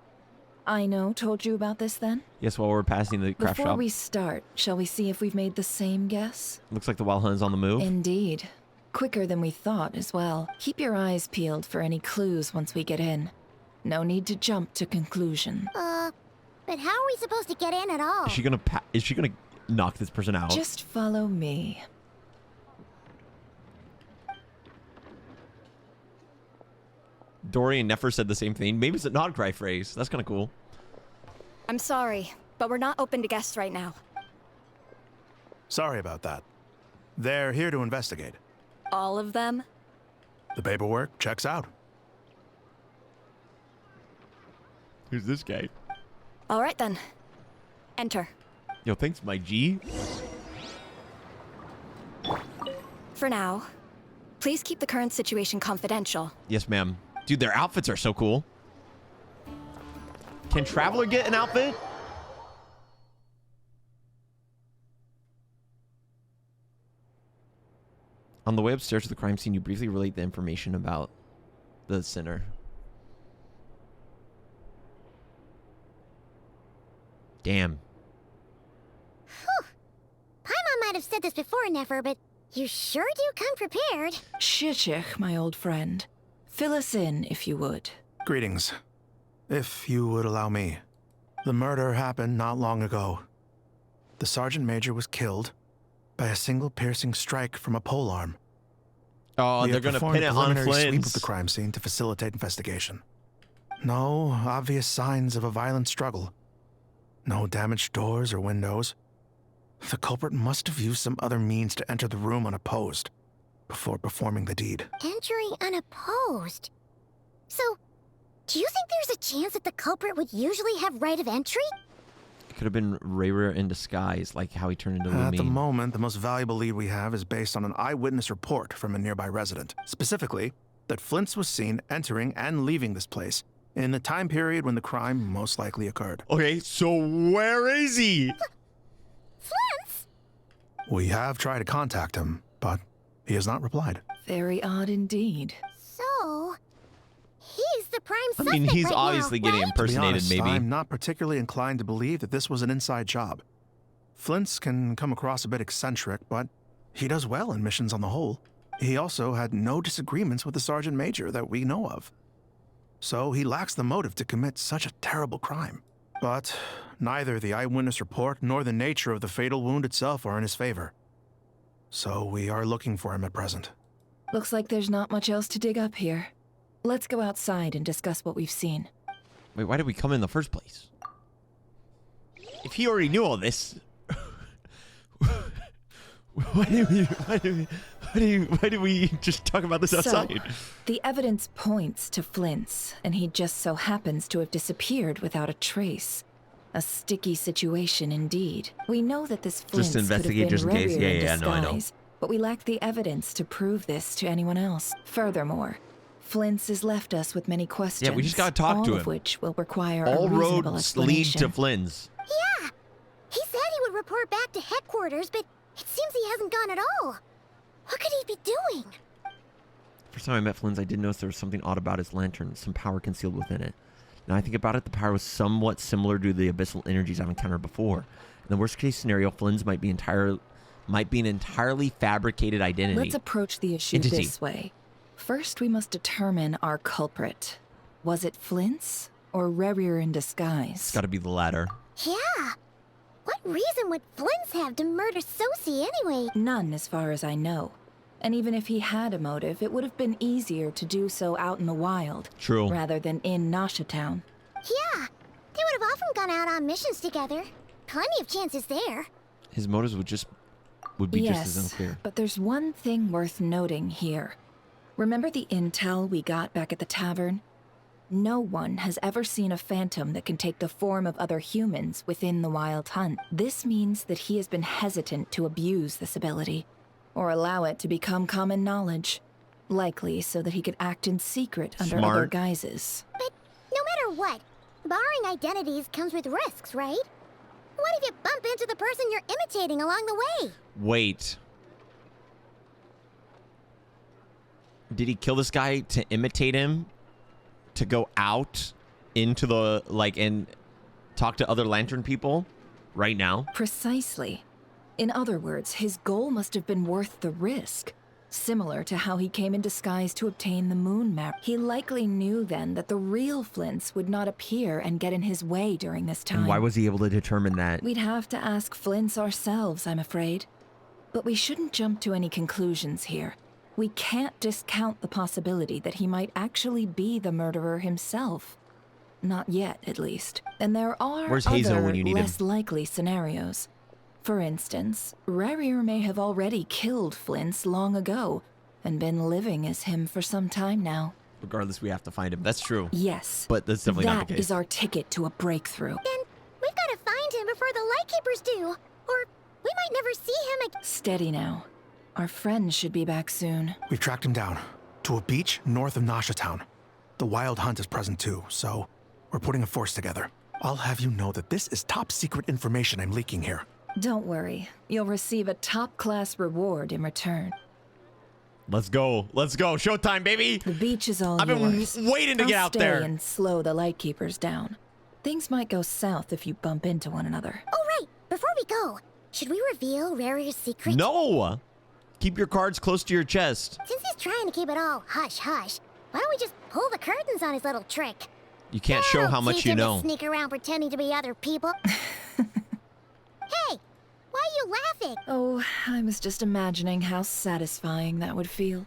Ino told you about this then? Yes, while we're passing the craft Before shop. we start, shall we see if we've made the same guess? Looks like the Wild Hunt is on the move. Indeed. Quicker than we thought as well. Keep your eyes peeled for any clues once we get in. No need to jump to conclusion. But how are we supposed to get in at all? Is she gonna knock this person out? Just follow me. Dory and Nefer said the same thing. Maybe it's a Nod Cry phrase. That's kind of cool. I'm sorry, but we're not open to guests right now. Sorry about that. They're here to investigate. All of them? The paperwork checks out. Who's this guy? All right then. Enter. Yo, thanks, my G. For now, please keep the current situation confidential. Yes, ma'am. Dude, their outfits are so cool. Can Traveler get an outfit? On the way upstairs to the crime scene, you briefly relate the information about the sinner. Damn. Whew. Paimon might have said this before, Nefer, but you sure do come prepared. Shishich, my old friend. Fill us in, if you would. Greetings. If you would allow me. The murder happened not long ago. The Sergeant Major was killed by a single piercing strike from a polearm. Oh, they're gonna pin it on Flint's sweep Flint's. of the crime scene to facilitate investigation. No obvious signs of a violent struggle. No damaged doors or windows. The culprit must have used some other means to enter the room unopposed before performing the deed. Entering unopposed. So, do you think there's a chance that the culprit would usually have right of entry? It could have been Rayra in disguise, like how he turned into Lumine. At the moment, the most valuable lead we have is based on an eyewitness report from a nearby resident. Specifically, that Flint's was seen entering and leaving this place in the time period when the crime most likely occurred. Okay, so where is he? Flint's? We have tried to contact him, but he has not replied. Very odd indeed. So, he's the prime I suspect mean, he's right obviously now, getting right? impersonated, to be honest, maybe. I'm not particularly inclined to believe that this was an inside job. Flint's can come across a bit eccentric, but he does well in missions on the whole. He also had no disagreements with the Sergeant Major that we know of. So he lacks the motive to commit such a terrible crime. But neither the eyewitness report nor the nature of the fatal wound itself are in his favor. So we are looking for him at present. Looks like there's not much else to dig up here. Let's go outside and discuss what we've seen. Wait, why did we come in the first place? If he already knew all this, why did we just talk about this outside? So, the evidence points to Flint's, and he just so happens to have disappeared without a trace. A sticky situation indeed. We know that this Flint's Just investigate could have been just in case. Revier Yeah, in no, I know. disguise, but we lack the evidence to prove this to anyone else. Furthermore, Flint's has left us with many questions. Yeah, we just gotta talk to all him. of which will require All a reasonable roads lead explanation. to Flynn's. Yeah! He said he would report back to headquarters, but it seems he hasn't gone at all. What could he be doing? First time I met Flynn's, I did notice there was something odd about his lantern, some power concealed within it. Now I think about it, the power was somewhat similar to the abyssal energies I've encountered before. In the worst case scenario, Flynn's might be an entirely fabricated identity. Let's approach the issue Entity. this way. First, we must determine our culprit. Was it Flint's or Revier in disguise? It's got to be the latter. Yeah. What reason would Flint's have to murder Sosi anyway? None, as far as I know. And even if he had a motive, it would have been easier to do so out in the wild. True. Rather than in Nashatown. Yeah. They would have often gone out on missions together. Plenty of chances there. His motives would be Yes, just as unclear. but there's one thing worth noting here. Remember the intel we got back at the tavern? No one has ever seen a phantom that can take the form of other humans within the Wild Hunt. This means that he has been hesitant to abuse this ability, or allow it to become common knowledge. Likely so that he could act in secret under Smart. other guises. But no matter what, borrowing identities comes with risks, right? What if you bump into the person you're imitating along the way? Wait. Did he kill this guy to imitate him? To go out into the, and talk to other lantern people right now? Precisely. In other words, his goal must have been worth the risk. similar to how he came in disguise to obtain the moon map. He likely knew then that the real Flints would not appear and get in his way during this time. And why was he able to determine that? We'd have to ask Flints ourselves, I'm afraid. But we shouldn't jump to any conclusions here. We can't discount the possibility that he might actually be the murderer himself. Not yet, at least. And there are Where's Hazel other, when you need less him? likely scenarios. For instance, Rarier may have already killed Flints long ago and been living as him for some time now. Regardless, we have to find him. That's true. Yes. But that's definitely not the That case. is our ticket to a breakthrough. Then we've got to find him before the Lightkeepers do, or we might never see him again. Steady now. Our friend should be back soon. We've tracked him down to a beach north of Nasha Town. The Wild Hunt is present too, so we're putting a force together. I'll have you know that this is top secret information I'm leaking here. Don't worry. You'll receive a top-class reward in return. Let's go. Let's go. Showtime, baby. The beach is all I've been yours. waiting to I'll get out stay there. and slow the Lightkeepers down. Things might go south if you bump into one another. Oh, right. Before we go, should we reveal Rarier's secret? No. Keep your cards close to your chest. Since he's trying to keep it all hush-hush, why don't we just pull the curtains on his little trick? You can't show how much you know. Sneak around pretending to be other people. Hey, why are you laughing? Oh, I was just imagining how satisfying that would feel.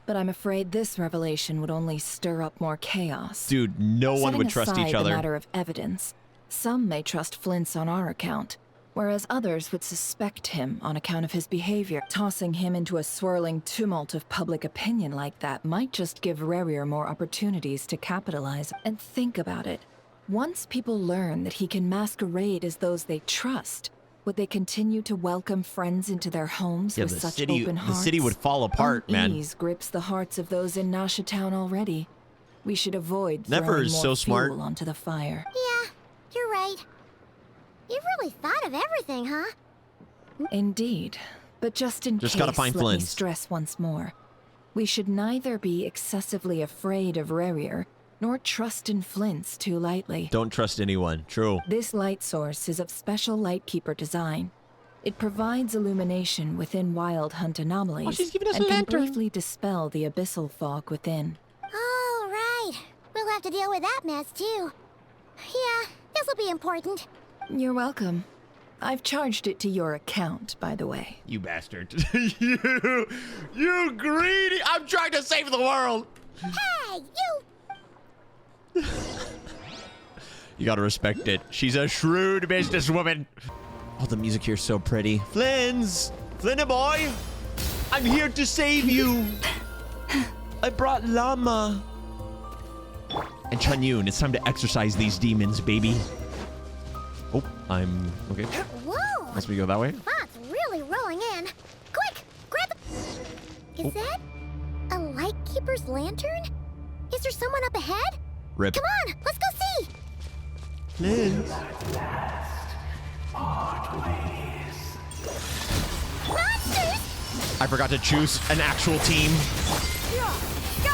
But I'm afraid this revelation would only stir up more chaos. Dude, no one would trust Setting each aside other. the matter of evidence, some may trust Flints on our account, whereas others would suspect him on account of his behavior. Tossing him into a swirling tumult of public opinion like that might just give Rarier more opportunities to capitalize. And think about it. Once people learn that he can masquerade as those they trust, would they continue to welcome friends into their homes Yeah, with the such city, open the hearts? city would fall apart, man. Unease grips the hearts of those in Nasha Town already. We should avoid Nefer throwing is more so smart. fuel onto the fire. Yeah, you're right. You've really thought of everything, huh? Indeed. But just in Just case, gotta find let me Flints. stress once more. We should neither be excessively afraid of Rarier, nor trust in Flints too lightly. Don't trust anyone. True. This light source is of special Lightkeeper design. It provides illumination within Wild Hunt anomalies Oh, she's giving us and a can lantern. briefly dispel the abyssal fog within. Oh, right. We'll have to deal with that mess, too. Yeah, this'll be important. You're welcome. I've charged it to your account, by the way. You bastard. you greedy. I'm trying to save the world. Hey, you! You gotta respect it. She's a shrewd businesswoman. Oh, the music here's so pretty. Flints! Flinty boy! I'm here to save you! I brought Llama. And Chanyun, it's time to exercise these demons, baby. Oh, I'm... okay. Whoa! Must we go that way? Fog's really rolling in. Quick, grab the... Is that a Lightkeeper's lantern? Is there someone up ahead? Rip. Come on, let's go see! Flints. Monsters! I forgot to choose an actual team.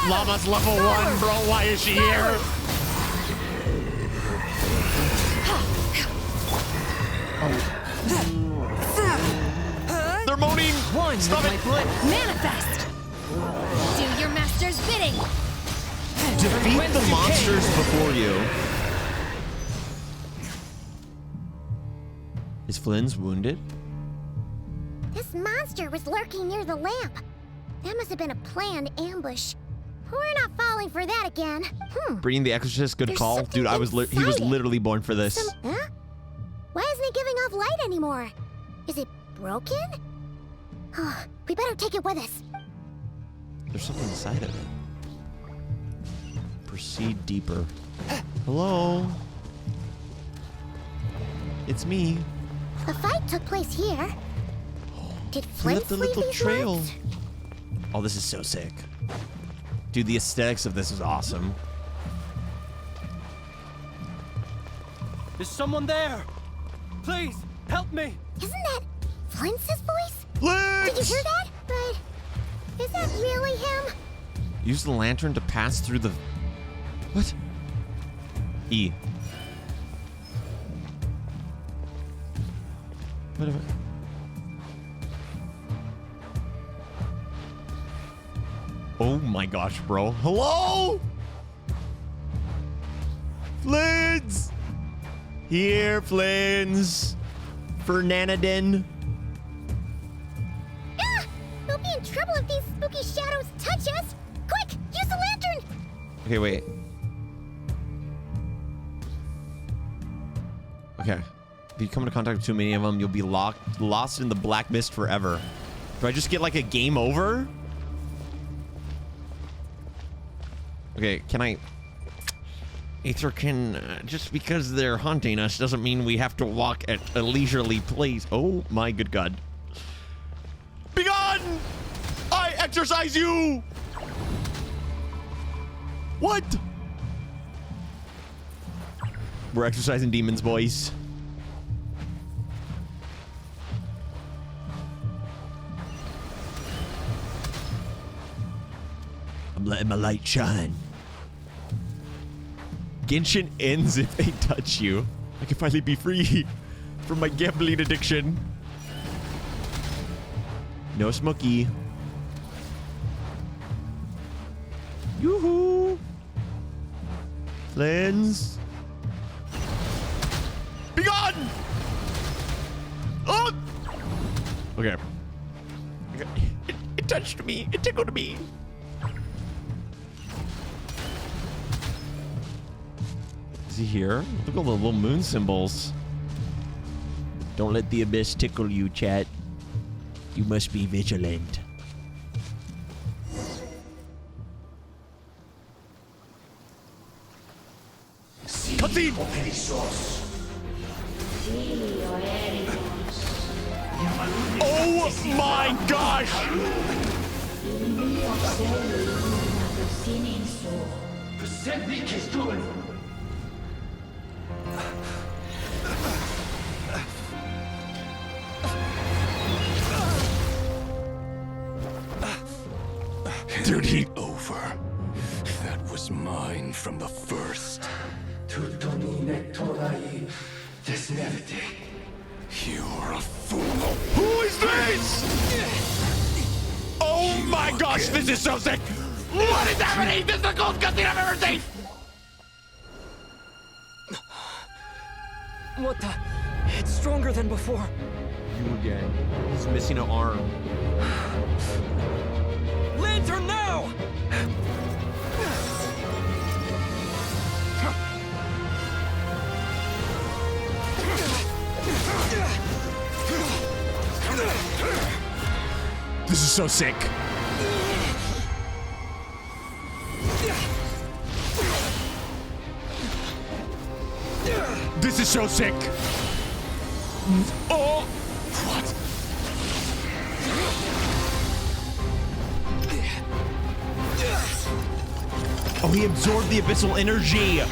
Llama's level 1, bro. Why is she here? They're moaning. Stop it. Manifest! Do your master's bidding! Defeat the monsters before you. Is Flynn's wounded? This monster was lurking near the lamp. That must have been a planned ambush. We're not falling for that again. Bringing the Exorcist, good There's call. something Dude, he was inside it. literally born for this. Huh? Why isn't it giving off light anymore? Is it broken? Oh, we better take it with us. There's something inside of it. Proceed deeper. Hello? It's me. The fight took place here. Did We Flint left a leave little these trail. marks? Oh, this is so sick. Dude, the aesthetics of this is awesome. Is someone there? Please, help me! Isn't that Flint's voice? Flint! Did you hear that? But is that really him? Use the lantern to pass through the... What? E. What? Oh my gosh, bro. Hello? Flins! Here, Flins. Fernandin. Ah! We'll be in trouble if these spooky shadows touch us. Quick, use the lantern. Okay, wait. Okay. If you come into contact with too many of them, you'll be lost in the black mist forever. Do I just get like a game over? Okay, can I... Aether can... just because they're hunting us doesn't mean we have to walk at a leisurely pace. Oh my good god. Begone! I exercise you! What? We're exercising demons, boys. I'm letting my light shine. Genshin ends if they touch you. I can finally be free from my gambling addiction. No smoky. Yoo-hoo! Flins. Be gone! Oh! Okay. It touched me. It tickled me. Is he here? Look at all the little moon symbols. Don't let the abyss tickle you, chat. You must be vigilant. Cutscene! Oh my gosh! Dude, he over. That was mine from the first. You're a fool. Who is this? Oh my gosh, this is so sick! What is happening? This is the coolest cutscene I've ever seen! What the? It's stronger than before. You again. He's missing an arm. Lantern now! This is so sick. This is so sick. Oh! What? Oh, he absorbed the abyssal energy.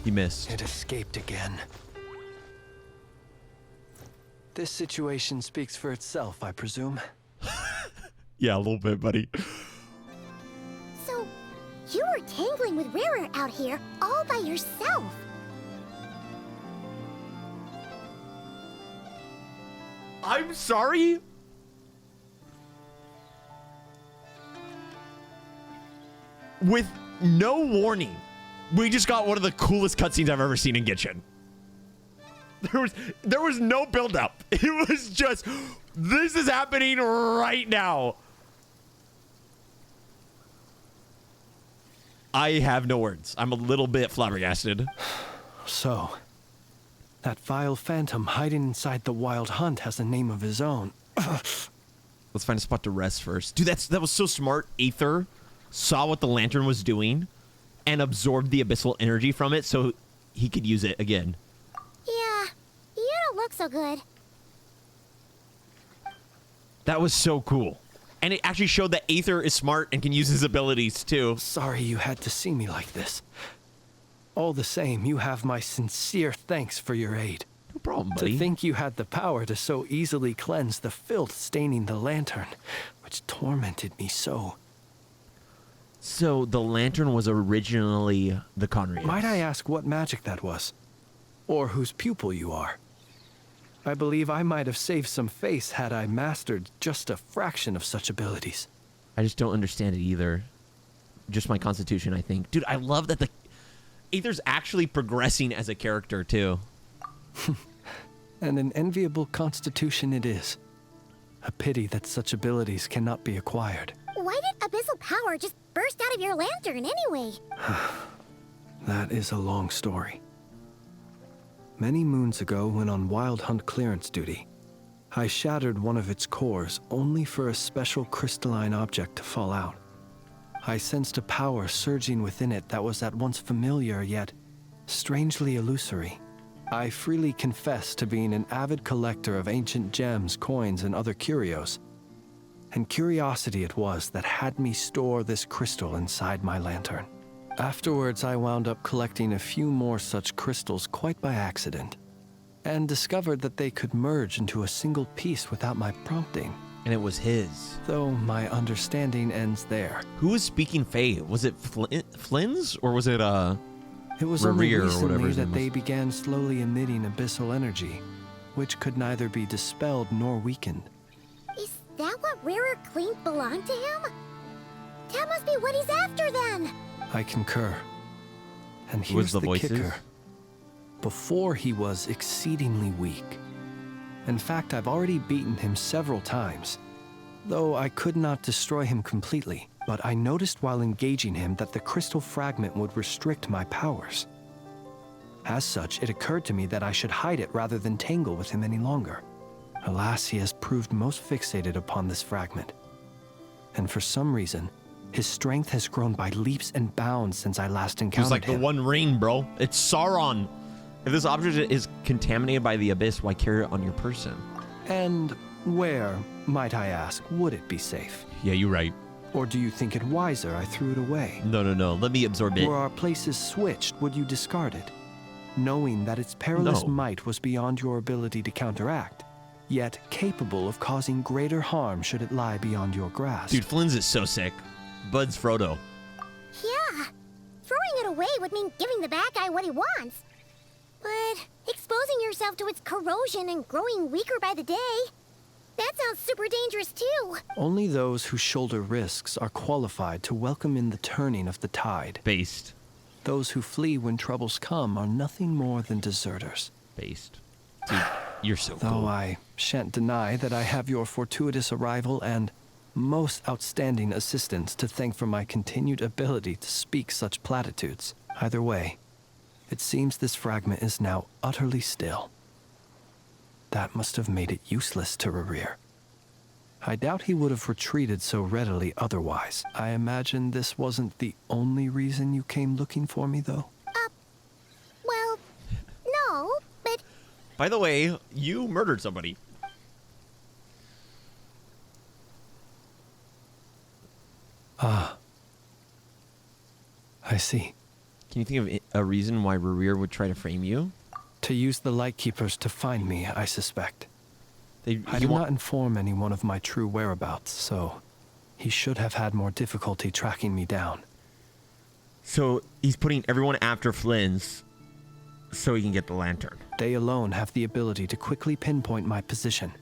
He missed. It escaped again. This situation speaks for itself, I presume. Yeah, a little bit, buddy. So, you were tangling with Rarer out here all by yourself. I'm sorry? With no warning, we just got one of the coolest cutscenes I've ever seen in Genshin. There was no build-up. It was just, this is happening right now. I have no words. I'm a little bit flabbergasted. So, that vile phantom hiding inside the Wild Hunt has a name of his own. Let's find a spot to rest first. Dude, that was so smart. Aether saw what the lantern was doing and absorbed the abyssal energy from it so he could use it again. Yeah, you don't look so good. That was so cool. And it actually showed that Aether is smart and can use his abilities too. Sorry you had to see me like this. All the same, you have my sincere thanks for your aid. No problem, buddy. To think you had the power to so easily cleanse the filth staining the lantern, which tormented me so. So the lantern was originally the Conria's. Might I ask what magic that was? or whose pupil you are. I believe I might have saved some face had I mastered just a fraction of such abilities. I just don't understand it either. Just my constitution, I think. Dude, I love that the Aether's actually progressing as a character, too. And an enviable constitution it is. A pity that such abilities cannot be acquired. Why did abyssal power just burst out of your lantern anyway? That is a long story. Many moons ago, when on Wild Hunt clearance duty, I shattered one of its cores only for a special crystalline object to fall out. I sensed a power surging within it that was at once familiar yet strangely illusory. I freely confess to being an avid collector of ancient gems, coins, and other curios. And curiosity it was that had me store this crystal inside my lantern. Afterwards, I wound up collecting a few more such crystals quite by accident, and discovered that they could merge into a single piece without my prompting. And it was his. Though my understanding ends there. Who was speaking Fae? Was it Flynn's, or was it It was only recently that they began slowly emitting abyssal energy, which could neither be dispelled nor weakened. Is that what Rarer claimed belonged to him? That must be what he's after then! I concur. And Who was here's the the voices? kicker. Before he was exceedingly weak. In fact, I've already beaten him several times, though I could not destroy him completely. But I noticed while engaging him that the crystal fragment would restrict my powers. As such, it occurred to me that I should hide it rather than tangle with him any longer. Alas, he has proved most fixated upon this fragment. And for some reason, his strength has grown by leaps and bounds since I last encountered him. It's like the One Ring, bro. It's Sauron. If this object is contaminated by the abyss, why carry it on your person? And where, might I ask, would it be safe? Yeah, you're right. Or do you think it wiser I threw it away? No. Let me absorb it. Were our places switched, would you discard it? Knowing that its perilous might was beyond your ability to counteract, yet capable of causing greater harm should it lie beyond your grasp. Dude, Flynn's is so sick. Bud's Frodo. Yeah, throwing it away would mean giving the bad guy what he wants. But exposing yourself to its corrosion and growing weaker by the day, that sounds super dangerous too. Only those who shoulder risks are qualified to welcome in the turning of the tide. Based. Those who flee when troubles come are nothing more than deserters. Based. Dude, you're so cool. Though I shan't deny that I have your fortuitous arrival and most outstanding assistance to thank for my continued ability to speak such platitudes. Either way, it seems this fragment is now utterly still. That must have made it useless to Rarir. I doubt he would have retreated so readily otherwise. I imagine this wasn't the only reason you came looking for me, though? Well, no, but... By the way, you murdered somebody. Ah. I see. Can you think of a reason why Rarir would try to frame you? To use the Lightkeepers to find me, I suspect. I did not inform anyone of my true whereabouts, so he should have had more difficulty tracking me down. So he's putting everyone after Flynn's so he can get the lantern. They alone have the ability to quickly pinpoint my position.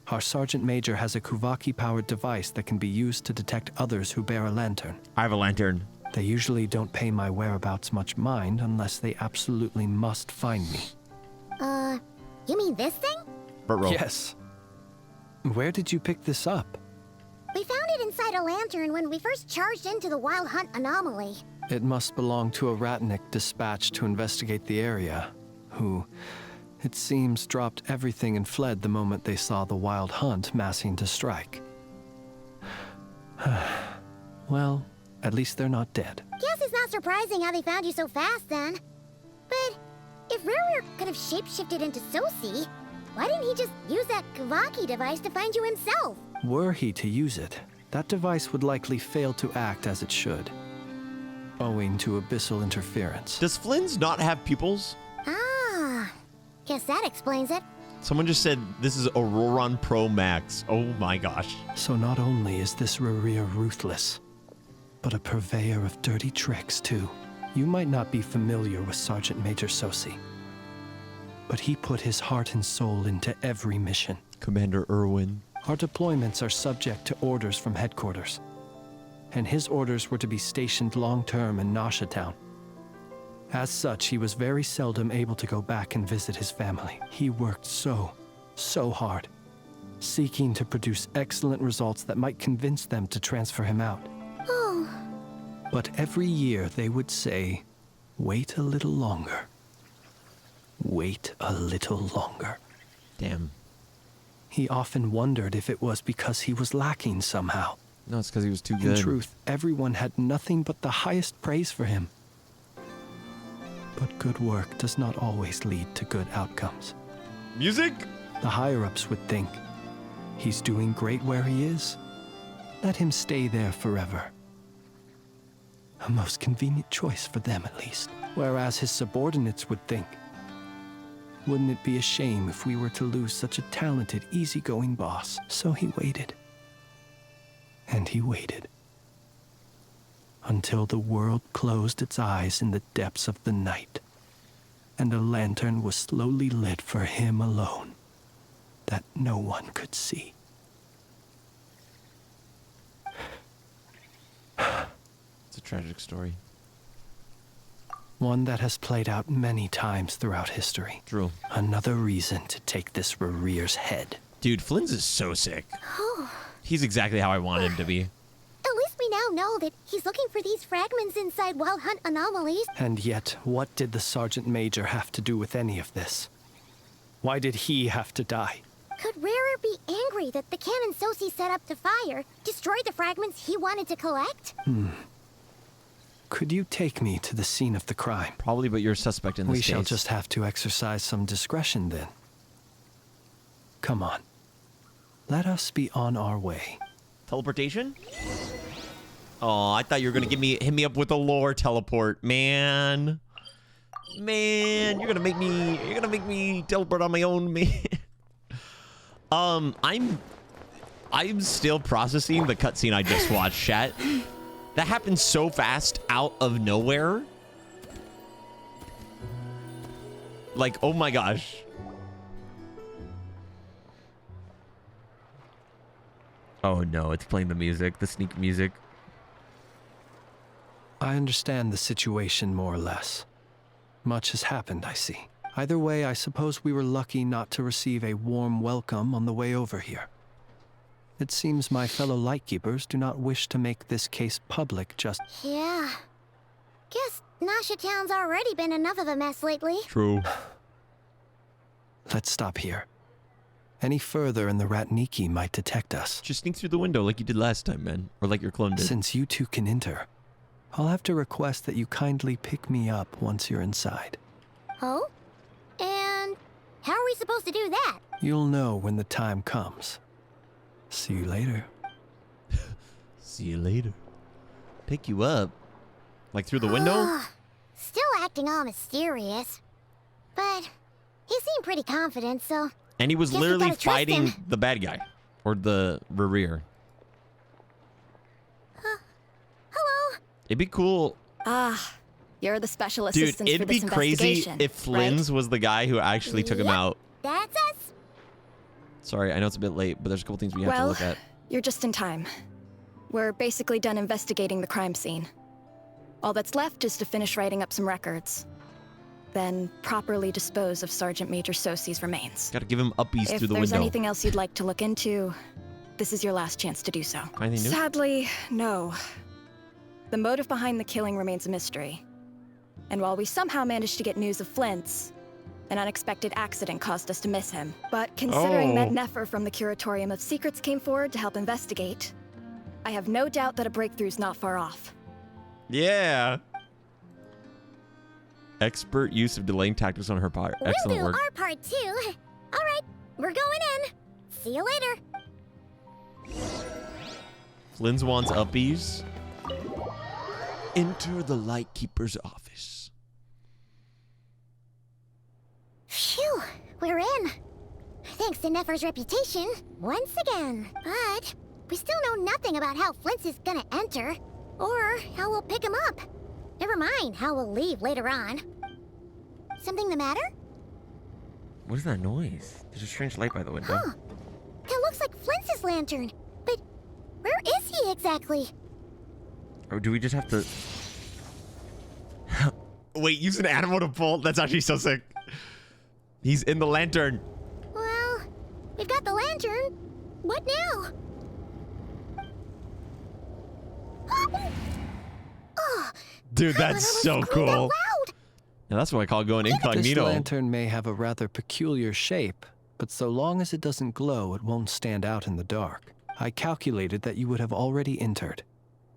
Our Sergeant Major has a Kuvaki-powered device that can be used to detect others who bear a lantern. I have a lantern. They usually don't pay my whereabouts much mind unless they absolutely must find me. You mean this thing? Yes. Where did you pick this up? We found it inside a lantern when we first charged into the Wild Hunt anomaly. It must belong to a Ratnik dispatched to investigate the area, who, it seems, dropped everything and fled the moment they saw the Wild Hunt massing to strike. Well, at least they're not dead. Guess it's not surprising how they found you so fast then. But if Rarir could have shapeshifted into Sosi, why didn't he just use that Kuvaki device to find you himself? Were he to use it, that device would likely fail to act as it should, owing to abyssal interference. Does Flynn's not have pupils? Ah, guess that explains it. Someone just said this is Auroron Pro Max. Oh my gosh. So not only is this Rarir ruthless, but a purveyor of dirty tricks too. You might not be familiar with Sergeant Major Sosi, but he put his heart and soul into every mission. Commander Irwin. Our deployments are subject to orders from headquarters, and his orders were to be stationed long-term in Nashatown. As such, he was very seldom able to go back and visit his family. He worked so hard, seeking to produce excellent results that might convince them to transfer him out. Oh. But every year they would say, wait a little longer. Wait a little longer. Damn. He often wondered if it was because he was lacking somehow. No, it's because he was too good. In truth, everyone had nothing but the highest praise for him. But good work does not always lead to good outcomes. Music? The higher-ups would think, he's doing great where he is. Let him stay there forever. A most convenient choice for them, at least. Whereas his subordinates would think, wouldn't it be a shame if we were to lose such a talented, easygoing boss? So he waited. And he waited. Until the world closed its eyes in the depths of the night, and a lantern was slowly lit for him alone, that no one could see. It's a tragic story. One that has played out many times throughout history. True. Another reason to take this Rerere's head. Dude, Flynn's is so sick. Oh. He's exactly how I wanted him to be. At least we now know that he's looking for these fragments inside Wild Hunt anomalies. And yet, what did the Sergeant Major have to do with any of this? Why did he have to die? Could Rarer be angry that the cannon Sosi set up to fire destroyed the fragments he wanted to collect? Could you take me to the scene of the crime? Probably, but you're a suspect in this case. We shall just have to exercise some discretion then. Come on. Let us be on our way. Teleportation? Oh, I thought you were gonna hit me up with a lore teleport, man. Man, you're gonna make me teleport on my own, man. I'm still processing the cutscene I just watched, chat. That happened so fast out of nowhere. Like, oh my gosh. Oh no, it's playing the music, the sneak music. I understand the situation more or less. Much has happened, I see. Either way, I suppose we were lucky not to receive a warm welcome on the way over here. It seems my fellow Lightkeepers do not wish to make this case public just... Yeah. Guess Nashatown's already been enough of a mess lately. True. Let's stop here. Any further and the Ratniki might detect us. Just sneak through the window like you did last time, man. Or like your clone did. Since you two can enter, I'll have to request that you kindly pick me up once you're inside. Oh? And how are we supposed to do that? You'll know when the time comes. See you later. See you later. Pick you up? Like through the window? Still acting all mysterious. But he seemed pretty confident, so... And he was guess we literally gotta trust fighting him. the bad guy. Or the rear. Hello? It'd be cool. Ah, you're the special Dude, assistants for it'd this be crazy investigation, if Flynn's was the guy who actually took him out. That's us. Sorry, I know it's a bit late, but there's a couple things we have to look at. You're just in time. We're basically done investigating the crime scene. All that's left is to finish writing up some records. Then properly dispose of Sergeant Major Sosi's remains. Gotta give him uppies through the window. If there's anything else you'd like to look into, this is your last chance to do so. Anything new? Sadly, no. The motive behind the killing remains a mystery. And while we somehow managed to get news of Flint's, an unexpected accident caused us to miss him. But considering that Nefer from the Curatorium of Secrets came forward to help investigate, I have no doubt that a breakthrough's not far off. Yeah. Expert use of delaying tactics on her part. Excellent We'll work. do our part too. All right, we're going in. See you later. Flynn's wants uppies. Enter the Lightkeeper's office. Phew, we're in. Thanks to Nefer's reputation, once again. But we still know nothing about how Flint's is gonna enter, or how we'll pick him up. Never mind how we'll leave later on. Something the matter? What is that noise? There's a strange light by the window. Huh. That looks like Flint's lantern. But where is he exactly? Or do we just have to... Wait, use an animal to pull? That's actually so sick. He's in the lantern. Well, we've got the lantern. What now? Oh, dude, that's so cool. Now that's what I call going incognito. This lantern may have a rather peculiar shape, but so long as it doesn't glow, it won't stand out in the dark. I calculated that you would have already entered,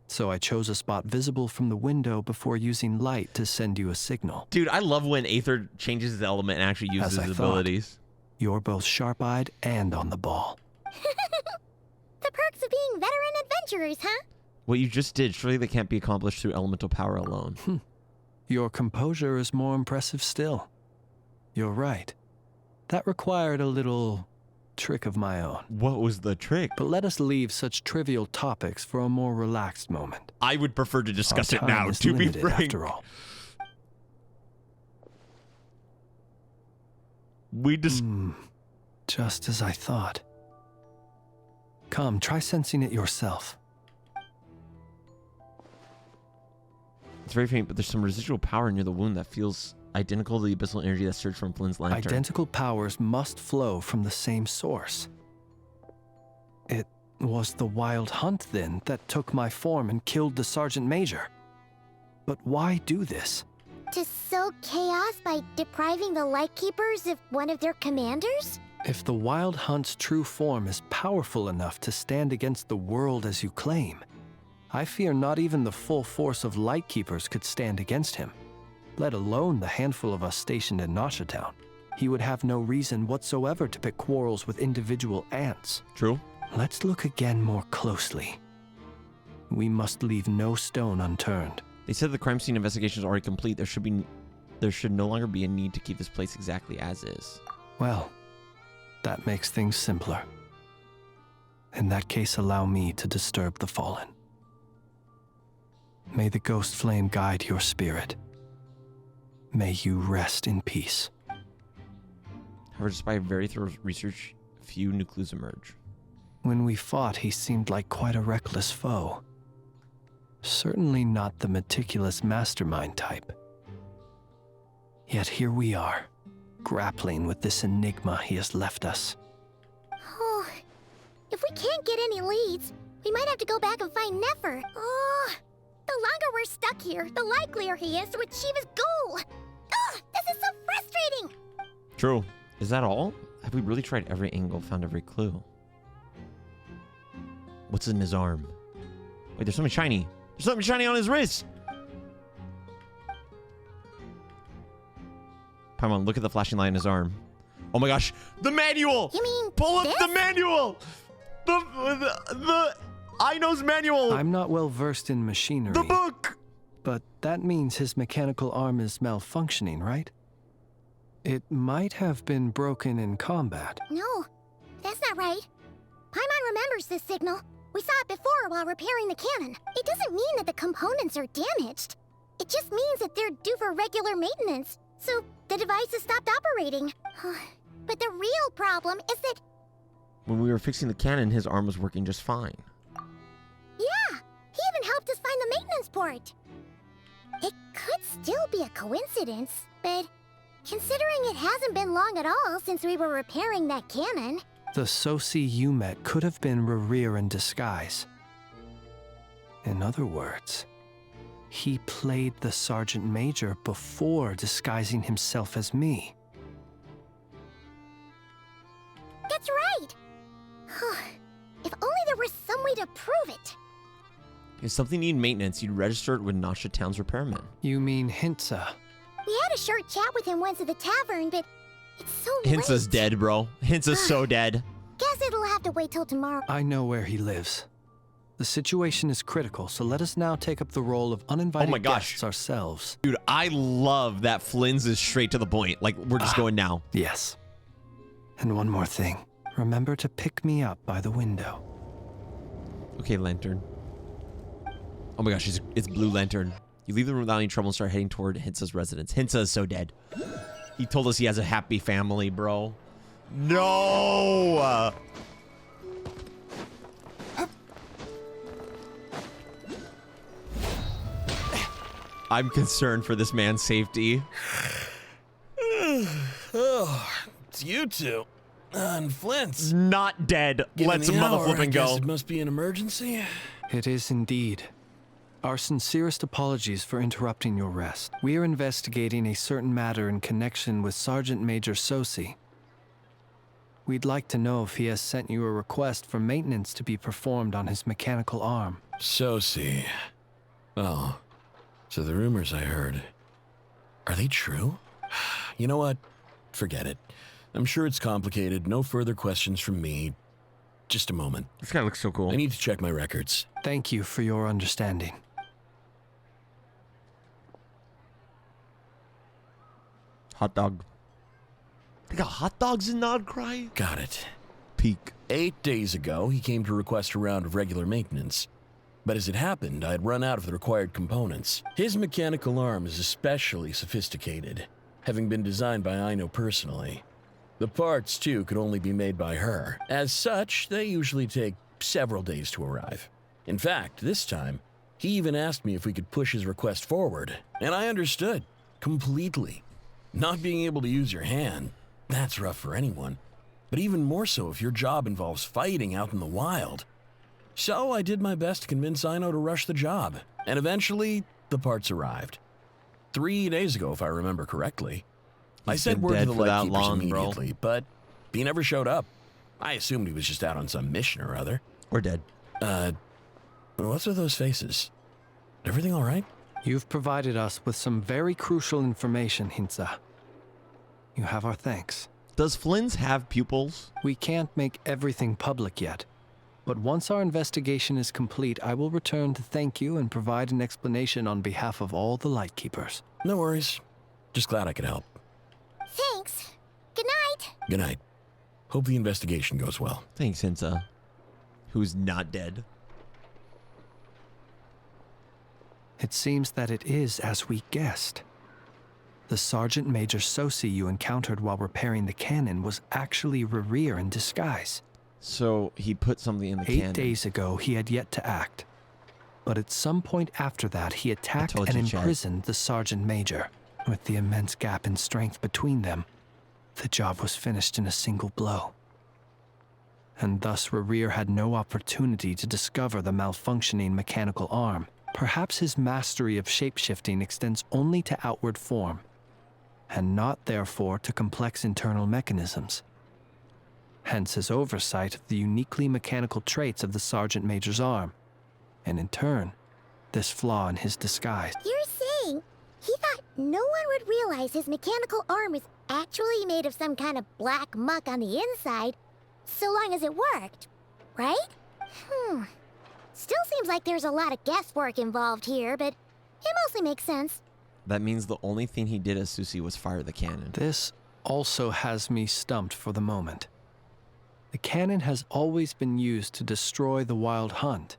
so I chose a spot visible from the window before using light to send you a signal. Dude, I love when Aether changes his element and actually uses his abilities. You're both sharp-eyed and on the ball. The perks of being veteran adventurers, huh? What you just did, surely they can't be accomplished through elemental power alone. Your composure is more impressive still. You're right. That required a little trick of my own. What was the trick? But let us leave such trivial topics for a more relaxed moment. I would prefer to discuss it now, is to be limited, frank. after all. Just as I thought. Come, try sensing it yourself. It's very faint, but there's some residual power near the wound that feels identical to the abyssal energy that surged from Flynn's lantern. Identical powers must flow from the same source. It was the wild hunt, then, that took my form and killed the Sergeant Major. But why do this? To sow chaos by depriving the Lightkeepers of one of their commanders? If the wild hunt's true form is powerful enough to stand against the world as you claim, I fear not even the full force of Lightkeepers could stand against him, let alone the handful of us stationed in Nashatown. He would have no reason whatsoever to pick quarrels with individual ants. True. Let's look again more closely. We must leave no stone unturned. They said the crime scene investigation is already complete. There should no longer be a need to keep this place exactly as is. Well, that makes things simpler. In that case, allow me to disturb the fallen. May the ghost flame guide your spirit. May you rest in peace. However, despite very thorough research, few new clues emerge. When we fought, he seemed like quite a reckless foe. Certainly not the meticulous mastermind type. Yet here we are, grappling with this enigma he has left us. Oh, if we can't get any leads, we might have to go back and find Nefer. Oh, the longer we're stuck here, the likelier he is to achieve his goal. Oh, this is so frustrating. True. Is that all? Have we really tried every angle, found every clue? What's in his arm? Wait, there's something shiny. There's something shiny on his wrist. Paimon, look at the flashing light in his arm. Oh my gosh, the manual! You mean pull up this? the manual? The Ino's manual. I'm not well versed in machinery. The book! But that means his mechanical arm is malfunctioning, right? It might have been broken in combat. No, that's not right. Paimon remembers this signal. We saw it before while repairing the cannon. It doesn't mean that the components are damaged. It just means that they're due for regular maintenance. So the device has stopped operating. But the real problem is that... When we were fixing the cannon, his arm was working just fine. Yeah, he even helped us find the maintenance port. It could still be a coincidence, but considering it hasn't been long at all since we were repairing that cannon... The Sosi you met could have been Rerir in disguise. In other words, he played the Sergeant Major before disguising himself as me. That's right! If only there were some way to prove it. If something needed maintenance, you'd register it with Nasha Town's repairman. You mean Hintsa? We had a short chat with him once at the tavern, but it's so Hintsa's late. dead, bro. Hintsa's so dead. Guess it'll have to wait till tomorrow. I know where he lives. The situation is critical, so let us now take up the role of uninvited guests ourselves. Dude, I love that Flynn's is straight to the point. Like, we're just going now. Yes. And one more thing. Remember to pick me up by the window. Okay, Lantern. Oh my gosh, it's Blue Lantern. You leave the room without any trouble and start heading toward Hintsa's residence. Hintsa is so dead. He told us he has a happy family, bro. No! I'm concerned for this man's safety. Oh, it's you two. And Flint's not dead. Let's mother flip and go. It must be an emergency. It is indeed. Our sincerest apologies for interrupting your rest. We are investigating a certain matter in connection with Sergeant Major Sosi. We'd like to know if he has sent you a request for maintenance to be performed on his mechanical arm. Sosi. Oh, so the rumors I heard, are they true? You know what? Forget it. I'm sure it's complicated. No further questions from me. Just a moment. This guy looks so cool. I need to check my records. Thank you for your understanding. Hot dog. They got hot dogs in Nod Krai? Got it. Peak. 8 days ago, he came to request a round of regular maintenance. But as it happened, I had run out of the required components. His mechanical arm is especially sophisticated, having been designed by Aino personally. The parts, too, could only be made by her. As such, they usually take several days to arrive. In fact, this time, he even asked me if we could push his request forward. And I understood. Completely. Not being able to use your hand, that's rough for anyone. But even more so if your job involves fighting out in the wild. So I did my best to convince Aino to rush the job. And eventually, the parts arrived. 3 days ago, if I remember correctly. I sent word to the lightkeepers immediately, but he never showed up. I assumed he was just out on some mission or other. Or dead. What's with those faces? Everything all right? You've provided us with some very crucial information, Hintsa. You have our thanks. Does Flynn's have pupils? We can't make everything public yet. But once our investigation is complete, I will return to thank you and provide an explanation on behalf of all the Lightkeepers. No worries. Just glad I could help. Thanks. Good night. Good night. Hope the investigation goes well. Thanks, Hinsa. Who's not dead. It seems that it is as we guessed. The Sergeant Major Sosi you encountered while repairing the cannon was actually Rerir in disguise. So he put something in the cannon. 8 days ago, he had yet to act. But at some point after that, he attacked and imprisoned the Sergeant Major. With the immense gap in strength between them, the job was finished in a single blow. And thus Rerir had no opportunity to discover the malfunctioning mechanical arm. Perhaps his mastery of shapeshifting extends only to outward form, and not therefore to complex internal mechanisms. Hence his oversight of the uniquely mechanical traits of the Sergeant Major's arm, and in turn, this flaw in his disguise. You're saying he thought no one would realize his mechanical arm is actually made of some kind of black muck on the inside, so long as it worked, right? Still seems like there's a lot of guesswork involved here, but it mostly makes sense. That means the only thing he did as Sosi was fire the cannon. This also has me stumped for the moment. The cannon has always been used to destroy the Wild Hunt,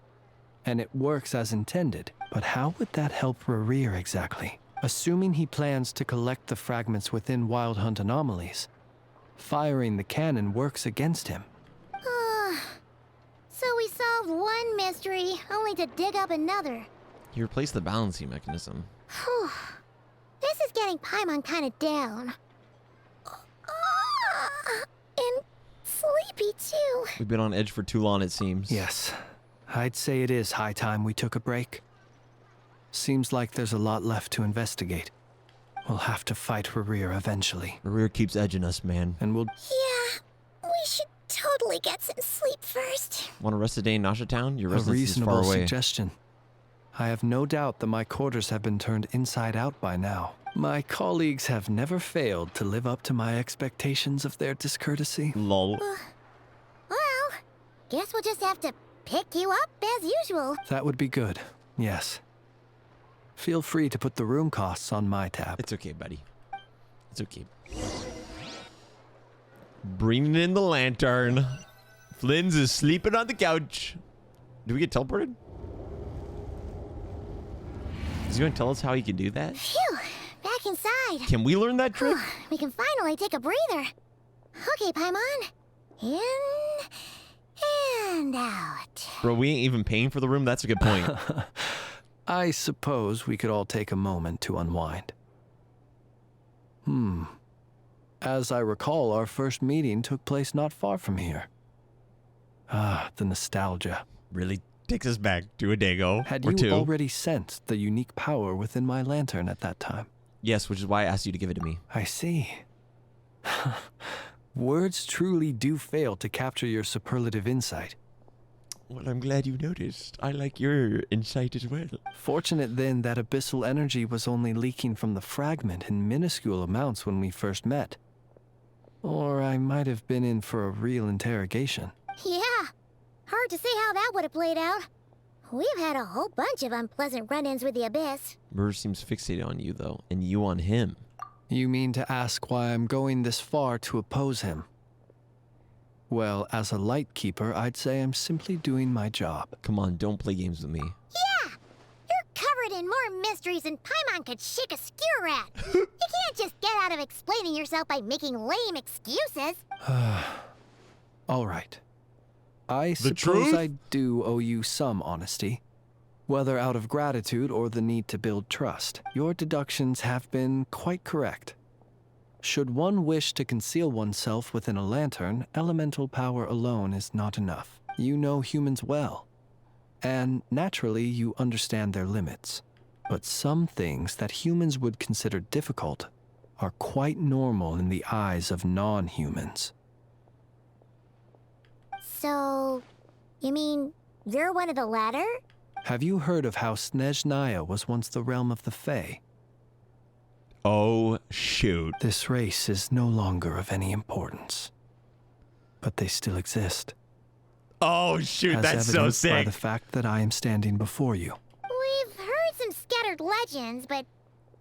and it works as intended. But how would that help Rerir exactly? Assuming he plans to collect the fragments within Wild Hunt anomalies, firing the cannon works against him. So we solved one mystery, only to dig up another. He replaced the balancing mechanism. Whew. This is getting Paimon kind of down. And sleepy too. We've been on edge for too long, it seems. Yes, I'd say it is high time we took a break. Seems like there's a lot left to investigate. We'll have to fight Rerir eventually. Rerir keeps edging us, man. And we'll... Yeah, we should totally get some sleep first. Want to rest a day in Nasha Town? Your residence is far reasonable away. Suggestion. I have no doubt that my quarters have been turned inside out by now. My colleagues have never failed to live up to my expectations of their discourtesy. Lol. Well, guess we'll just have to pick you up as usual. That would be good, yes. Feel free to put the room costs on my tab. It's okay, buddy. It's okay. Bringing in the lantern. Flynn's is sleeping on the couch. Do we get teleported? Is he going to tell us how he can do that? Phew, back back inside. Can we learn that trick? We can finally take a breather. Okay, Paimon. In and out. Bro, we ain't even paying for the room? That's a good point. I suppose we could all take a moment to unwind. As I recall, our first meeting took place not far from here. Ah, the nostalgia. Really takes us back to a day ago. Had or you two. already sensed the unique power within my lantern at that time? Yes, which is why I asked you to give it to me. I see. Words truly do fail to capture your superlative insight. Well, I'm glad you noticed. I like your insight as well. Fortunate then that abyssal energy was only leaking from the fragment in minuscule amounts when we first met. Or I might have been in for a real interrogation. Yeah. Hard to say how that would have played out. We've had a whole bunch of unpleasant run-ins with the Abyss. Mur seems fixated on you, though, and you on him. You mean to ask why I'm going this far to oppose him? Well, as a Lightkeeper, I'd say I'm simply doing my job. Come on, don't play games with me. Yeah! You're covered in more mysteries than Paimon could shake a skewer at. You can't just get out of explaining yourself by making lame excuses. All right. I The suppose truth? I do owe you some honesty. Whether out of gratitude or the need to build trust, your deductions have been quite correct. Should one wish to conceal oneself within a lantern, elemental power alone is not enough. You know humans well, and naturally you understand their limits. But some things that humans would consider difficult are quite normal in the eyes of non-humans. So, you mean you're one of the latter? Have you heard of how Snezhnaya was once the realm of the Fae? Oh, shoot. This race is no longer of any importance, but they still exist. Oh, shoot, as that's so evidenced by sick. the fact that I am standing before you. We've heard some scattered legends, but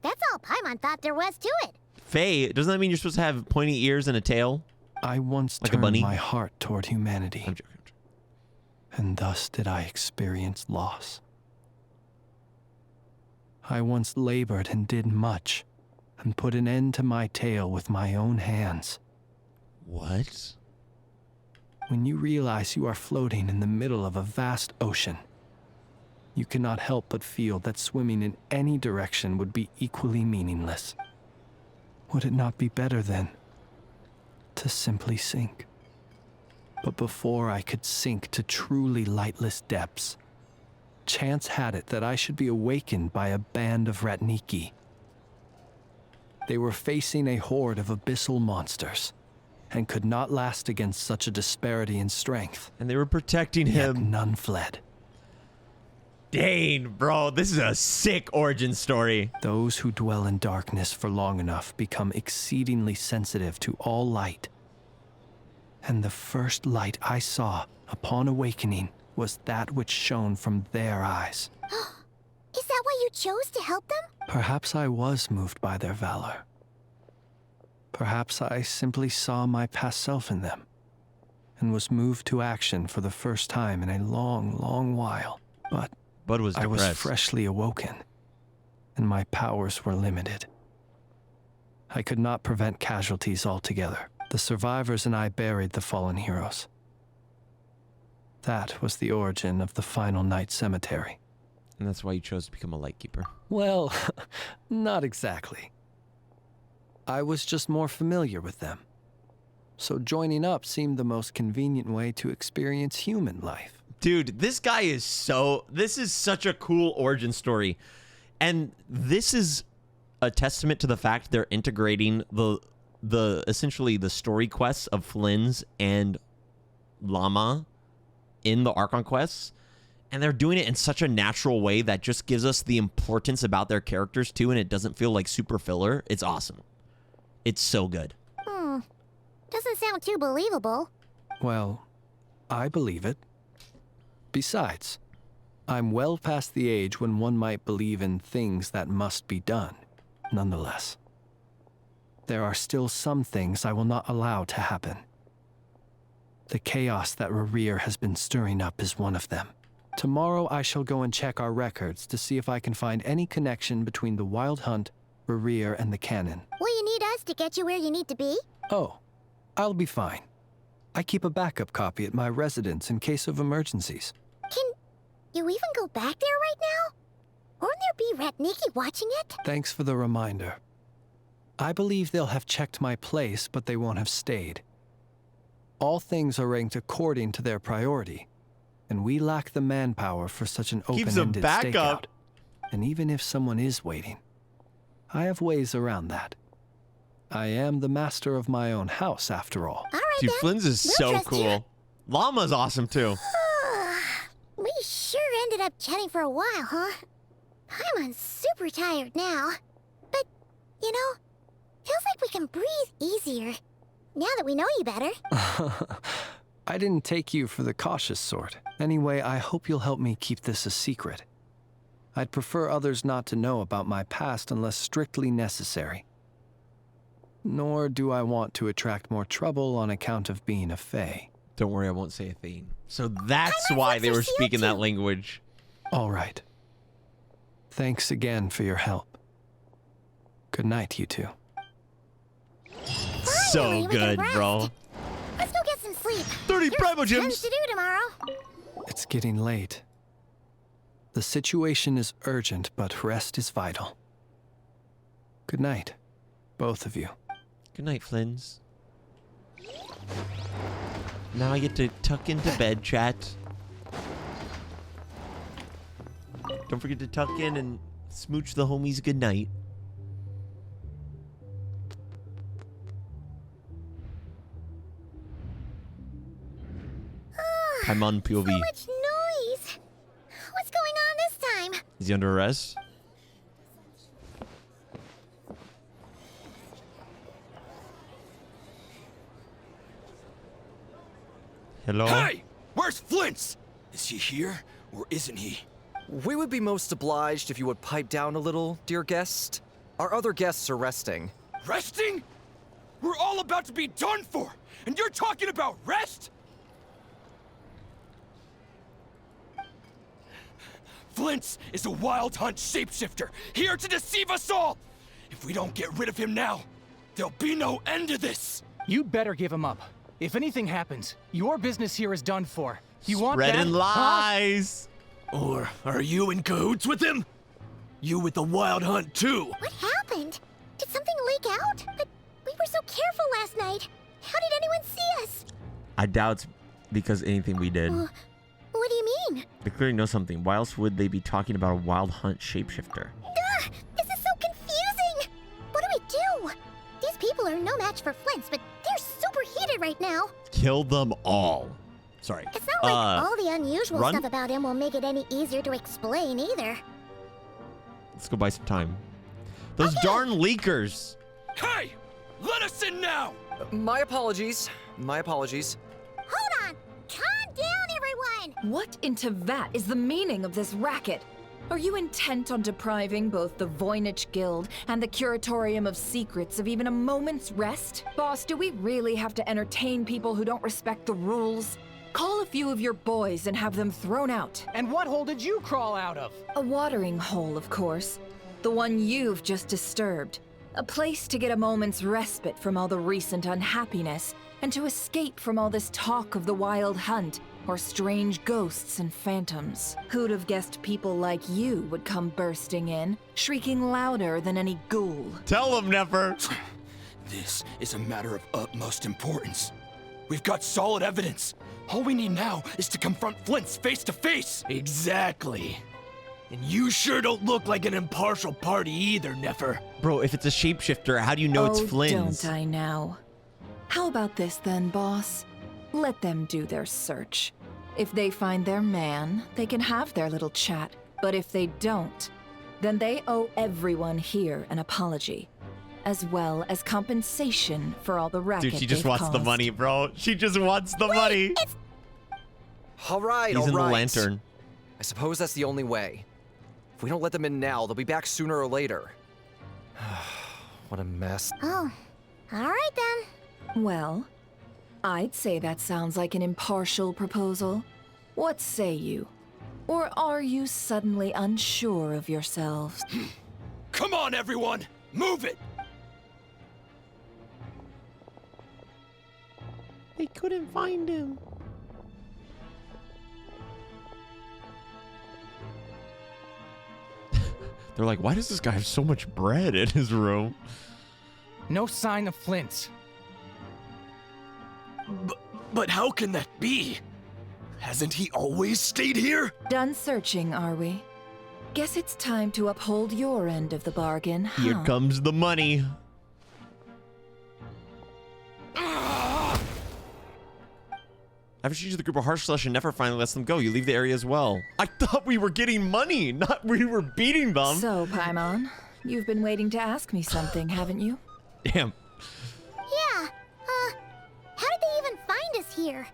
that's all Paimon thought there was to it. Faye, doesn't that mean you're supposed to have pointy ears and a tail? I once Like a turned bunny? my heart toward humanity, I'm joking. and thus did I experience loss. I once labored and did much, and put an end to my tale with my own hands. What? When you realize you are floating in the middle of a vast ocean, you cannot help but feel that swimming in any direction would be equally meaningless. Would it not be better, then, to simply sink? But before I could sink to truly lightless depths, chance had it that I should be awakened by a band of Ratniki. They were facing a horde of abyssal monsters, and could not last against such a disparity in strength. And they were protecting Yet him. none fled. Dang, bro, this is a sick origin story. Those who dwell in darkness for long enough become exceedingly sensitive to all light. And the first light I saw upon awakening was that which shone from their eyes. Is that why you chose to help them? Perhaps I was moved by their valor. Perhaps I simply saw my past self in them, and was moved to action for the first time in a long, long while. But Bud was I was depressed. freshly awoken, and my powers were limited. I could not prevent casualties altogether. The survivors and I buried the fallen heroes. That was the origin of the Final Night Cemetery. And that's why you chose to become a Lightkeeper. Well, not exactly. I was just more familiar with them. So joining up seemed the most convenient way to experience human life. Dude, this guy is this is such a cool origin story. And this is a testament to the fact they're integrating the essentially the story quests of Flynn's and Llama in the Archon quests. And they're doing it in such a natural way that just gives us the importance about their characters too, and it doesn't feel like super filler. It's awesome. It's so good. Doesn't sound too believable. Well, I believe it. Besides, I'm well past the age when one might believe in things that must be done. Nonetheless, there are still some things I will not allow to happen. The chaos that Rerir has been stirring up is one of them. Tomorrow I shall go and check our records to see if I can find any connection between the Wild Hunt rear, and the cannon. Will you need us to get you where you need to be? Oh, I'll be fine. I keep a backup copy at my residence in case of emergencies. Can you even go back there right now? Won't there be Ratniki watching it? Thanks for the reminder. I believe they'll have checked my place, but they won't have stayed. All things are ranked according to their priority, and we lack the manpower for such an open-ended stakeout. And even if someone is waiting, I have ways around that. I am the master of my own house, after all. All right, Dude, then. Flynn's is so cool. Llama's awesome, too. We sure ended up chatting for a while, huh? I'm super tired now. But, you know, feels like we can breathe easier now that we know you better. I didn't take you for the cautious sort. Anyway, I hope you'll help me keep this a secret. I'd prefer others not to know about my past unless strictly necessary. Nor do I want to attract more trouble on account of being a fae. Don't worry, I won't say a thing. So that's why they were speaking that language. All right. Thanks again for your help. Good night, you two. So good, bro. Let's go get some sleep. 30 primo Tons gems. to do tomorrow. It's getting late. The situation is urgent, but rest is vital. Good night, both of you. Good night, Flynn's. Now I get to tuck into bed, chat. Don't forget to tuck in and smooch the homies good night. I'm on POV. So much noise. What's going on this time? Is he under arrest? Hello? Hey! Where's Flint's? Is he here, or isn't he? We would be most obliged if you would pipe down a little, dear guest. Our other guests are resting. Resting? We're all about to be done for, and you're talking about rest? Flint's is a wild hunt shapeshifter, here to deceive us all! If we don't get rid of him now, there'll be no end to this! You'd better give him up. If anything happens, your business here is done for. You want that? Spreading lies! Huh? Or are you in cahoots with him? You with the wild hunt too? What happened? Did something leak out? But we were so careful last night. How did anyone see us? I doubt it's because anything we did. What do you mean? They clearly know something. Why else would they be talking about a wild hunt shapeshifter? This is so confusing! What do we do? These people are no match for Flint's, but they're super heated right now. Kill them all. Sorry. It's not like all the unusual run? stuff about him will make it any easier to explain either. Let's go buy some time. Those darn leakers. Hey! Let us in now! My apologies. My apologies. Hold on! Calm down, everyone! What in Tevat is the meaning of this racket? Are you intent on depriving both the Voynich Guild and the Curatorium of Secrets of even a moment's rest? Boss, do we really have to entertain people who don't respect the rules? Call a few of your boys and have them thrown out. And what hole did you crawl out of? A watering hole, of course. The one you've just disturbed. A place to get a moment's respite from all the recent unhappiness and to escape from all this talk of the wild hunt or strange ghosts and phantoms. Who'd have guessed people like you would come bursting in, shrieking louder than any ghoul? Tell them, Nefer. This is a matter of utmost importance. We've got solid evidence. All we need now is to confront Flint's face to face. Exactly. And you sure don't look like an impartial party either, Nefer. Bro, if it's a shapeshifter, how do you know it's Flynn's? Don't I now? How about this then, boss? Let them do their search. If they find their man, they can have their little chat. But if they don't, then they owe everyone here an apology, as well as compensation for all the racket. Dude, she just they've wants the caused. money, bro. She just wants the money. All right, He's all in right. the lantern. I suppose that's the only way. If we don't let them in now, they'll be back sooner or later. What a mess. Oh, all right then. Well, I'd say that sounds like an impartial proposal. What say you? Or are you suddenly unsure of yourselves? Come on, everyone! Move it! They couldn't find him. They're like, why does this guy have so much bread in his room? No sign of Flint. But how can that be? Hasn't he always stayed here? Done searching, are we? Guess it's time to uphold your end of the bargain, huh? Here comes the money. After she used the group of harsh slush and Nefer finally lets them go, you leave the area as well. I thought we were getting money, not we were beating them. So, Paimon, you've been waiting to ask me something, haven't you? Damn. Yeah, how did they even find us here?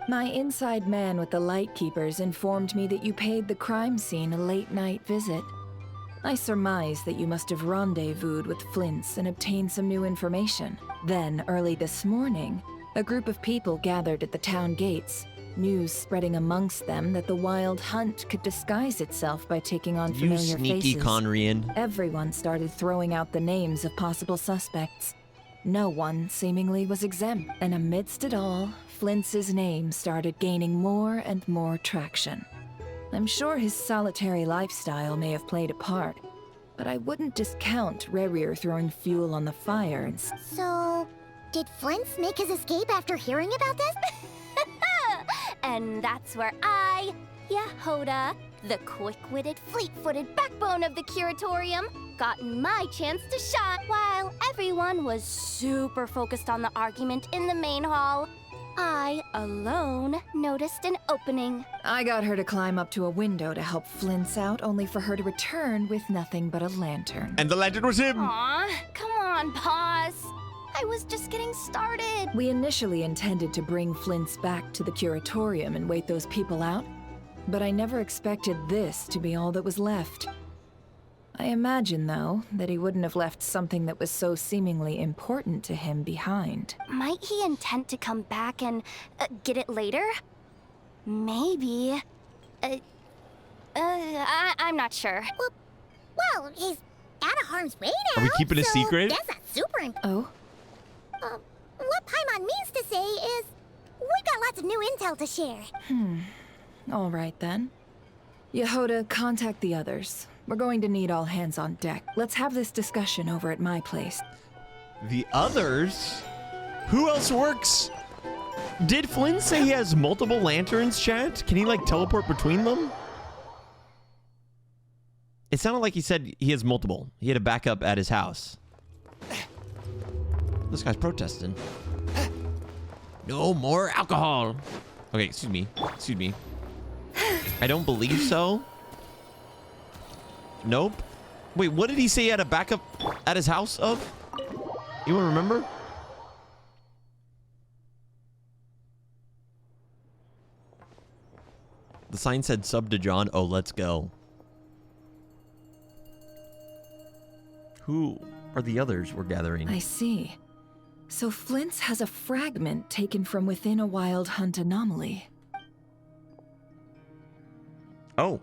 My inside man with the Lightkeepers informed me that you paid the crime scene a late-night visit. I surmise that you must have rendezvoused with Flint's and obtained some new information. Then, early this morning, a group of people gathered at the town gates, news spreading amongst them that the Wild Hunt could disguise itself by taking on You familiar sneaky faces. Conrian. Everyone started throwing out the names of possible suspects. No one seemingly was exempt, and amidst it all, Flint's name started gaining more and more traction. I'm sure his solitary lifestyle may have played a part, but I wouldn't discount Rerir throwing fuel on the fire and So, did Flint's make his escape after hearing about this? And that's where I, Yehoda, the quick-witted, fleet-footed backbone of the curatorium, got my chance to shine. While everyone was super focused on the argument in the main hall, I, alone, noticed an opening. I got her to climb up to a window to help Flint's out, only for her to return with nothing but a lantern. And the lantern was him! Aw, come on, pause. I was just getting started. We initially intended to bring Flint's back to the curatorium and wait those people out, but I never expected this to be all that was left. I imagine, though, that he wouldn't have left something that was so seemingly important to him behind. Might he intend to come back and get it later? Maybe. I'm not sure. Well, he's out of harm's way now. Are we keeping a secret? Guess that's super important. Oh? What Paimon means to say is, we've got lots of new intel to share. All right, then. Yehoda, contact the others. We're going to need all hands on deck. Let's have this discussion over at my place. The others? Who else works? Did Flynn say he has multiple lanterns, chat? Can he, like, teleport between them? It sounded like he said he has multiple. He had a backup at his house. This guy's protesting. No more alcohol. Okay, excuse me. Excuse me. I don't believe so. Nope. Wait, what did he say he had a backup at his house of? Anyone remember? The sign said sub to John. Oh, let's go. Who are the others we're gathering? I see. So Flint's has a fragment taken from within a Wild Hunt anomaly. Oh,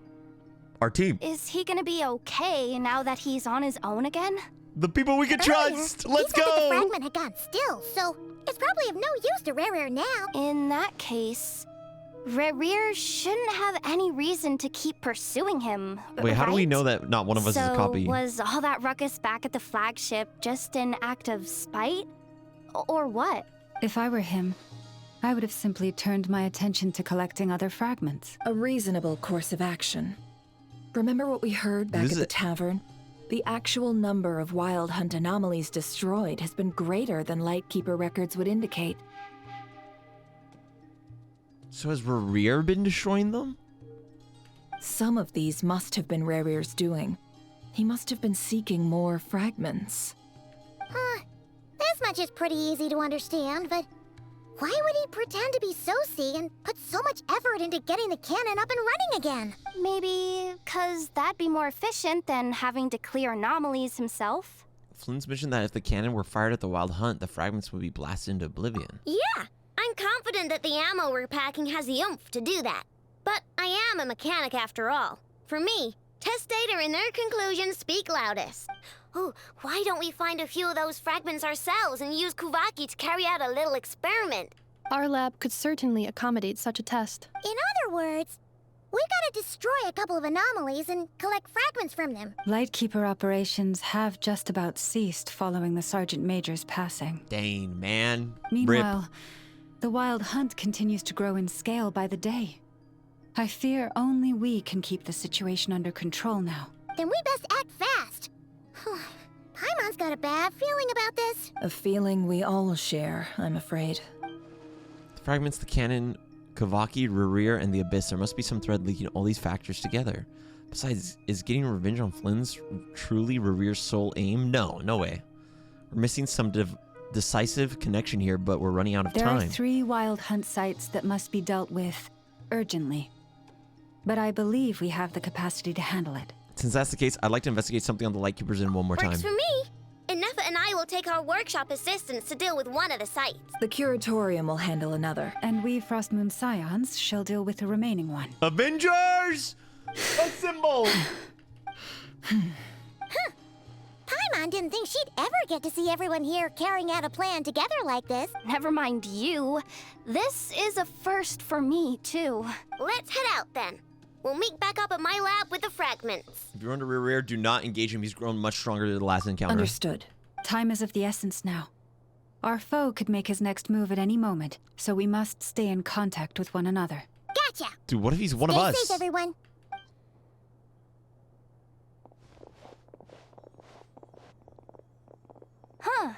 our team. Is he gonna be okay now that he's on his own again? The people we can trust. Let's he said that go. the fragment had gone still, so it's probably of no use to Rerir now. In that case, Rerir shouldn't have any reason to keep pursuing him. Wait, how do we right? know that not one of us is a copy? So was all that ruckus back at the flagship just an act of spite? Or what? If I were him, I would have simply turned my attention to collecting other fragments. A reasonable course of action. Remember what we heard back at the tavern? The actual number of Wild Hunt anomalies destroyed has been greater than Lightkeeper records would indicate. So has Rerir been destroying them? Some of these must have been Rerir's doing. He must have been seeking more fragments. This much is pretty easy to understand, but why would he pretend to be Sosi and put so much effort into getting the cannon up and running again? Maybe 'cause that'd be more efficient than having to clear anomalies himself. Flynn's mentioned that if the cannon were fired at the Wild Hunt, the fragments would be blasted into oblivion. Yeah, I'm confident that the ammo we're packing has the oomph to do that. But I am a mechanic after all. For me, test data and their conclusions speak loudest. Ooh, why don't we find a few of those fragments ourselves and use Kuvaki to carry out a little experiment? Our lab could certainly accommodate such a test. In other words, we gotta destroy a couple of anomalies and collect fragments from them. Lightkeeper operations have just about ceased following the Sergeant Major's passing. Dang, man. Meanwhile, the Wild Hunt continues to grow in scale by the day. I fear only we can keep the situation under control now. Then we best act fast. Paimon's got a bad feeling about this. A feeling we all share, I'm afraid. The fragments, the cannon, Kavaki, Rerir, and the Abyss. There must be some thread linking all these factors together. Besides, is getting revenge on Flynn's truly Rerir's sole aim? No, no way. We're missing some decisive connection here, but we're running out of time. There are 3 Wild Hunt sites that must be dealt with urgently. But I believe we have the capacity to handle it. Since that's the case, I'd like to investigate something on the Lightkeepers in one more time. Works for me. And Nefer and I will take our workshop assistants to deal with one of the sites. The Curatorium will handle another. And we Frostmoon Scions shall deal with the remaining one. Avengers! Assemble! Paimon didn't think she'd ever get to see everyone here carrying out a plan together like this. Never mind you. This is a first for me, too. Let's head out, then. We'll meet back up at my lab with the fragments. If you're under Rerir, do not engage him. He's grown much stronger than the last encounter. Understood. Time is of the essence now. Our foe could make his next move at any moment, so we must stay in contact with one another. Gotcha! Dude, what if he's one of us? Stay safe, everyone. Huh.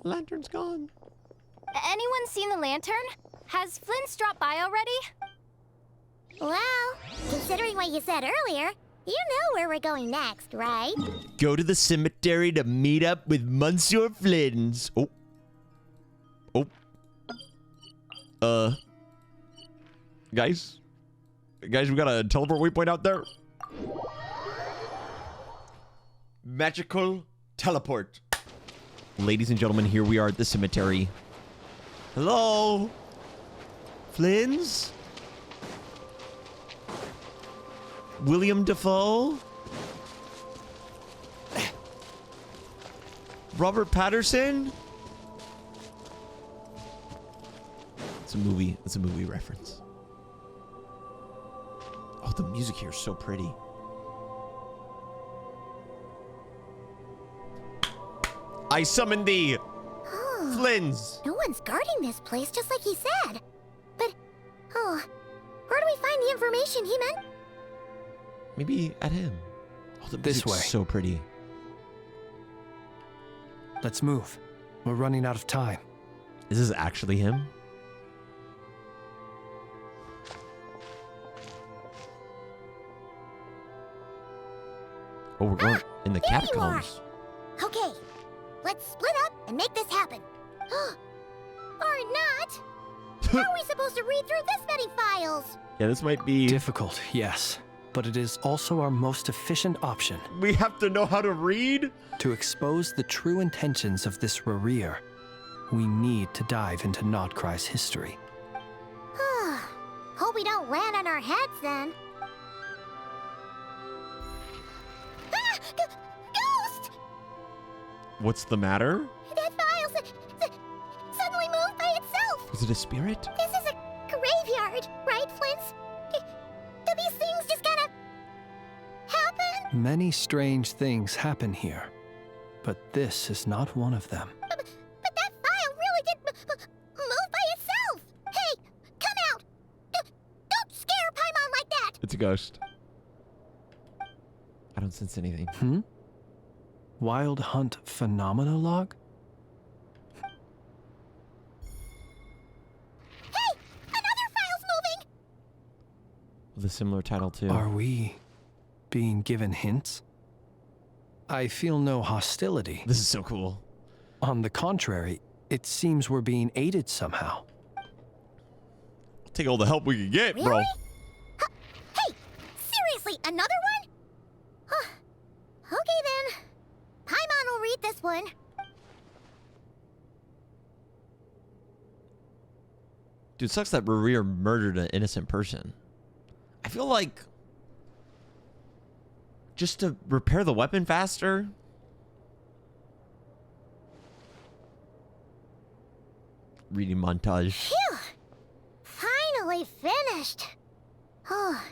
Lantern's gone. Anyone seen the lantern? Has Flint's dropped by already? Well, considering what you said earlier, you know where we're going next, right? Go to the cemetery to meet up with Monsieur Flynn's. Guys, we got a teleport waypoint out there. Magical teleport. Ladies and gentlemen, here we are at the cemetery. Hello? Flynn's? William Dafoe? Robert Patterson? It's a movie reference. Oh, the music here is so pretty. I summon thee, Flynn's. No one's guarding this place, just like he said. But, where do we find the information he meant? Maybe at him. Oh, the This way. So pretty. Let's move. We're running out of time. Is this actually him? Oh, we're going in the catacombs. Okay, let's split up and make this happen. Or not. How are we supposed to read through this many files? Yeah, this might be difficult, yes. But it is also our most efficient option. We have to know how to read? To expose the true intentions of this Rerir, we need to dive into Nodkrai's history. Hope we don't land on our heads then. Ghost! What's the matter? That file suddenly moved by itself. Is it a spirit? This is a graveyard, right, Flint's? Do these things just gotta happen? Many strange things happen here, but this is not one of them. But that file really did move by itself. Hey, come out! Don't scare Paimon like that. It's a ghost. I don't sense anything. Wild Hunt Phenomenologue? Hey, another file's moving. With a similar title too. Are we being given hints? I feel no hostility. This is so cool. On the contrary, it seems we're being aided somehow. Take all the help we can get, Really? bro. Hey, seriously, another one? Okay then. Paimon will read this one. Dude, it sucks that Rerir murdered an innocent person. I feel like just to repair the weapon faster, reading montage. Phew! Finally finished. Oh,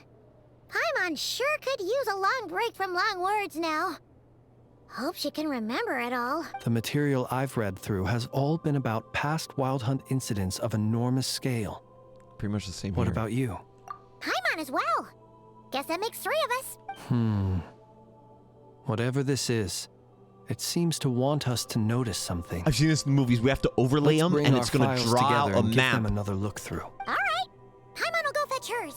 Paimon sure could use a long break from long words now. Hope she can remember it all. The material I've read through has all been about past Wild Hunt incidents of enormous scale. Pretty much the same What here. about you? Paimon as well. Guess that makes 3 of us. Whatever this is, it seems to want us to notice something. I've seen this in the movies. We have to overlay Let's them, bring and our it's going to files draw out together a and give map. them another look through. All right. Paimon will go fetch hers.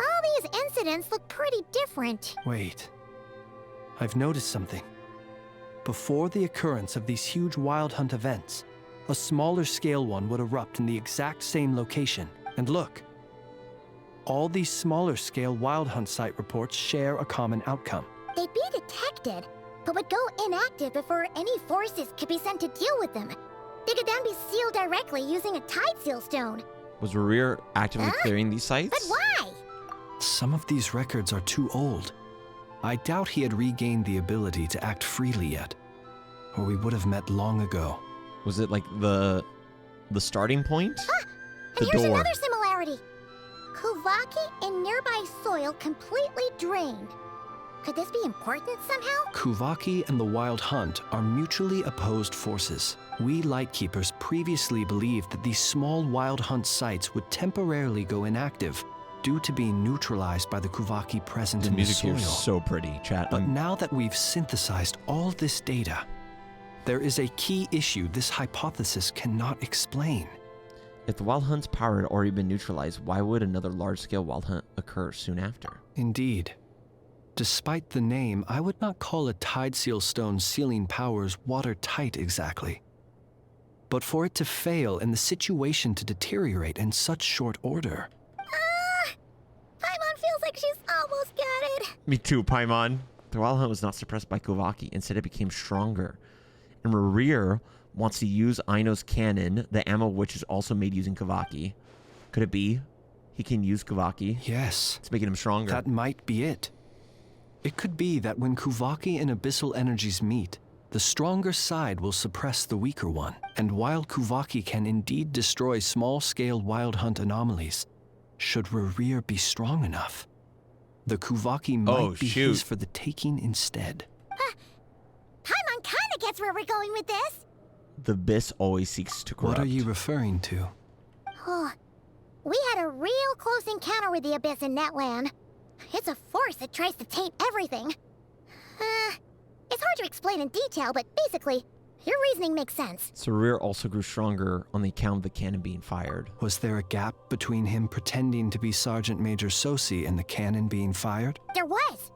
All these incidents look pretty different. Wait. I've noticed something. Before the occurrence of these huge Wild Hunt events, a smaller scale one would erupt in the exact same location. And look. All these smaller scale Wild Hunt site reports share a common outcome. They'd be detected, but would go inactive before any forces could be sent to deal with them. They could then be sealed directly using a tide seal stone. Was Rear actively clearing these sites? But why? Some of these records are too old. I doubt he had regained the ability to act freely yet, or we would have met long ago. Was it like the starting point? And The here's door. another similarity. Kuvaki and nearby soil completely drained. Could this be important somehow? Kuvaki and the Wild Hunt are mutually opposed forces. We Lightkeepers previously believed that these small Wild Hunt sites would temporarily go inactive due to being neutralized by the Kuvaki present The in the music soil. here is so pretty, chat. But now that we've synthesized all this data, there is a key issue this hypothesis cannot explain. If the Wild Hunt's power had already been neutralized, why would another large-scale Wild Hunt occur soon after? Indeed. Despite the name, I would not call a Tide Seal Stone's sealing powers watertight exactly. But for it to fail and the situation to deteriorate in such short order... Paimon feels like she's almost got it. Me too, Paimon. The Wild Hunt was not suppressed by Kuvaki. Instead, it became stronger. And Rear wants to use Aino's cannon, the ammo which is also made using Kuvaki. Could it be he can use Kuvaki? Yes. It's making him stronger. That might be it. It could be that when Kuvaki and Abyssal energies meet, the stronger side will suppress the weaker one. And while Kuvaki can indeed destroy small-scale Wild Hunt anomalies, should Rear be strong enough, the Kuvaki might be his for the taking instead. Paimon kinda gets where we're going with this. The Abyss always seeks to corrupt. What are you referring to? Oh, we had a real close encounter with the Abyss in Netland. It's a force that tries to taint everything. It's hard to explain in detail, but basically, your reasoning makes sense. So Rear also grew stronger on the account of the cannon being fired. Was there a gap between him pretending to be Sergeant Major Sosi and the cannon being fired? There was.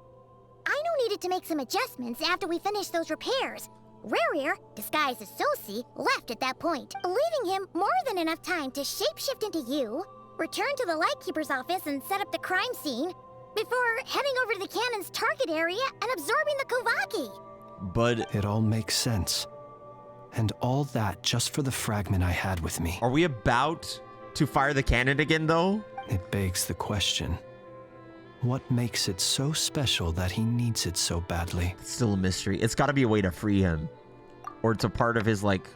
Aino needed to make some adjustments after we finished those repairs. Rear, disguised as Sosi, left at that point, leaving him more than enough time to shapeshift into you, return to the Lightkeeper's office and set up the crime scene, before heading over to the cannon's target area and absorbing the Kuvaki. But it all makes sense. And all that just for the fragment I had with me. Are we about to fire the cannon again, though? It begs the question. What makes it so special that he needs it so badly? It's still a mystery. It's got to be a way to free him. Or it's a part of his, like,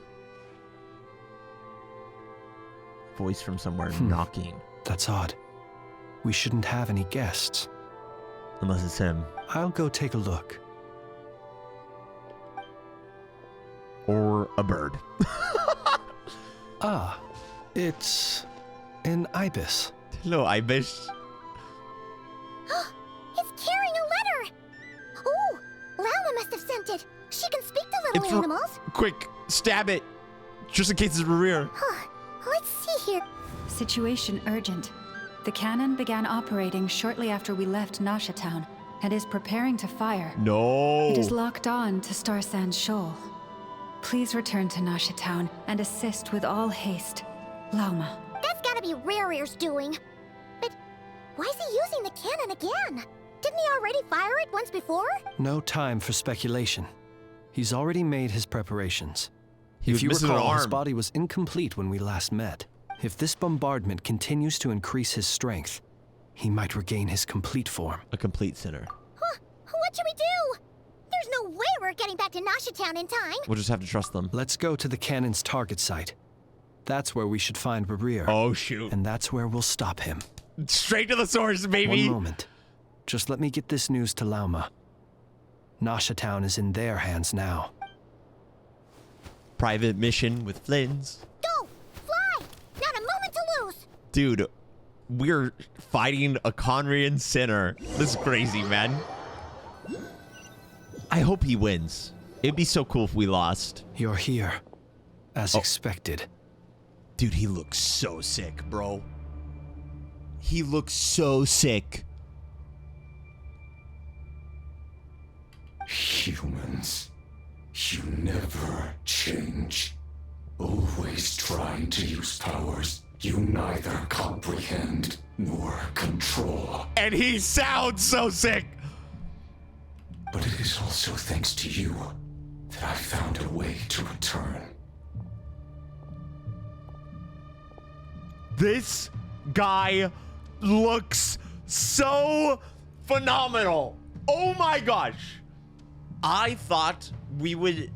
voice from somewhere knocking. That's odd. We shouldn't have any guests. Unless it's him. I'll go take a look. Or a bird. Ah, it's an ibis. Hello, ibis. It's carrying a letter! Ooh, Lala must have sent it. She can speak to little animals. Quick, stab it. Just in case it's Rear. Let's see here. Situation urgent. The cannon began operating shortly after we left Nasha Town and is preparing to fire. No. It is locked on to Star Sand Shoal. Please return to Nasha Town and assist with all haste. Lauma. That's gotta be Rear's doing. But why is he using the cannon again? Didn't he already fire it once before? No time for speculation. He's already made his preparations. If you missing an recall, his arm. body was incomplete when we last met. If this bombardment continues to increase his strength, he might regain his complete form. A complete sinner. What should we do? There's no way we're getting back to Nashatown in time. We'll just have to trust them. Let's go to the cannon's target site. That's where we should find Barir. Oh, shoot. And that's where we'll stop him. Straight to the source, baby. One moment. Just let me get this news to Lauma. Nashatown is in their hands now. Private mission with Flynn's. Go! Fly! Not a moment to lose! Dude, we're fighting a Conrian sinner. This is crazy, man. I hope he wins. It'd be so cool if we lost. You're here, as expected. Dude, he looks so sick, bro. He looks so sick. Humans, you never change. Always trying to use powers you neither comprehend nor control. And he sounds so sick. But it is also thanks to you that I found a way to return. This guy looks so phenomenal. Oh my gosh. I thought we would...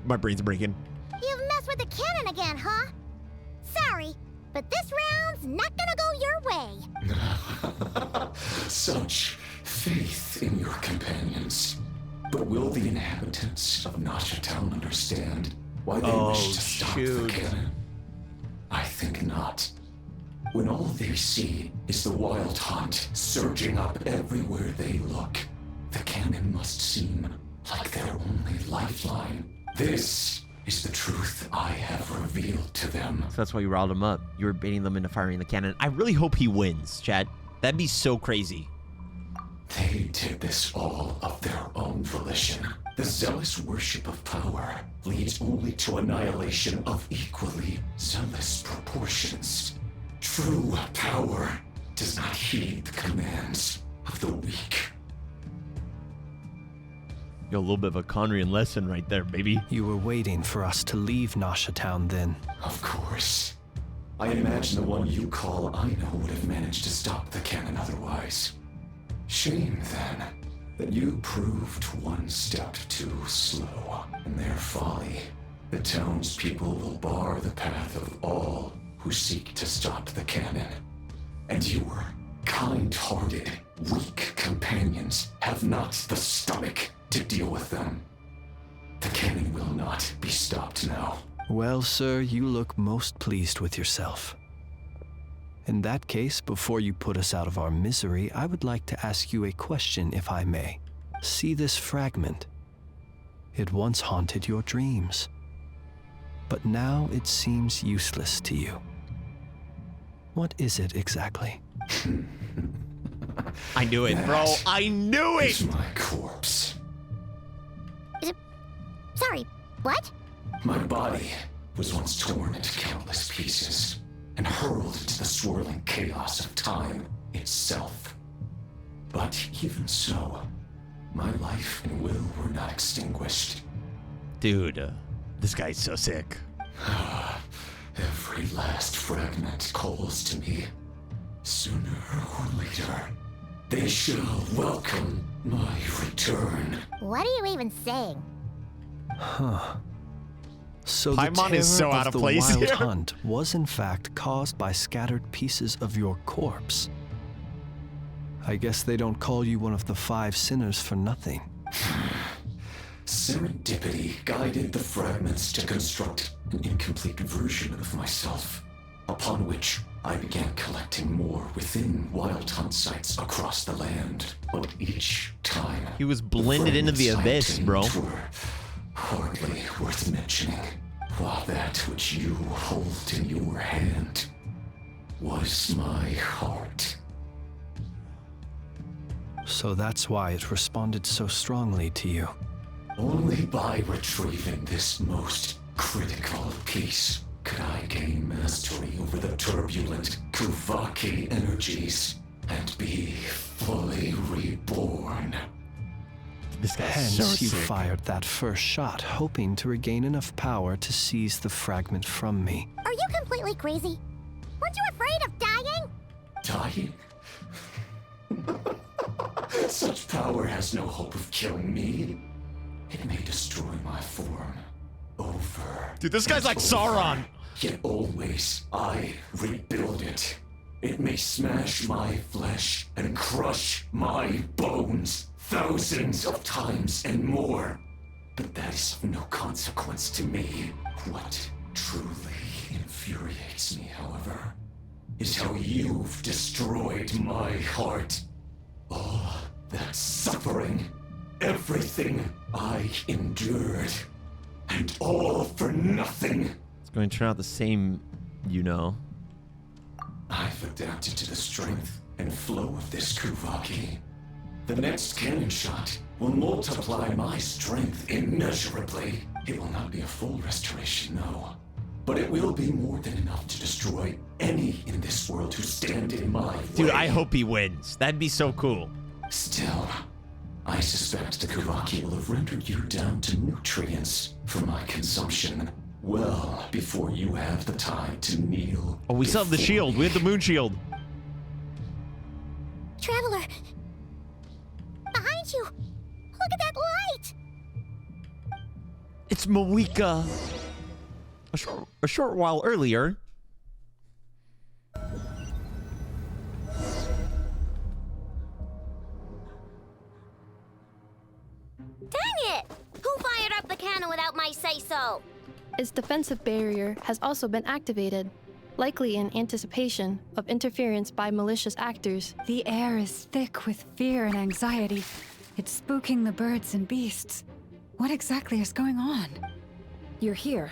my brain's breaking. You've messed with the cannon again, huh? Sorry, but this round's not gonna go your way. Such faith in your companions. But will the inhabitants of Nashatown understand why they wish to stop the cannon? I think not. When all they see is the wild hunt surging up everywhere they look, the cannon must seem like their only lifeline. This is the truth I have revealed to them. So that's why you riled him up. You were baiting them into firing the cannon. I really hope he wins, Chad. That'd be so crazy. They did this all of their own volition. The zealous worship of power leads only to annihilation of equally zealous proportions. True power does not heed the commands of the weak. Yo, a little bit of a Conrian lesson right there, baby. You were waiting for us to leave Nashatown then. Of course. I imagine the one you call Aino would have managed to stop the cannon otherwise. Shame, then, that you proved one step too slow. In their folly, the townspeople will bar the path of all who seek to stop the cannon. And your kind-hearted, weak companions have not the stomach to deal with them. The cannon will not be stopped now. Well, sir, you look most pleased with yourself. In that case, before you put us out of our misery, I would like to ask you a question, if I may. See this fragment? It once haunted your dreams, but now it seems useless to you. What is it exactly? I knew it, bro. I knew it! It's my corpse. Sorry, what? My body was once torn into countless pieces and hurled into the swirling chaos of time itself. But even so, my life and will were not extinguished. Dude, this guy's so sick. Every last fragment calls to me. Sooner or later, they shall welcome my return. What are you even saying? Huh. So the Paimon terror is so of out of the place wild here. hunt was in fact caused by scattered pieces of your corpse. I guess they don't call you one of the 5 sinners for nothing. Serendipity guided the fragments to construct an incomplete version of myself, upon which I began collecting more within wild hunt sites across the land. But each time, He was blended into the abyss, bro. were hardly worth mentioning, while that which you hold in your hand was my heart. So that's why it responded so strongly to you. Only by retrieving this most critical piece could I gain mastery over the turbulent Kuvaki energies and be fully reborn. This guy's Hence, so you sick. fired that first shot, hoping to regain enough power to seize the fragment from me. Are you completely crazy? Weren't you afraid of dying? Dying? that such power has no hope of killing me. It may destroy my form over. Dude, this guy's and like Sauron. Yet always I rebuild it. It may smash my flesh and crush my bones thousands of times and more. But that is of no consequence to me. What truly infuriates me, however, is how you've destroyed my heart. All that suffering, everything I endured, and all for nothing. It's going to turn out the same, you know. I've adapted to the strength and flow of this Kuvaki. The next cannon shot will multiply my strength immeasurably. It will not be a full restoration, no. But it will be more than enough to destroy any in this world who stand in my way. Dude, I hope he wins. That'd be so cool. Still, I suspect the Kuvaki will have rendered you down to nutrients for my consumption well before you have the time to kneel. Oh, we still have the shield. We have the moon shield. Traveler! Behind you! Look at that light! It's Mawika. A short while earlier. Dang it! Who fired up the cannon without my say-so? Its defensive barrier has also been activated, likely in anticipation of interference by malicious actors. The air is thick with fear and anxiety. It's spooking the birds and beasts. What exactly is going on? You're here.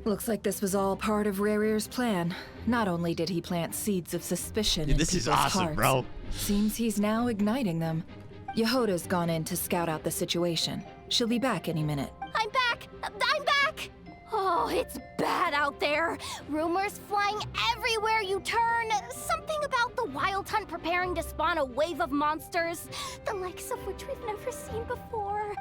Looks like this was all part of Rarir's plan. Not only did he plant seeds of suspicion in This is people's awesome, hearts, bro. seems he's now igniting them. Yehoda's gone in to scout out the situation. She'll be back any minute. I'm back! I'm back! Oh, it's bad out there. Rumors flying everywhere you turn. Something about the Wild Hunt preparing to spawn a wave of monsters, the likes of which we've never seen before.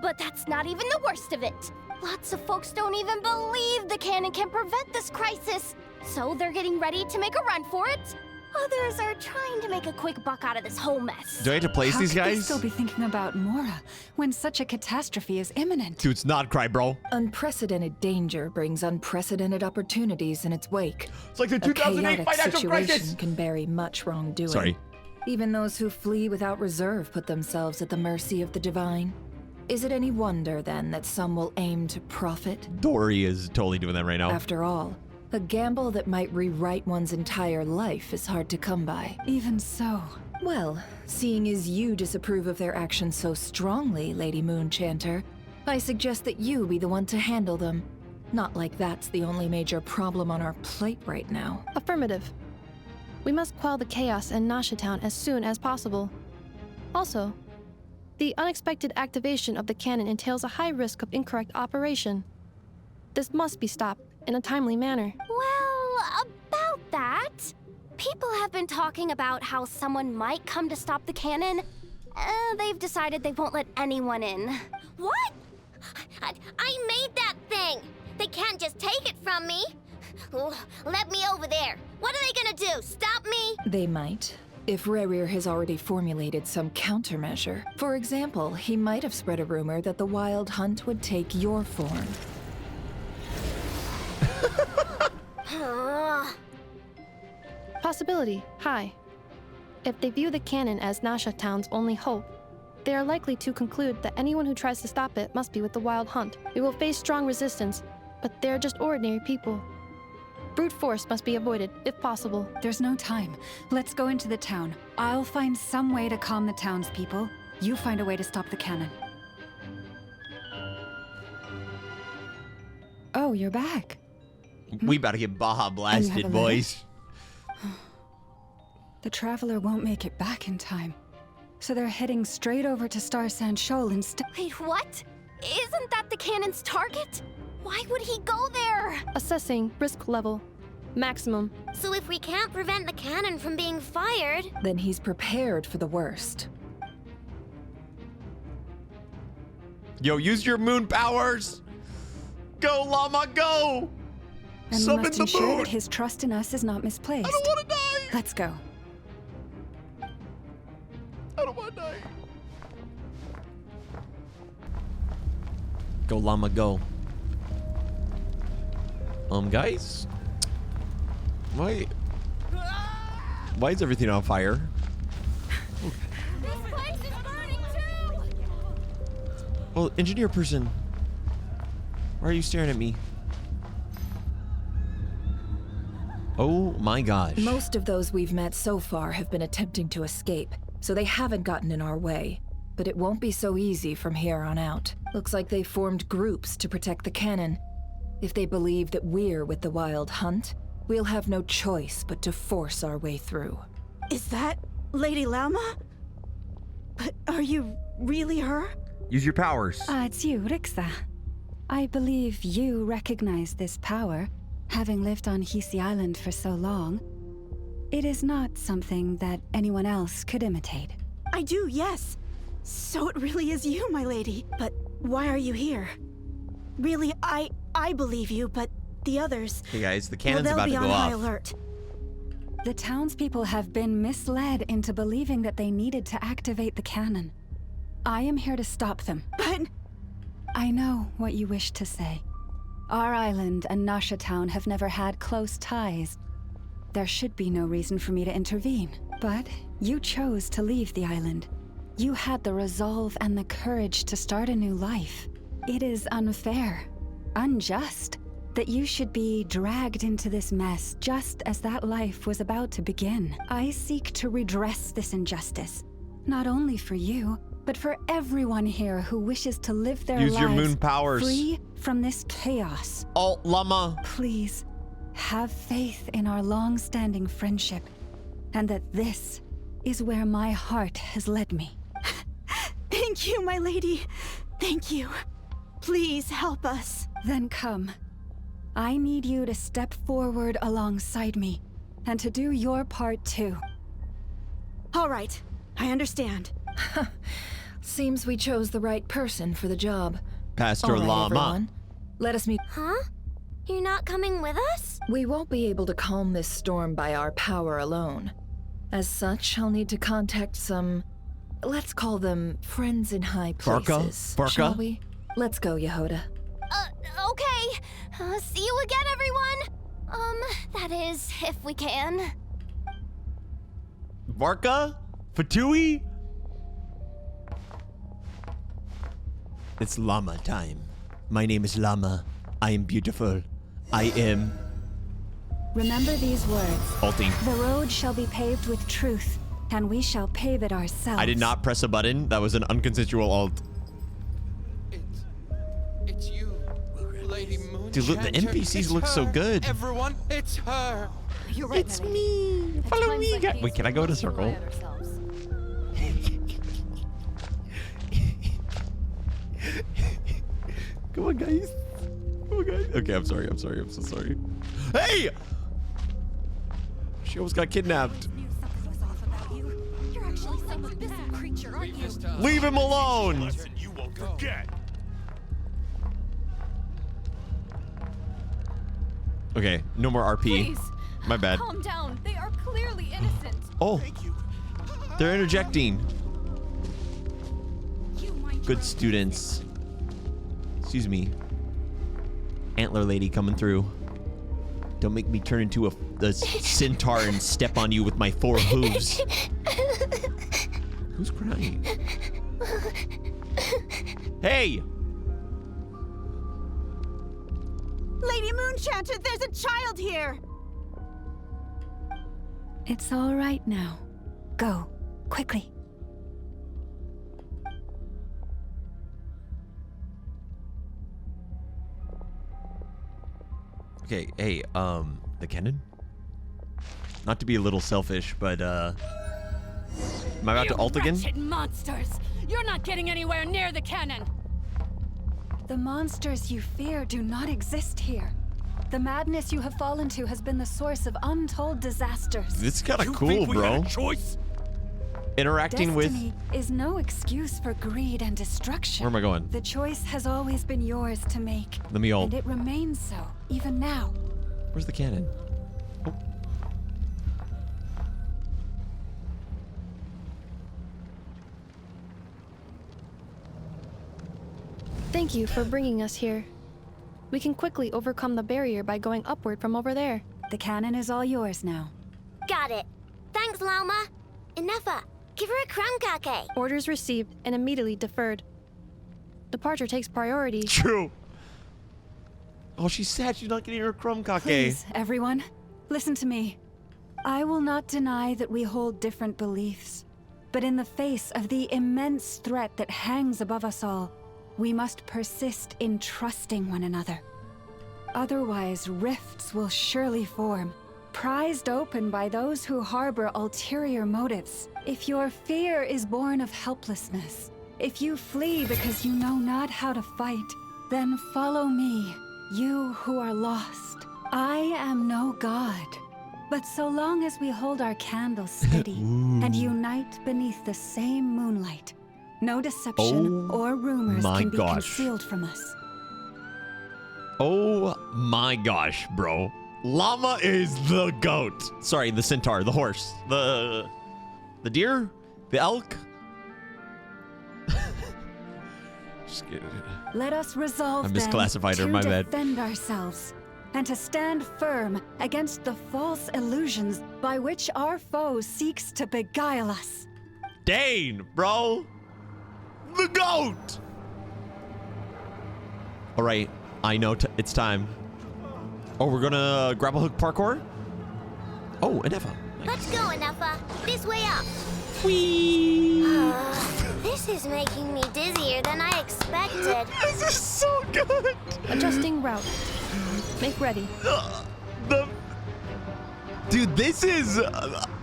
But that's not even the worst of it. Lots of folks don't even believe the cannon can prevent this crisis, so they're getting ready to make a run for it. Others are trying to make a quick buck out of this whole mess. Do I have to place these How could they guys? still be thinking about Mora when such a catastrophe is imminent? Dude, it's not Cry, bro. Unprecedented danger brings unprecedented opportunities in its wake. It's like the A 2008 chaotic financial situation crisis. can bury much wrongdoing. Sorry. Even those who flee without reserve put themselves at the mercy of the divine. Is it any wonder, then, that some will aim to profit? Dory is totally doing that right now. After all, a gamble that might rewrite one's entire life is hard to come by. Even so. Well, seeing as you disapprove of their actions so strongly, Lady Moonchanter, I suggest that you be the one to handle them. Not like that's the only major problem on our plate right now. Affirmative. We must quell the chaos in Nasha Town as soon as possible. Also, the unexpected activation of the cannon entails a high risk of incorrect operation. This must be stopped in a timely manner. Well, about that, people have been talking about how someone might come to stop the cannon. They've decided they won't let anyone in. What? I made that thing! They can't just take it from me! Let me over there. What are they gonna do? Stop me? They might, if Rarir has already formulated some countermeasure. For example, he might have spread a rumor that the Wild Hunt would take your form. Possibility high. If they view the cannon as Nasha Town's only hope, they are likely to conclude that anyone who tries to stop it must be with the Wild Hunt. We will face strong resistance, but they're just ordinary people. Brute force must be avoided, if possible. There's no time. Let's go into the town. I'll find some way to calm the townspeople. You find a way to stop the cannon. Oh, you're back. We about to get Baja blasted, a boys. The Traveler won't make it back in time. So they're heading straight over to Star Sand Shoal instead. Wait, what? Isn't that the cannon's target? Why would he go there? Assessing risk level. Maximum. So if we can't prevent the cannon from being fired... Then he's prepared for the worst. Yo, use your moon powers! Go, Llama, go! And we Summon must the ensure moon! that his trust in us is not misplaced. I don't want to die! Let's go. I don't want to die. Go, llama, go. Guys? Why is everything on fire? This place is burning too! Well, engineer person, why are you staring at me? Oh my gosh. Most of those we've met so far have been attempting to escape, so they haven't gotten in our way. But it won't be so easy from here on out. Looks like they formed groups to protect the cannon. If they believe that we're with the Wild Hunt, we'll have no choice but to force our way through. Is that Lady Llama? But are you really her? Use your powers. It's you, Rixa. I believe you recognize this power, having lived on Hisi Island for so long. It is not something that anyone else could imitate. I do, yes. So it really is you, my lady. But why are you here? Really, I believe you, but the others... Hey guys, the cannon's about to go off. They'll be on high alert. The townspeople have been misled into believing that they needed to activate the cannon. I am here to stop them. But... I know what you wish to say. Our island and Nasha Town have never had close ties. There should be no reason for me to intervene. But you chose to leave the island. You had the resolve and the courage to start a new life. It is unfair, unjust, that you should be dragged into this mess just as that life was about to begin. I seek to redress this injustice, not only for you, but for everyone here who wishes to live their lives your moon powers. Free from this chaos. Alt llama. Please, have faith in our long-standing friendship, and that this is where my heart has led me. Thank you, my lady. Thank you. Please help us. Then come. I need you to step forward alongside me, and to do your part too. All right, I understand. Seems we chose the right person for the job. Pastor All right, Llama. everyone. Let us meet. Huh? You're not coming with us? We won't be able to calm this storm by our power alone. As such, I'll need to contact some, let's call them friends in high places. Barca? Shall we? Let's go, Yehoda. Okay. See you again, everyone. That is, if we can. Barca? Fatui? It's llama time. My name is Llama. I am beautiful. I am... Remember these words. Ulting. The road shall be paved with truth, and we shall pave it ourselves. I did not press a button. That was an unconsensual alt. It's you, Lady Moon. Dude, look, the NPCs look so good. Everyone, it's her. You're right, It's me. Follow me. Wait, can I go in a circle? Come on, guys. Come on, guys. Okay, I'm sorry. I'm so sorry. Hey! She almost got kidnapped. You're actually some abysmal creature, aren't you? Leave him alone. You won't forget. Okay, no more RP. Please, My bad. calm down. They are clearly innocent. Oh, they're interjecting. Good students. Excuse me. Antler lady coming through. Don't make me turn into a centaur and step on you with my 4 hooves. Who's crying? Hey! Lady Moonchanter, there's a child here. It's all right now. Go, quickly. Okay, hey, the cannon? Not to be a little selfish, but, am I about to ult again? Wretched monsters! You're not getting anywhere near the cannon! The monsters you fear do not exist here. The madness you have fallen to has been the source of untold disasters. This is kind of cool, bro. Interacting with... Destiny is no excuse for greed and destruction. Where am I going? The choice has always been yours to make. Let me ult. And it remains so, even now. Where's the cannon? Oh. Thank you for bringing us here. We can quickly overcome the barrier by going upward from over there. The cannon is all yours now. Got it. Thanks, Lauma. Nefer, give her a crumb cake. Orders received and immediately deferred. Departure takes priority. True. Oh, she's sad she's not getting her crumb cake. Please, everyone, listen to me. I will not deny that we hold different beliefs, but in the face of the immense threat that hangs above us all, we must persist in trusting one another. Otherwise, rifts will surely form, prized open by those who harbor ulterior motives. If your fear is born of helplessness, if you flee because you know not how to fight, then follow me, you who are lost. I am no god, but so long as we hold our candles steady and unite beneath the same moonlight, no deception or rumors can be concealed from us. Oh my gosh, bro. Llama is the goat. Sorry, the centaur, the horse, the deer, the elk. Just kidding. Let us resolve I misclassified her, then my to bad. defend ourselves and to stand firm against the false illusions by which our foe seeks to beguile us. Dane, bro. The goat. All right, I know it's time. Oh, we're gonna grapple hook parkour? Oh, Nefer. Let's go, Nefer. This way up. Whee! This is making me dizzier than I expected. This is so good. Adjusting route. Make ready. Dude, this is...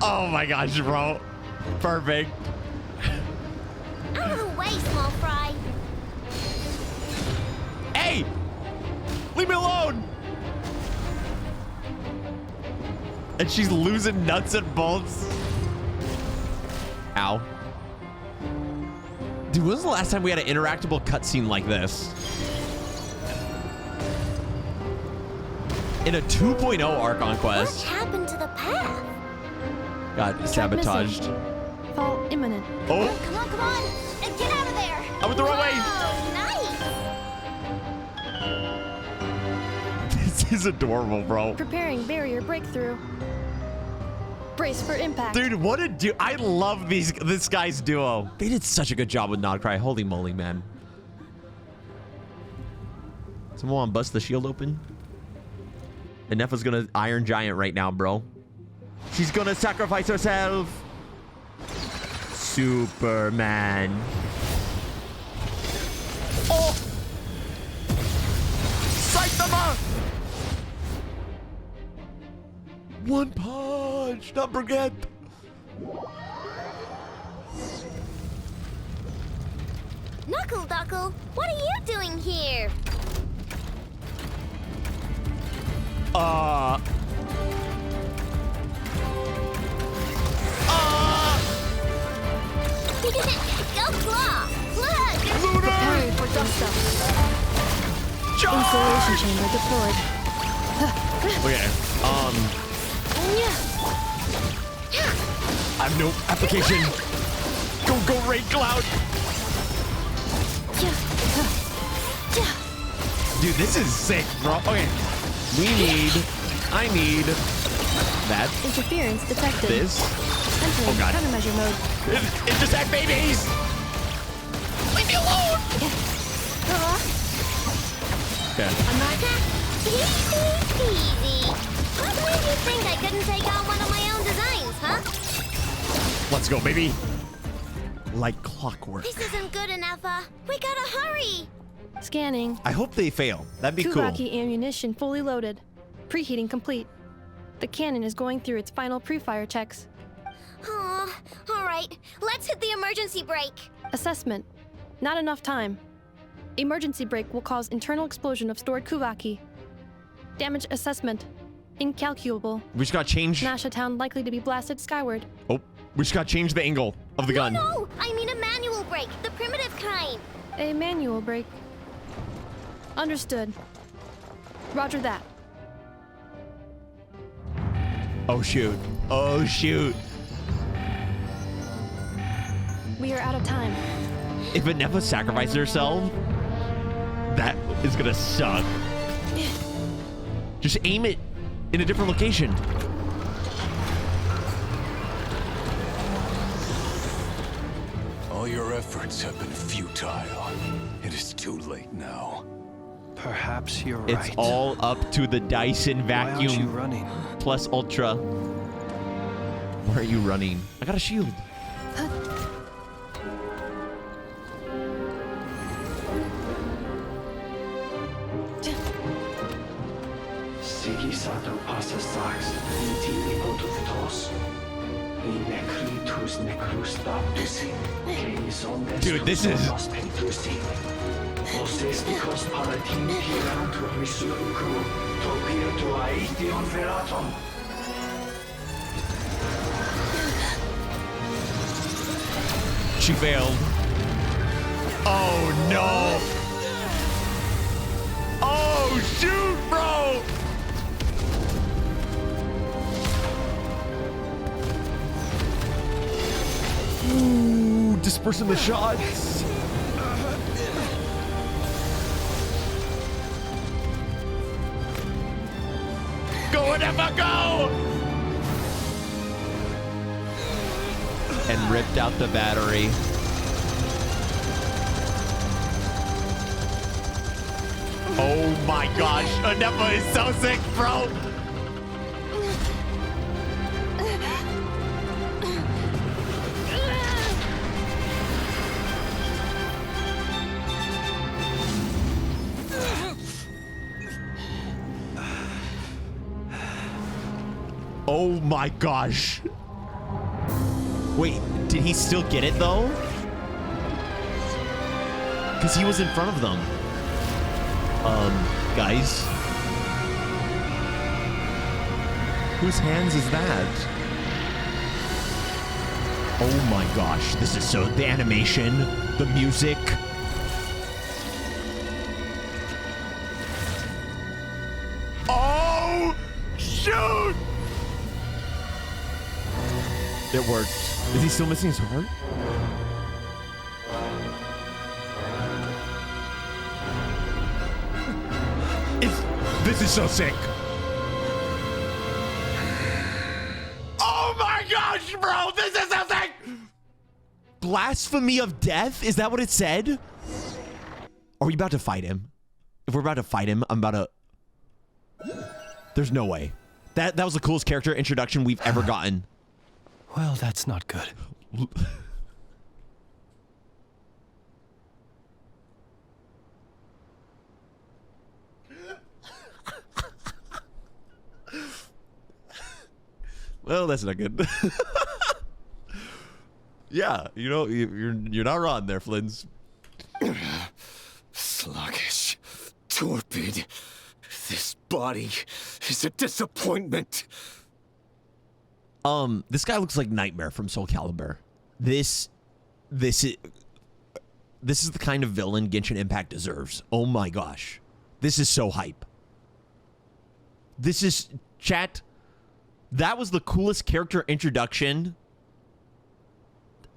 oh my gosh, bro. Perfect. Out of the way, small fry. Hey! Leave me alone! And she's losing nuts and bolts. Ow. Dude, when was the last time we had an interactable cutscene like this? In a 2.0 Archon Quest. What happened to the path? Got sabotaged. Fall imminent. Oh! Come on, come on! Get out of there! I went the wrong way! Nice! This is adorable, bro. Preparing barrier breakthrough. Brace for impact. Dude, what a duo. I love this guy's duo. They did such a good job with Nod Cry. Holy moly, man. Someone want to bust the shield open? And Nefer's gonna Iron Giant right now, bro. She's gonna sacrifice herself. Superman. Oh! Saitama! One punch, don't forget. Knuckle Duckle, what are you doing here? Go claw! Look! Preparing for dust up. Insulation chamber deployed. Okay, I have no application. Go, Rain Cloud. Dude, this is sick, bro. Okay, I need that. Interference detected. This. Entering Oh god. countermeasure mode. Intersect babies. Leave me alone. Okay. Easy peasy. What made you think I couldn't take on one of my own designs, huh? Let's go, baby. Like clockwork. This isn't good enough, we gotta hurry. Scanning. I hope they fail. That'd be cool. Kubaki ammunition fully loaded. Preheating complete. The cannon is going through its final pre-fire checks. Aw, all right. Let's hit the emergency brake. Assessment. Not enough time. Emergency brake will cause internal explosion of stored Kubaki. Damage assessment. Incalculable. We just gotta change. Nashatown likely to be blasted skyward. Oh, we just gotta change the angle of the gun. No, I mean a manual brake, the primitive kind. A manual brake. Understood. Roger that. Oh shoot. Oh shoot. We are out of time. If Nefer sacrifices herself, That is gonna suck. Just aim it in a different location. All your efforts have been futile. It is too late now. Perhaps you're right. It's all up to the Dyson vacuum. Why aren't you running? Plus Ultra. Where are you running? I got a shield. Dude, this is... She failed. Oh no! Oh shoot, bro! Ooh, dispersing the shots. Go, Nefer, go! And ripped out the battery. Oh my gosh, Nefer is so sick, bro. Oh my gosh. Wait, did he still get it though? Because he was in front of them. Guys. Whose hands is that? Oh my gosh, this is so... The animation, the music. Oh, shoot! It worked. Is he still missing his heart? This is so sick. Oh my gosh, bro! This is so sick! Blasphemy of death? Is that what it said? Are we about to fight him? If we're about to fight him, I'm about to... There's no way. That was the coolest character introduction we've ever gotten. Well, that's not good. Well, that's not good. Yeah, you know, you're not wrong there, Flins. Sluggish, torpid. This body is a disappointment. This guy looks like Nightmare from Soul Calibur. This is the kind of villain Genshin Impact deserves. Oh my gosh. This is so hype. This is... Chat, that was the coolest character introduction.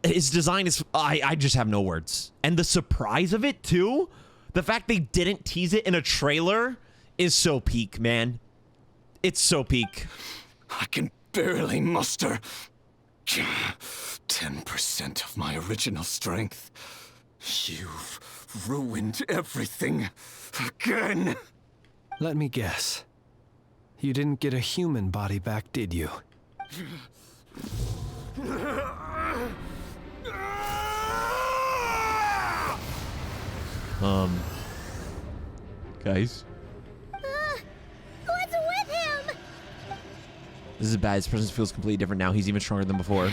His design is... I just have no words. And the surprise of it, too? The fact they didn't tease it in a trailer is so peak, man. It's so peak. I can barely muster 10% of my original strength. You've ruined everything again. Let me guess. You didn't get a human body back, did you? Guys. What's with him? This is bad. His presence feels completely different now. He's even stronger than before.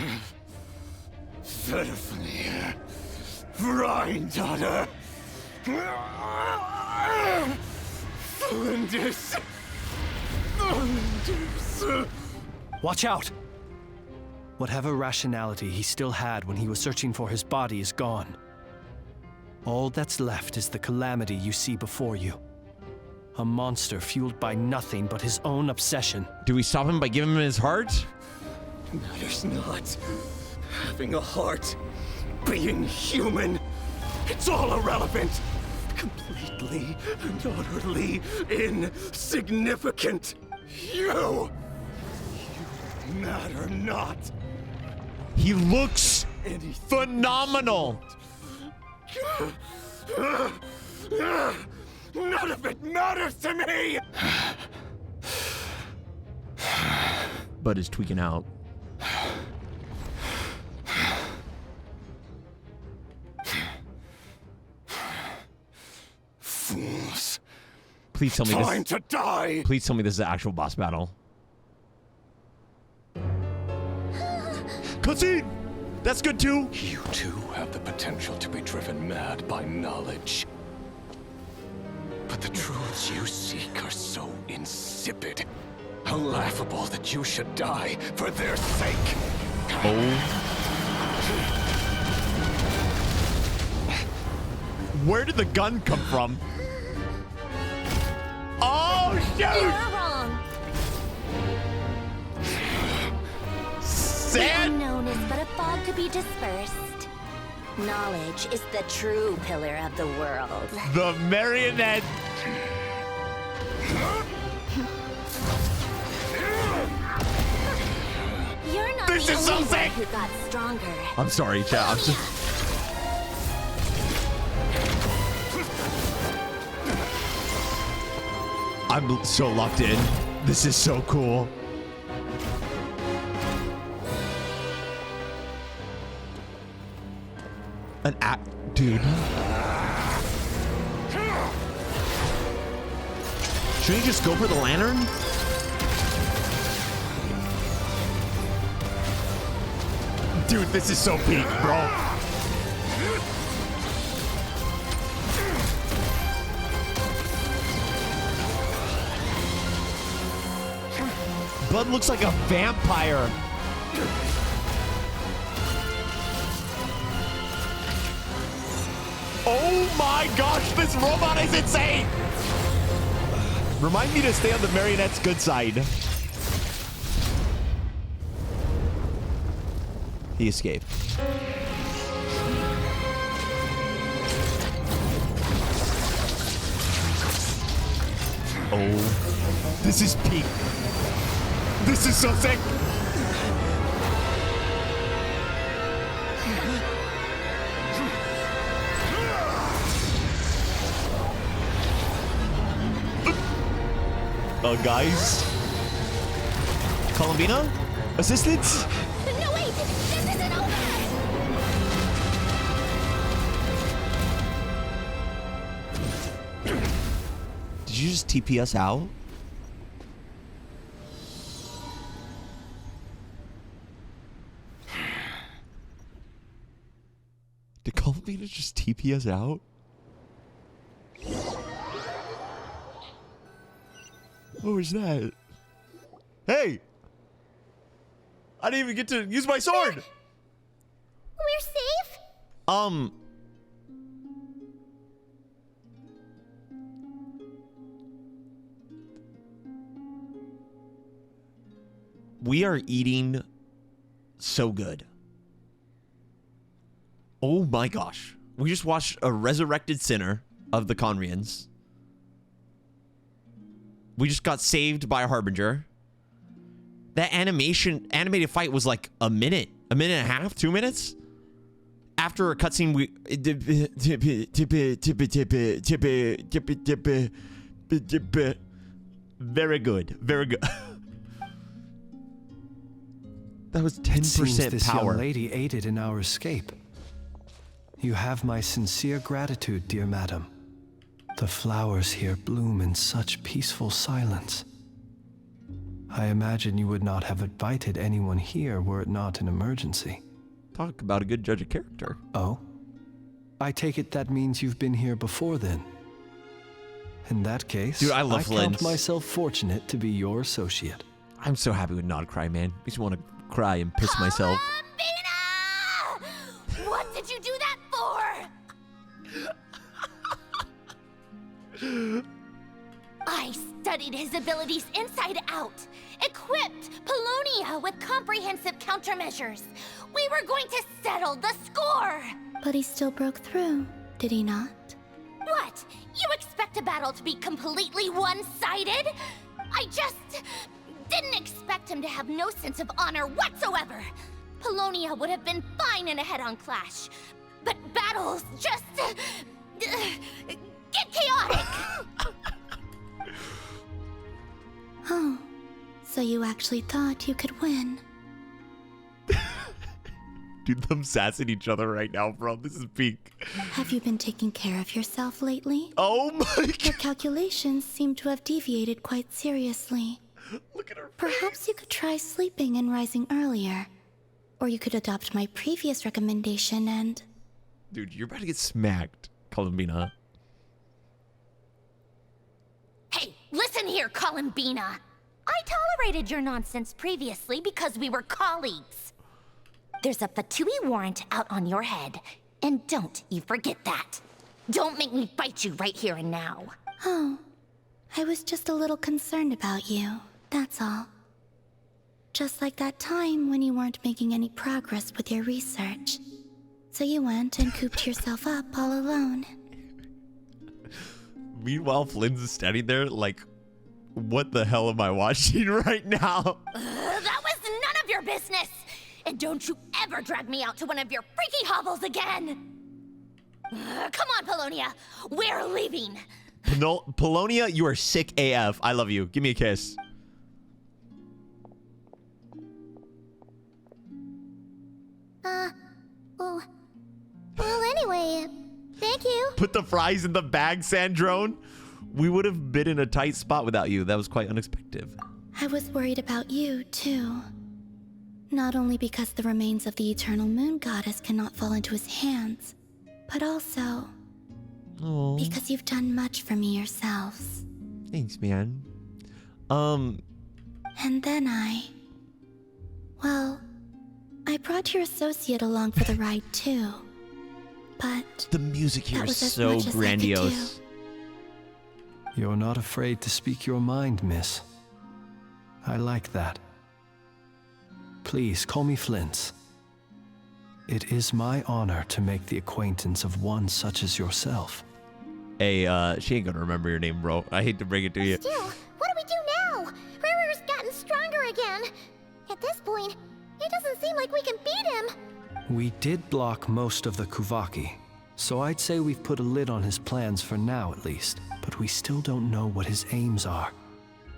Verfnir. Rhine-daughter. Flinders. Watch out! Whatever rationality he still had when he was searching for his body is gone. All that's left is the calamity you see before you. A monster fueled by nothing but his own obsession. Do we stop him by giving him his heart? Matters not. Having a heart. Being human. It's all irrelevant. Completely completely and utterly insignificant. You matter not. He looks phenomenal. None of it matters to me. Bud is tweaking out. Fools. Please tell me this. Time to die. Please tell me this is an actual boss battle. Cutscene! That's good too. You too have the potential to be driven mad by knowledge. But the truths you seek are so insipid, how laughable that you should die for their sake. Oh. Where did the gun come from? Oh, shoot! You're wrong. The unknown is but a fog to be dispersed. Knowledge is the true pillar of the world. The marionette. You're not This the is only so one sick. who got stronger. I'm sorry, chat. I'm just... I'm so locked in. This is so cool. An act, dude. Shouldn't he just go for the lantern? Dude, this is so peak, bro. Bud looks like a vampire. Oh my gosh, this robot is insane! Remind me to stay on the marionette's good side. He escaped. Oh, this is peak. This is so sick. Guys. Columbina? Assistance? No, wait! This isn't over! Did you just TP us out? Did Columbina just TP us out? What was that? Hey! I didn't even get to use my sword! We're safe? We are eating so good. Oh my gosh. We just watched a resurrected sinner of the Conrians. We just got saved by a harbinger. That animated fight was like a minute and a half, 2 minutes. After a cutscene, very good, very good. That was 10% this power. young lady aided in our escape. You have my sincere gratitude, dear madam. The flowers here bloom in such peaceful silence. I imagine you would not have invited anyone here were it not an emergency. Talk about a good judge of character. Oh? I take it that means you've been here before then. In that case, dude, I love I Flint. count myself fortunate to be your associate. I'm so happy with Nod Cry, man. Makes me want to cry and piss myself. What did you do that for? I studied his abilities inside out, equipped Polonia with comprehensive countermeasures. We were going to settle the score. But he still broke through, did he not? What? You expect a battle to be completely one-sided? I just didn't expect him to have no sense of honor whatsoever. Polonia would have been fine in a head-on clash, but battles just get chaotic. Oh, so you actually thought you could win? Dude, them sassing each other right now, bro. This is peak. Have you been taking care of yourself lately? Oh my God. Your calculations seem to have deviated quite seriously. Look at her face. Perhaps you could try sleeping and rising earlier. Or you could adopt my previous recommendation and... Dude, you're about to get smacked, Columbina. Hey, listen here, Columbina. I tolerated your nonsense previously because we were colleagues. There's a Fatui warrant out on your head, and don't you forget that. Don't make me fight you right here and now. Oh, I was just a little concerned about you, that's all. Just like that time when you weren't making any progress with your research. So you went and cooped yourself up all alone. Meanwhile, Flynn's standing there like, what the hell am I watching right now? That was none of your business! And don't you ever drag me out to one of your freaky hovels again! Come on, Polonia! We're leaving! Polonia, you are sick AF. I love you. Give me a kiss. Well, anyway, thank you. Put the fries in the bag, Sandrone. We would have been in a tight spot without you. That was quite unexpected. I was worried about you, too. Not only because the remains of the eternal moon goddess cannot fall into his hands, but also because you've done much for me yourselves. Thanks, man. And then well, I brought your associate along for the ride, too. But the music here is as so much as I could grandiose. You're not afraid to speak your mind, miss. I like that. Please call me Flint. It is my honor to make the acquaintance of one such as yourself. Hey, she ain't gonna remember your name, bro. I hate to bring it to you. Still, what do we do now? Rurer's gotten stronger again. At this point, it doesn't seem like we can beat him. We did block most of the Kuvaki, so I'd say we've put a lid on his plans for now at least. But we still don't know what his aims are.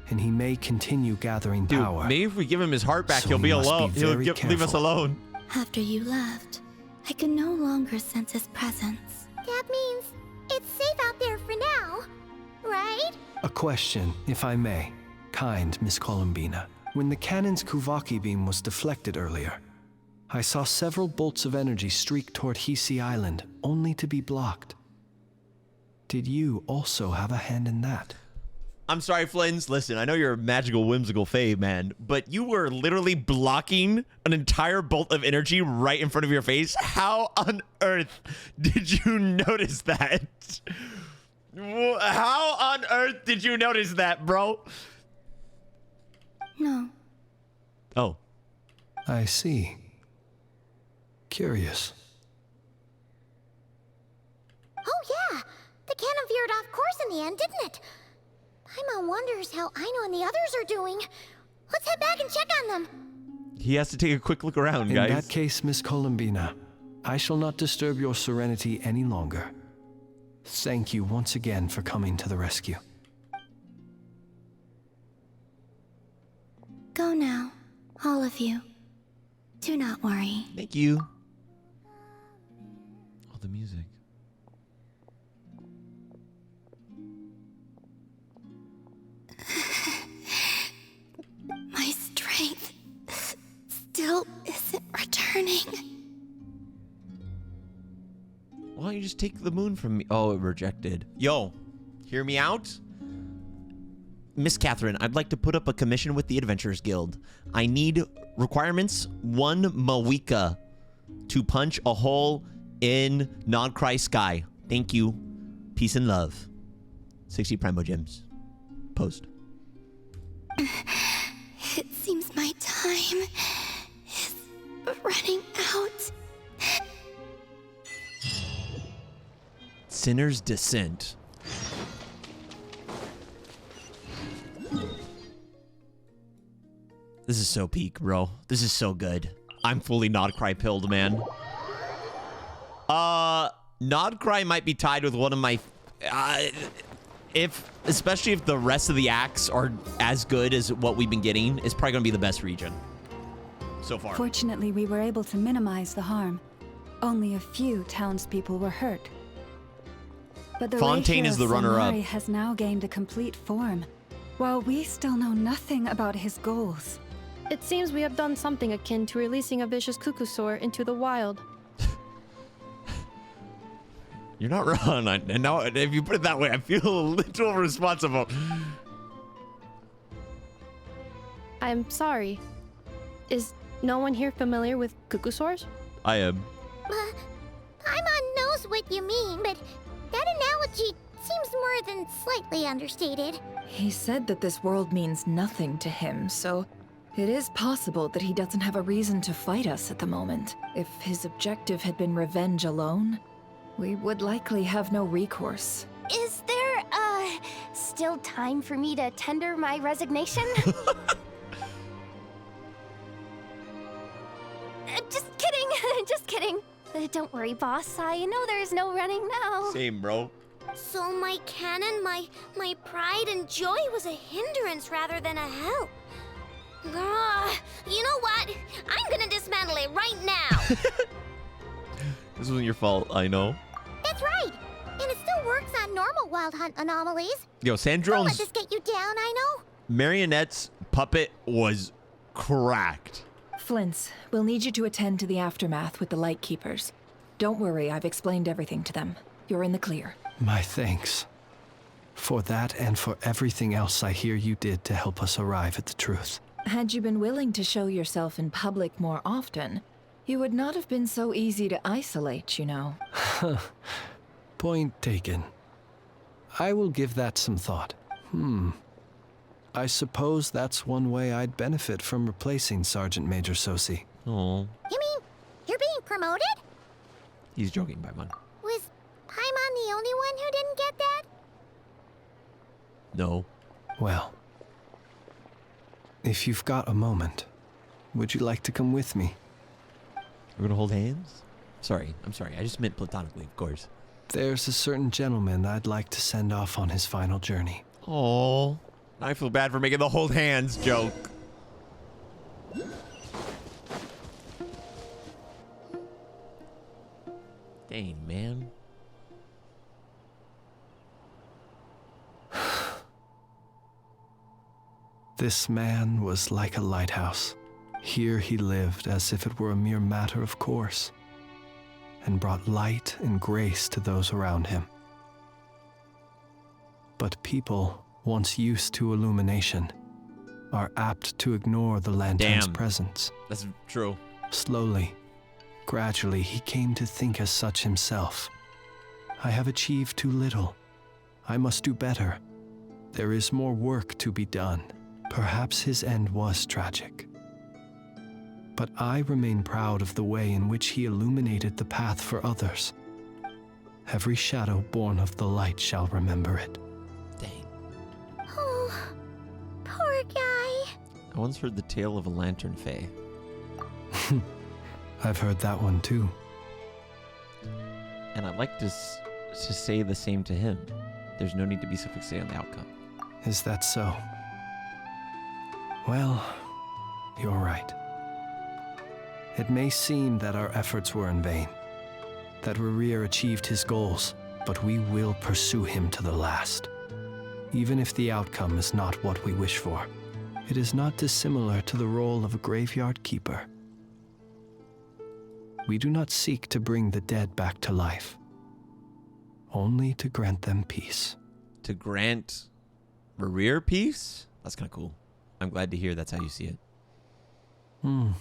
And he may continue gathering power. Maybe if we give him his heart back, So he'll be we must alone. be He'll very leave us careful. alone. After you left, I could no longer sense his presence. That means it's safe out there for now, right? A question, if I may. Kind Miss Columbina. When the cannon's Kuvaki beam was deflected earlier, I saw several bolts of energy streak toward Hisi Island, only to be blocked. Did you also have a hand in that? I'm sorry, Flins. Listen, I know you're a magical, whimsical fae, man, but you were literally blocking an entire bolt of energy right in front of your face. How on earth did you notice that? How on earth did you notice that, bro? No. Oh. I see. Curious. Oh, yeah. The cannon veered off course in the end, didn't it? Paimon wonders how Aino and the others are doing. Let's head back and check on them. He has to take a quick look around, guys. In that case, Miss Columbina, I shall not disturb your serenity any longer. Thank you once again for coming to the rescue. Go now, all of you. Do not worry. Thank you. Oh, the music. My strength still isn't returning. Why don't you just take the moon from me? Oh, it rejected. Yo, hear me out? Miss Catherine, I'd like to put up a commission with the Adventurers Guild. I need requirements 1 Mawika to punch a hole in non-Krai sky. Thank you. Peace and love. 60 Primo Gems. Post. It seems my time is running out. Sinner's Descent. This is so peak, bro. This is so good. I'm fully Nodcry pilled, man. Nodcry might be tied with one of my... especially if the rest of the acts are as good as what we've been getting, it's probably going to be the best region so far. Fortunately, we were able to minimize the harm. Only a few townspeople were hurt. But the Fontaine is the runner-up. Has now gained a complete form, while we still know nothing about his goals. It seems we have done something akin to releasing a vicious cuckoosaur into the wild. You're not wrong. And now, if you put it that way, I feel a little responsible. I'm sorry. Is no one here familiar with cuckoosaurs? I am. Paimon knows what you mean, but that analogy seems more than slightly understated. He said that this world means nothing to him, so it is possible that he doesn't have a reason to fight us at the moment. If his objective had been revenge alone, we would likely have no recourse. Is there, still time for me to tender my resignation? Just kidding, just kidding. Don't worry, boss. I know there's no running now. Same, bro. So my canon, my pride and joy was a hindrance rather than a help. You know what? I'm gonna dismantle it right now. This wasn't your fault, I know. That's right. And it still works on normal wild hunt anomalies. Yo, Don't let Sandrone's this get you down, I know. marionette's puppet was cracked. Flint's, we'll need you to attend to the aftermath with the Lightkeepers. Don't worry, I've explained everything to them. You're in the clear. My thanks. For that and for everything else I hear you did to help us arrive at the truth. Had you been willing to show yourself in public more often, you would not have been so easy to isolate, you know. Point taken. I will give that some thought. I suppose that's one way I'd benefit from replacing Sergeant Major Sosi. Oh. You mean you're being promoted? He's joking, Paimon. Was Paimon the only one who didn't get that? No. Well, if you've got a moment, would you like to come with me? We're gonna hold hands? Sorry, I'm sorry. I just meant platonically, of course. There's a certain gentleman I'd like to send off on his final journey. Oh, I feel bad for making the hold hands joke. Dang, man. This man was like a lighthouse. Here he lived as if it were a mere matter of course, and brought light and grace to those around him. But people, once used to illumination, are apt to ignore the lantern's presence. That's true. Slowly, gradually, he came to think as such himself. I have achieved too little. I must do better. There is more work to be done. Perhaps his end was tragic. But I remain proud of the way in which he illuminated the path for others. Every shadow born of the light shall remember it. Oh, poor guy. I once heard the tale of a lantern fae. I've heard that one too. And I'd like to say the same to him. There's no need to be so fixated on the outcome. Is that so? Well, you're right. It may seem that our efforts were in vain, that Rerir achieved his goals, but we will pursue him to the last. Even if the outcome is not what we wish for, it is not dissimilar to the role of a graveyard keeper. We do not seek to bring the dead back to life, only to grant them peace. To grant Rerir peace? That's kind of cool. I'm glad to hear that's how you see it. Oh,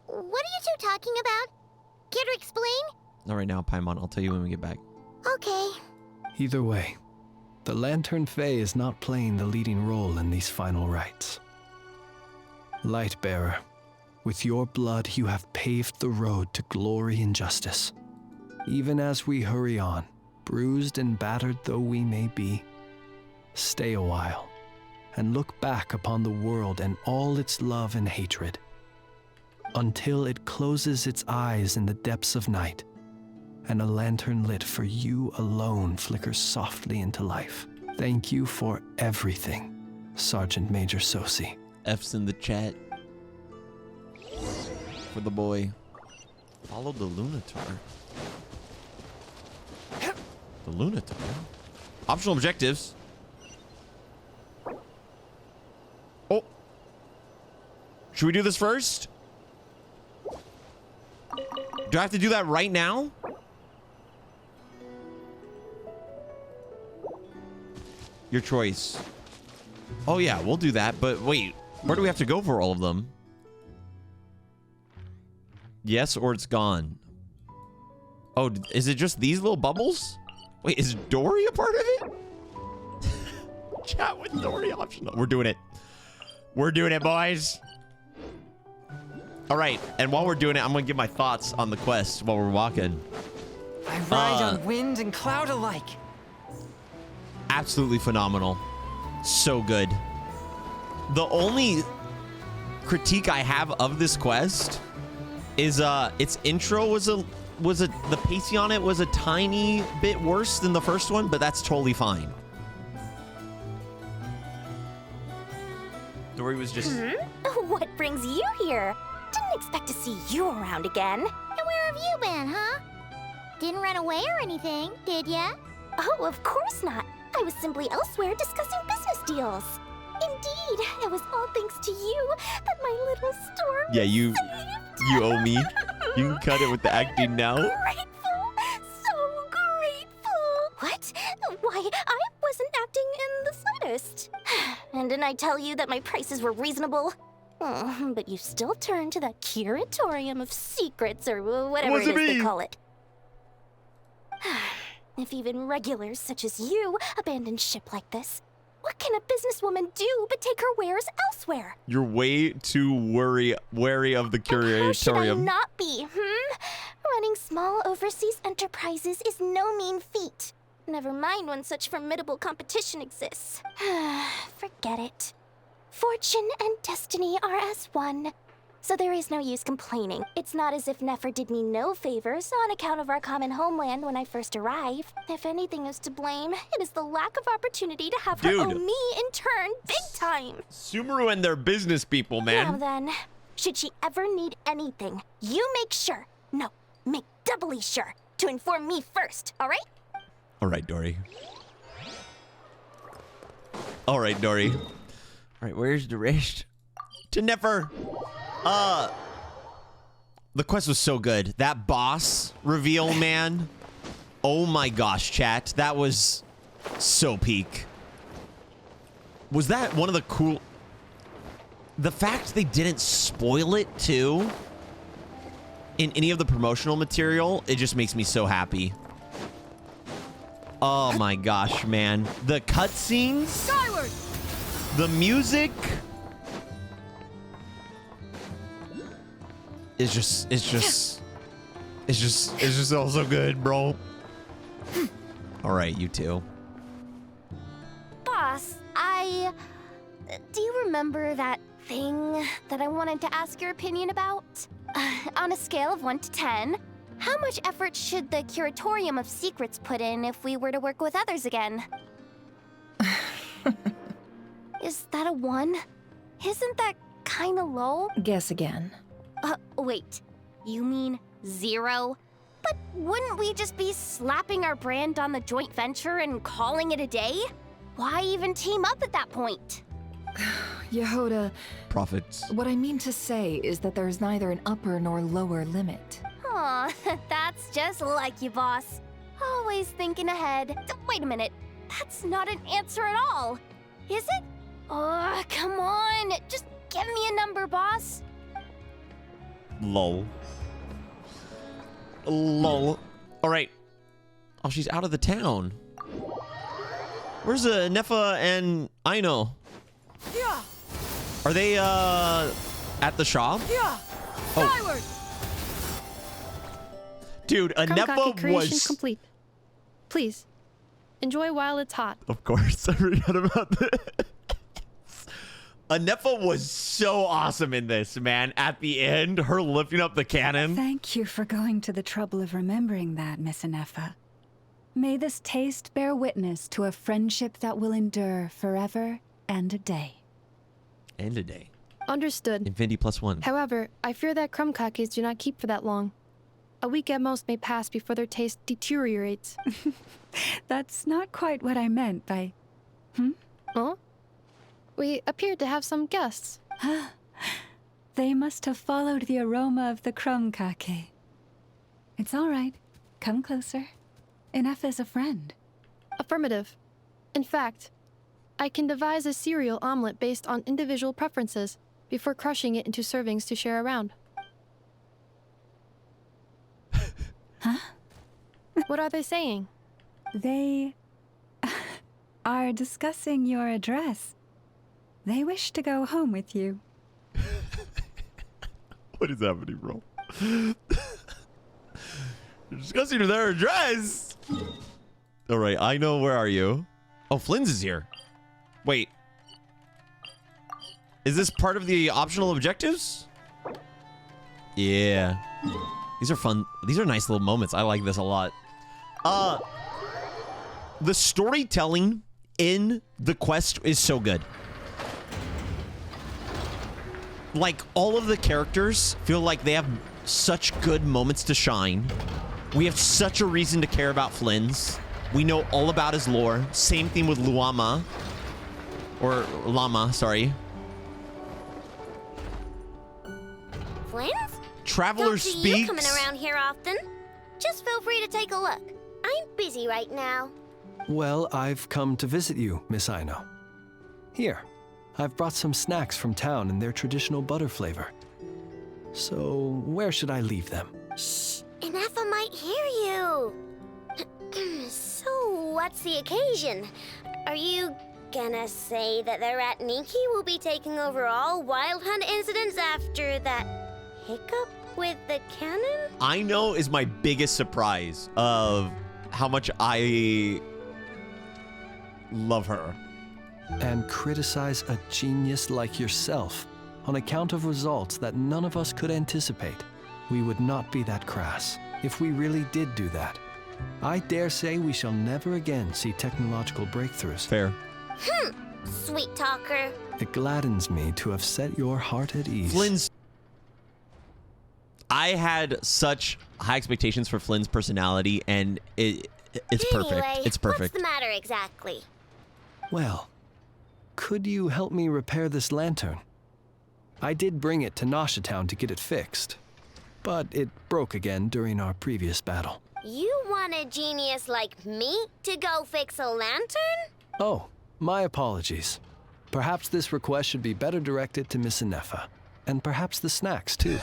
what are you two talking about? Care to explain? Not right now, Paimon. I'll tell you when we get back. Okay. Either way, the Lantern Fae is not playing the leading role in these final rites. Lightbearer, with your blood you have paved the road to glory and justice. even as we hurry on, bruised and battered though we may be, stay a while and look back upon the world and all its love and hatred, until it closes its eyes in the depths of night and a lantern lit for you alone flickers softly into life. Thank you for everything, Sergeant Major Sosi. F's in the chat for the boy. Follow the Lunatar. The Lunatar? Optional objectives. Oh. Should we do this first? Do I have to do that right now? Your choice. Oh yeah, we'll do that. But wait, where do we have to go for all of them? Yes, or it's gone. Oh, is it just these little bubbles? Wait, is Dory a part of it? Chat with Dory optional. We're doing it. We're doing it, boys. All right, and while we're doing it, I'm gonna give my thoughts on the quest while we're walking. I ride on wind and cloud alike. Absolutely phenomenal. So good. The only critique I have of this quest is its intro was the pacing on it was a tiny bit worse than the first one, but that's totally fine. Dory was just What brings you here? Didn't expect to see you around again. And where have you been, huh? Didn't run away or anything, did ya? Oh, of course not. I was simply elsewhere discussing business deals. Indeed, it was all thanks to you that my little store was you owe me. You can cut it with the acting now. Grateful, so grateful. What? Why, I wasn't acting in the slightest. And didn't I tell you that my prices were reasonable? Oh, but you still turn to that curatorium of secrets or whatever it is they call it. If even regulars such as you abandon ship like this, what can a businesswoman do but take her wares elsewhere? You're way too wary of the curatorium. How should I not be, Running small overseas enterprises is no mean feat. Never mind when such formidable competition exists. Forget it. Fortune and destiny are as one. So there is no use complaining. It's not as if Nefer did me no favors on account of our common homeland when I first arrived. If anything is to blame, it is the lack of opportunity to have her owe me in turn big time. Sumeru and their business people, man. Now then, should she ever need anything, you make sure, make doubly sure, to inform me first, all right? All right, Dory. All right, Dory. All right, where's the rest? To Nefer. The quest was so good. That boss reveal, man. Oh my gosh, chat. That was so peak. Was that one of the cool... The fact they didn't spoil it, too, in any of the promotional material, it just makes me so happy. Oh my gosh, man. The cutscenes. Skyward! The music... It's just all so good, bro. All right, you two. Boss, do you remember that thing that I wanted to ask your opinion about? On a scale of 1 to 10, how much effort should the Curatorium of Secrets put in if we were to work with others again? Is that a 1? Isn't that kind of low? Guess again. Wait, you mean 0? But wouldn't we just be slapping our brand on the joint venture and calling it a day? Why even team up at that point? Yehoda, profits. What I mean to say is that there's neither an upper nor lower limit. Aw, that's just like you, boss. Always thinking ahead. Wait a minute, that's not an answer at all. Is it? Oh, come on, just give me a number, boss. Lol. Lol. All right. Oh, she's out of the town. Where's Nefer and Aino? Yeah. Are they at the shop? Yeah. Skyward. Dude, a Crumb Nefer creation was... complete. Please, enjoy while it's hot. Of course, I forgot about this. A Nefer was so awesome in this, man. At the end, her lifting up the cannon. Thank you for going to the trouble of remembering that, Miss Nefer. May this taste bear witness to a friendship that will endure forever and a day. And a day. Understood. Infinity +1. However, I fear that crumb cakes do not keep for that long. A week at most may pass before their taste deteriorates. That's not quite what I meant by... Huh? We appeared to have some guests. They must have followed the aroma of the crumb cake. It's all right. Come closer. Enough is a friend. Affirmative. In fact, I can devise a cereal omelet based on individual preferences before crushing it into servings to share around. Huh? What are they saying? They are discussing your address. They wish to go home with you. What is happening, bro? You're discussing their address. All right, I know. Where are you? Oh, Flynn's is here. Wait. Is this part of the optional objectives? Yeah. These are fun. These are nice little moments. I like this a lot. The storytelling in the quest is so good. Like, all of the characters feel like they have such good moments to shine. We have such a reason to care about Flynn's. We know all about his lore. Same thing with Luama. Or Llama, sorry. Flynn's? Traveler Don't see speaks. you coming around here often. Just feel free to take a look. I'm busy right now. Well, I've come to visit you, Miss Aino. Here, I've brought some snacks from town in their traditional butter flavor. So, where should I leave them? Shh, Nefer might hear you. So, what's the occasion? Are you gonna say that the Rat Niki will be taking over all Wild Hunt incidents after that hiccup with the cannon? Aino is my biggest surprise of how much I love her. And criticize a genius like yourself on account of results that none of us could anticipate. We would not be that crass if we really did do that. I dare say we shall never again see technological breakthroughs. Fair. Sweet talker. It gladdens me to have set your heart at ease. Flynn's... I had such high expectations for Flynn's personality, and it's perfect. Anyway, It's perfect. What's the matter exactly? Well, could you help me repair this lantern? I did bring it to Noshatown to get it fixed, but it broke again during our previous battle. You want a genius like me to go fix a lantern? Oh, my apologies. Perhaps this request should be better directed to Miss Nefer, and perhaps the snacks too.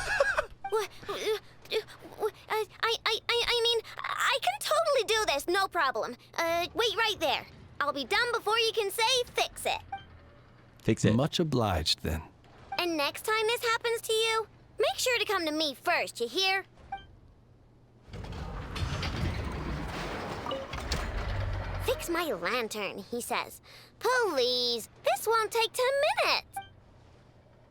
I mean, I can totally do this, no problem. Wait right there. I'll be done before you can say fix it. Fix it. Much obliged, then. And next time this happens to you, make sure to come to me first, you hear? Fix my lantern, he says. Please, this won't take 10 minutes.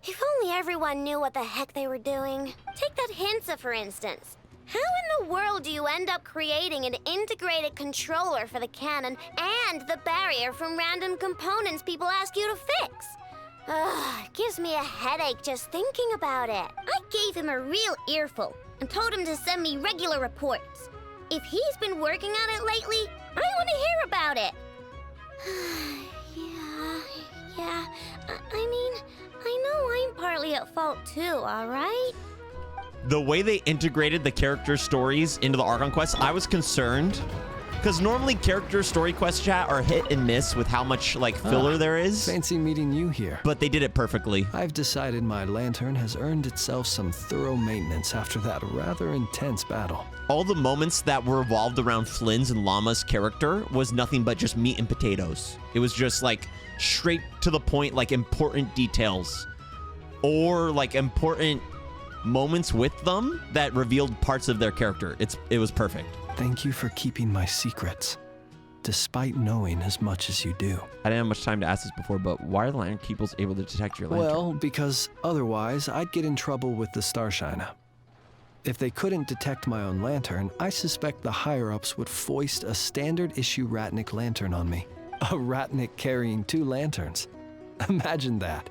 If only everyone knew what the heck they were doing. Take that Hinsa, for instance. How in the world do you end up creating an integrated controller for the cannon and the barrier from random components people ask you to fix? Ugh, it gives me a headache just thinking about it. I gave him a real earful and told him to send me regular reports. If he's been working on it lately, I want to hear about it. Yeah, I mean, I know I'm partly at fault too, all right? The way they integrated the character stories into the Archon Quest, I was concerned. Because normally character story quest chat are hit and miss with how much like filler there is. Fancy meeting you here. But they did it perfectly. I've decided my lantern has earned itself some thorough maintenance after that rather intense battle. All the moments that were revolved around Flynn's and Llama's character was nothing but just meat and potatoes. It was just like straight to the point, like important details. Or like important moments with them that revealed parts of their character. It was perfect. Thank you for keeping my secrets, despite knowing as much as you do. I didn't have much time to ask this before, but why are the Lantern Keepers able to detect your lantern? Well, because otherwise I'd get in trouble with the Starshiner. If they couldn't detect my own lantern, I suspect the higher-ups would foist a standard-issue Ratnik lantern on me. A Ratnik carrying 2 lanterns. Imagine that.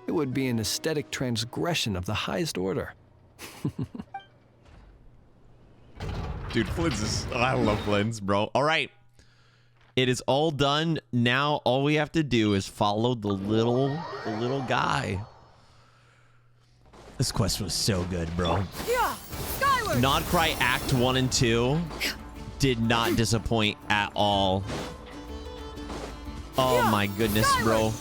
It would be an aesthetic transgression of the highest order. Dude, Flynn's is... I love Flynn's, bro. All right. It is all done. Now all we have to do is follow the little guy. This quest was so good, bro. Yeah, skyward. Nodcry Act 1 and 2 did not disappoint at all. Oh my goodness, bro.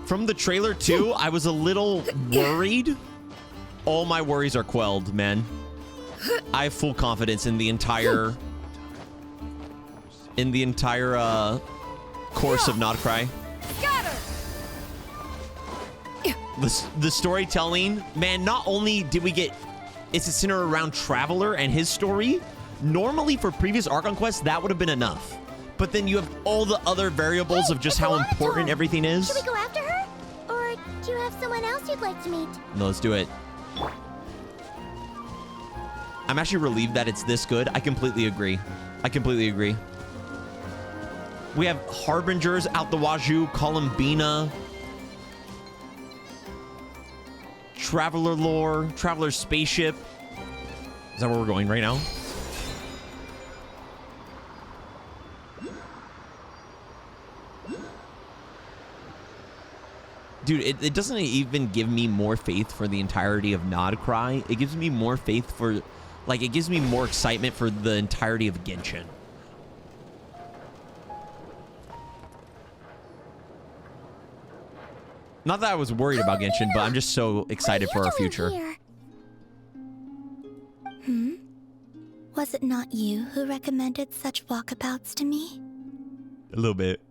From the trailer too, I was a little worried. All my worries are quelled, man. I have full confidence in the entire course of Nodcry. The storytelling, man, not only did we get it's centered around Traveler and his story. Normally for previous Archon quests, that would have been enough. But then you have all the other variables of just how important everything is. Should we go after her? Or do you have someone else you'd like to meet? No, let's do it. I'm actually relieved that it's this good. I completely agree. We have Harbingers out the wazoo, Columbina, Traveler lore, Traveler spaceship. Is that where we're going right now? Dude, it doesn't even give me more faith for the entirety of Nodcry. It gives me more faith for, like, it gives me more excitement for the entirety of Genshin. Not that I was worried about Genshin, but I'm just so excited for our future. Was it not you who recommended such walkabouts to me? A little bit.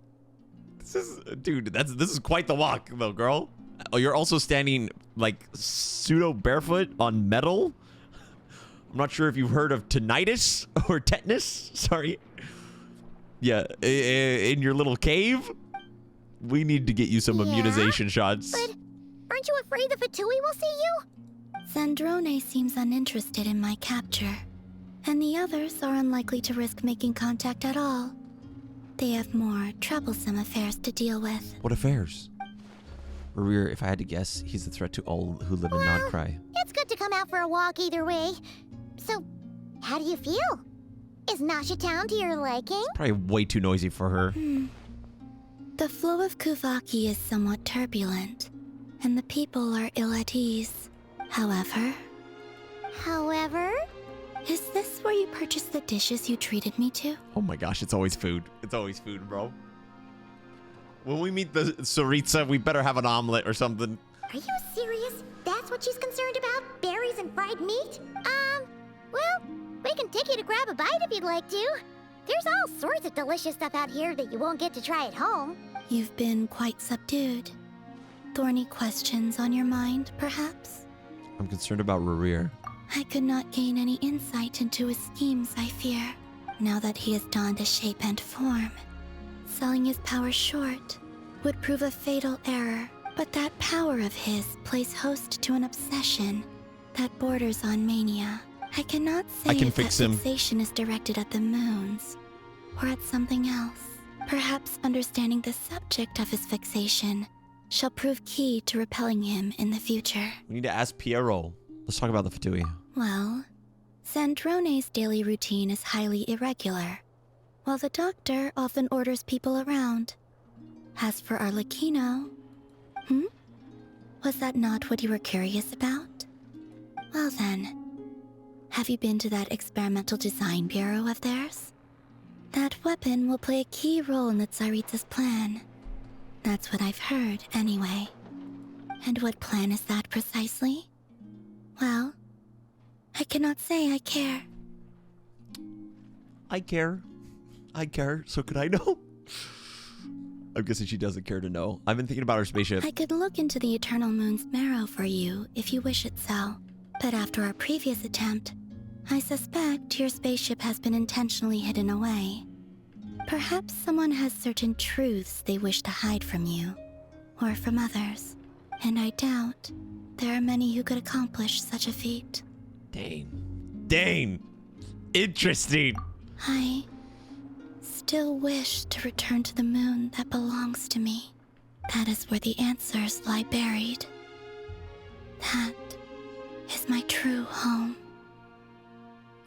This is quite the walk, though, girl. Oh, you're also standing like pseudo barefoot on metal. I'm not sure if you've heard of tinnitus or tetanus. Sorry. Yeah, in your little cave. We need to get you some immunization shots. But aren't you afraid the Fatui will see you? Zandrone seems uninterested in my capture, and the others are unlikely to risk making contact at all. They have more troublesome affairs to deal with. What affairs? Rear, if I had to guess, he's a threat to all who live in Nodcry. It's good to come out for a walk either way. So, how do you feel? Is Nasha Town to your liking? Probably way too noisy for her. The flow of Kuvaki is somewhat turbulent, and the people are ill at ease. However? Is this where you purchased the dishes you treated me to? Oh my gosh, it's always food. It's always food, bro. When we meet the Tsaritsa, we better have an omelet or something. Are you serious? That's what she's concerned about? Berries and fried meat? Well, we can take you to grab a bite if you'd like to. There's all sorts of delicious stuff out here that you won't get to try at home. You've been quite subdued. Thorny questions on your mind, perhaps? I'm concerned about Rurir. I could not gain any insight into his schemes, I fear, now that he has donned a shape and form. Selling his power short would prove a fatal error, but that power of his plays host to an obsession that borders on mania. I cannot say if that fixation is directed at the moons or at something else. Perhaps understanding the subject of his fixation shall prove key to repelling him in the future. We need to ask Piero. Let's talk about the Fatui. Well, Zandrone's daily routine is highly irregular, while the doctor often orders people around. As for Arlecchino... Was that not what you were curious about? Well then, have you been to that experimental design bureau of theirs? That weapon will play a key role in the Tsaritsa's plan. That's what I've heard, anyway. And what plan is that precisely? Well, I cannot say I care. I care. So could I know? I'm guessing she doesn't care to know. I've been thinking about her spaceship. I could look into the Eternal Moon's marrow for you if you wish it so. But after our previous attempt, I suspect your spaceship has been intentionally hidden away. Perhaps someone has certain truths they wish to hide from you, or from others. And I doubt there are many who could accomplish such a feat. Dang. Interesting. I still wish to return to the moon that belongs to me. That is where the answers lie buried. That is my true home.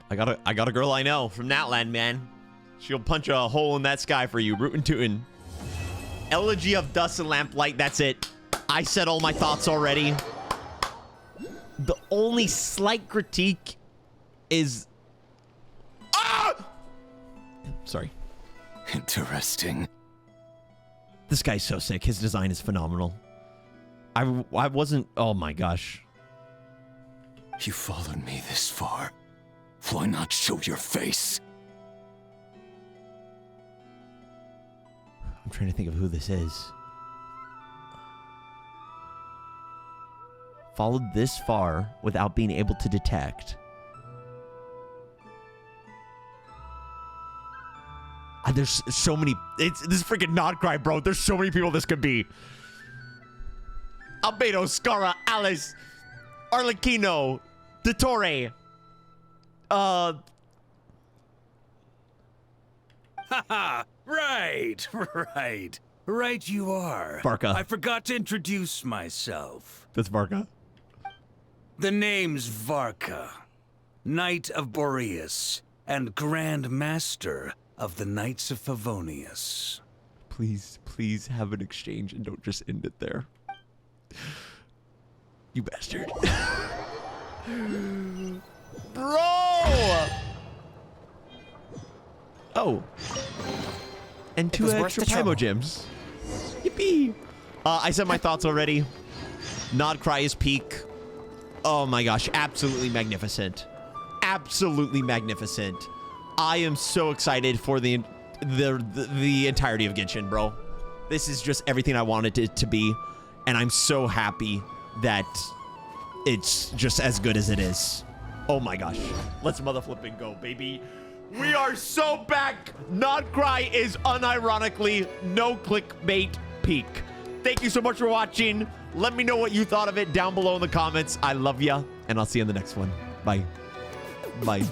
I got a girl I know from Natland, man. She'll punch a hole in that sky for you, rootin' tootin'. Elegy of Dust and Lamplight, that's it. I said all my thoughts already. The only slight critique is... Ah! Sorry. Interesting. This guy's so sick. His design is phenomenal. I wasn't... Oh my gosh. You followed me this far. Why not show your face? I'm trying to think of who this is. Followed this far without being able to detect. There's so many... This is freaking Nodcry, bro. There's so many people this could be. Albedo, Scara, Alice, Arlecchino, Dottore. Haha, right. Right you are. Varka. I forgot to introduce myself. That's Varka. The name's Varka, Knight of Boreas, and Grand Master of the Knights of Favonius. Please have an exchange and don't just end it there. You bastard. Bro! Oh. And 2 extra Primo Gems. Yippee! I said my thoughts already. Nodcry is peak. Oh my gosh, absolutely magnificent. Absolutely magnificent. I am so excited for the entirety of Genshin, bro. This is just everything I wanted it to be, and I'm so happy that it's just as good as it is. Oh my gosh. Let's motherflipping go, baby. We are so back. Nodcry is unironically no clickbait peak. Thank you so much for watching. Let me know what you thought of it down below in the comments. I love ya, and I'll see you in the next one. Bye. Bye.